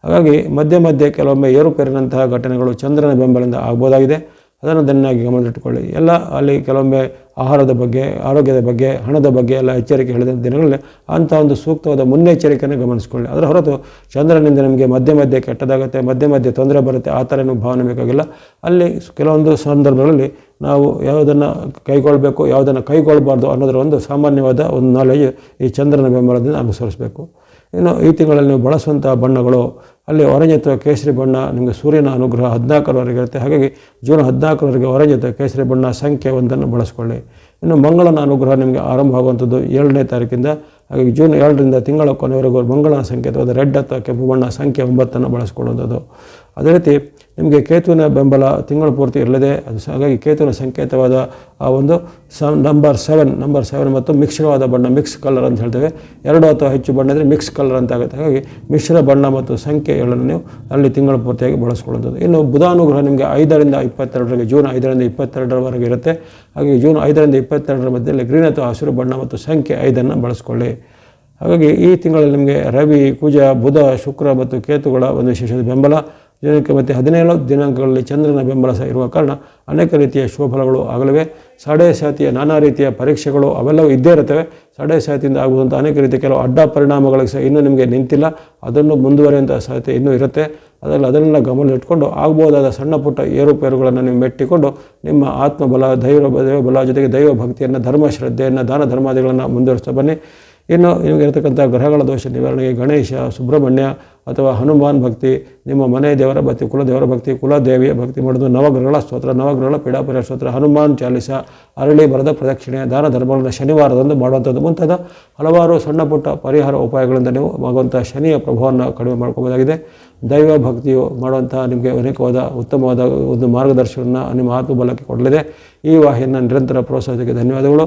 ಹಾಗಾಗಿ ಮಧ್ಯೆ ಕೆಲವೊಮ್ಮೆ ಏರುಪೇರಿನಂತಹ ಘಟನೆಗಳು ಚಂದ್ರನ ಬೆಂಬಲದಿಂದ ಆಗ್ಬೋದಾಗಿದೆ. ಅದನ್ನು ದನ್ನಾಗಿ ಗಮನದಲ್ಲಿಟ್ಟುಕೊಳ್ಳಿ. ಎಲ್ಲ ಅಲ್ಲಿ ಕೆಲವೊಮ್ಮೆ ಆಹಾರದ ಬಗ್ಗೆ, ಆರೋಗ್ಯದ ಬಗ್ಗೆ, ಹಣದ ಬಗ್ಗೆ ಎಲ್ಲ ಎಚ್ಚರಿಕೆ ಹೇಳಿದ ದಿನಗಳಲ್ಲಿ ಅಂಥ ಒಂದು ಸೂಕ್ತವಾದ ಮುನ್ನೆಚ್ಚರಿಕೆಯನ್ನು ಗಮನಿಸಿಕೊಳ್ಳಿ. ಅದರ ಹೊರತು ಚಂದ್ರನಿಂದ ನಮಗೆ ಮಧ್ಯೆ ಕೆಟ್ಟದಾಗುತ್ತೆ, ಮಧ್ಯೆ ತೊಂದರೆ ಬರುತ್ತೆ, ಆ ಥರ ಭಾವನೆ ಬೇಕಾಗಿಲ್ಲ. ಅಲ್ಲಿ ಕೆಲವೊಂದು ಸಂದರ್ಭಗಳಲ್ಲಿ ನಾವು ಯಾವುದನ್ನು ಕೈಗೊಳ್ಳಬೇಕು, ಯಾವುದನ್ನು ಕೈಗೊಳ್ಳಬಾರ್ದು ಅನ್ನೋದರ ಒಂದು ಸಾಮಾನ್ಯವಾದ ಒಂದು ನಾಲೆಜ್ ಈ ಚಂದ್ರನ ಬೆಂಬಲದಿಂದ ಅನುಸರಿಸಬೇಕು. ಇನ್ನು ಈ ತಿಂಗಳಲ್ಲಿ ನೀವು ಬಳಸುವಂಥ ಬಣ್ಣಗಳು ಅಲ್ಲಿ ಆರೆಂಜ್ ಅಥವಾ ಕೇಸರಿ ಬಣ್ಣ ನಿಮಗೆ ಸೂರ್ಯನ ಅನುಗ್ರಹ 14ರವರೆಗೆ ಇರುತ್ತೆ. ಹಾಗಾಗಿ ಜೂನ್ 14ರವರೆಗೆ ಆರೆಂಜ್ ಅಥವಾ ಕೇಸರಿ ಬಣ್ಣ ಸಂಖ್ಯೆ 1 ಬಳಸ್ಕೊಳ್ಳಿ. ಇನ್ನು ಮಂಗಳನ ಅನುಗ್ರಹ ನಿಮಗೆ ಆರಂಭವಾಗುವಂಥದ್ದು 7ನೇ ತಾರೀಕಿಂದ. ಹಾಗಾಗಿ ಜೂನ್ 2ರಿಂದ ತಿಂಗಳ ಕೊನೆವರೆಗೂ ಮಂಗಳನ ಸಂಕೇತವಾದ ರೆಡ್ ಅಥವಾ ಕೆಂಪು ಬಣ್ಣ ಸಂಖ್ಯೆ 9 ಬಳಸ್ಕೊಳ್ಳುವಂಥದ್ದು. ಅದೇ ರೀತಿ ನಿಮಗೆ ಕೇತುವಿನ ಬೆಂಬಲ ತಿಂಗಳು ಪೂರ್ತಿ ಇರಲಿದೆ. ಹಾಗಾಗಿ ಕೇತುವಿನ ಸಂಕೇತವಾದ ಆ ಒಂದು ನಂಬರ್ 7 ಮತ್ತು ಮಿಶ್ರವಾದ ಬಣ್ಣ ಮಿಕ್ಸ್ ಕಲರ್ ಅಂತ ಹೇಳ್ತೇವೆ. 2 ಅಥವಾ ಹೆಚ್ಚು ಬಣ್ಣ ಇದ್ದರೆ ಮಿಕ್ಸ್ ಕಲರ್ ಅಂತ ಆಗುತ್ತೆ. ಹಾಗಾಗಿ ಮಿಶ್ರ ಬಣ್ಣ ಮತ್ತು ಸಂಖ್ಯೆ 7 ನೀವು ಅಲ್ಲಿ ತಿಂಗಳು ಪೂರ್ತಿಯಾಗಿ ಬಳಸ್ಕೊಳ್ಳುವಂಥದ್ದು. ಇನ್ನು ಬುಧಾನುಗ್ರಹ ನಿಮಗೆ 5ರಿಂದ 22ರವರೆಗೆ ಜೂನ್ 5ರಿಂದ 22ರವರೆಗೆ ಇರುತ್ತೆ. ಹಾಗೆ ಜೂನ್ 5ರಿಂದ 22ರ ಮಧ್ಯದಲ್ಲಿ ಗ್ರೀನ್ ಅಥವಾ ಹಸಿರು ಬಣ್ಣ ಮತ್ತು ಸಂಖ್ಯೆ 5 ಬಳಸ್ಕೊಳ್ಳಿ. ಹಾಗಾಗಿ ಈ ತಿಂಗಳಲ್ಲಿ ನಿಮಗೆ ರವಿ, ಕುಜ, ಬುಧ, ಶುಕ್ರ ಮತ್ತು ಕೇತುಗಳ ಒಂದು ವಿಶೇಷ ಬೆಂಬಲ ದಿನಕ್ಕೆ ಮತ್ತು 17 ದಿನಾಂಕಗಳಲ್ಲಿ ಚಂದ್ರನ ಬೆಂಬಲ ಸಹ ಇರುವ ಕಾರಣ ಅನೇಕ ರೀತಿಯ ಶುಭಫಲಗಳು ಆಗಲಿವೆ. ಸಾಡೆ ಸಾತಿಯ ನಾನಾ ರೀತಿಯ ಪರೀಕ್ಷೆಗಳು ಅವೆಲ್ಲವೂ ಇದ್ದೇ ಇರುತ್ತವೆ. ಸಾಡೆ ಸಾತಿಯಿಂದ ಆಗುವಂಥ ಅನೇಕ ರೀತಿಯ ಕೆಲವು ಅಡ್ಡ ಪರಿಣಾಮಗಳಿಗೆ ಸಹ ಇನ್ನೂ ನಿಮಗೆ ನಿಂತಿಲ್ಲ, ಅದನ್ನು ಮುಂದುವರಿಯುವಂಥ ಸಾಧ್ಯತೆ ಇನ್ನೂ ಇರುತ್ತೆ. ಅದನ್ನೆಲ್ಲ ಗಮನದಲ್ಲಿಟ್ಕೊಂಡು ಆಗ್ಬೋದಾದ ಸಣ್ಣ ಪುಟ್ಟ ಏರುಪೇರುಗಳನ್ನು ನೀವು ಮೆಟ್ಟಿಕೊಂಡು ನಿಮ್ಮ ಆತ್ಮಬಲ, ದೈವಬಲ ಜೊತೆಗೆ ದೈವ ಭಕ್ತಿಯನ್ನು, ಧರ್ಮಶ್ರದ್ಧೆಯನ್ನು, ದಾನ ಧರ್ಮಾದಿಗಳನ್ನು ಮುಂದುವರಿಸ್ತಾ ಬನ್ನಿ. ಇನ್ನು ನಿಮಗಿರತಕ್ಕಂಥ ಗ್ರಹಗಳ ದೋಷ ನಿವಾರಣೆಗೆ ಗಣೇಶ, ಸುಬ್ರಹ್ಮಣ್ಯ ಅಥವಾ ಹನುಮಾನ್ ಭಕ್ತಿ, ನಿಮ್ಮ ಮನೆ ದೇವರ ಭಕ್ತಿ, ಕುಲದೇವರ ಭಕ್ತಿ, ಕುಲದೇವಿಯ ಭಕ್ತಿ ಮಾಡೋದು, ನವಗ್ರಹಗಳ ಸ್ತೋತ್ರ, ನವಗ್ರಹಗಳ ಪೀಡಾಪರಿಹಾರ ಸ್ತೋತ್ರ, ಹನುಮಾನ್ ಚಾಲಿಸ, ಅರಳಿ ಬರದ ಪ್ರದಕ್ಷಿಣೆ, ದಾನ ಧರ್ಮಗಳನ್ನು ಶನಿವಾರದಂದು ಮಾಡುವಂಥದ್ದು ಮುಂತಾದ ಹಲವಾರು ಸಣ್ಣ ಪುಟ್ಟ ಪರಿಹಾರ ಉಪಾಯಗಳಿಂದ ನೀವು ಆಗುವಂಥ ಶನಿಯ ಪ್ರಭಾವವನ್ನು ಕಡಿಮೆ ಮಾಡ್ಕೋಬೋದಾಗಿದೆ. ದೈವ ಭಕ್ತಿಯು ಮಾಡುವಂಥ ನಿಮಗೆ ಅನೇಕವಾದ ಉತ್ತಮವಾದ ಒಂದು ಮಾರ್ಗದರ್ಶನವನ್ನು ನಿಮ್ಮ ಆತ್ಮಬಲಕ್ಕೆ ಕೊಡಲಿದೆ. ಈ ವಾಹಿನಿಯನ್ನು ನಿರಂತರ ಪ್ರೋತ್ಸಾಹಕ್ಕೆ ಧನ್ಯವಾದಗಳು.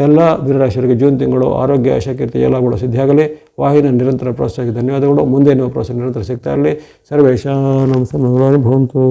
ಎಲ್ಲ ವೀರರಾಶಿಯವರಿಗೆ ಜೂನ್ ತಿಂಗಳು ಆರೋಗ್ಯ, ಯಶಕೀರ್ತಿ ಎಲ್ಲಗಳು ಸಿದ್ಧಿಯಾಗಲಿ. ವಾಹಿನಿಯ ನಿರಂತರ ಪ್ರೋತ್ಸಾಹಕ್ಕೆ ಧನ್ಯವಾದಗಳು. ಮುಂದೆ ನೀವು ಪ್ರೋತ್ಸಾಹ ನಿರಂತರ ಸಿಗ್ತಾ ಇರಲಿ. ಸರ್ವೇಶಾಂ ಭವಂತು.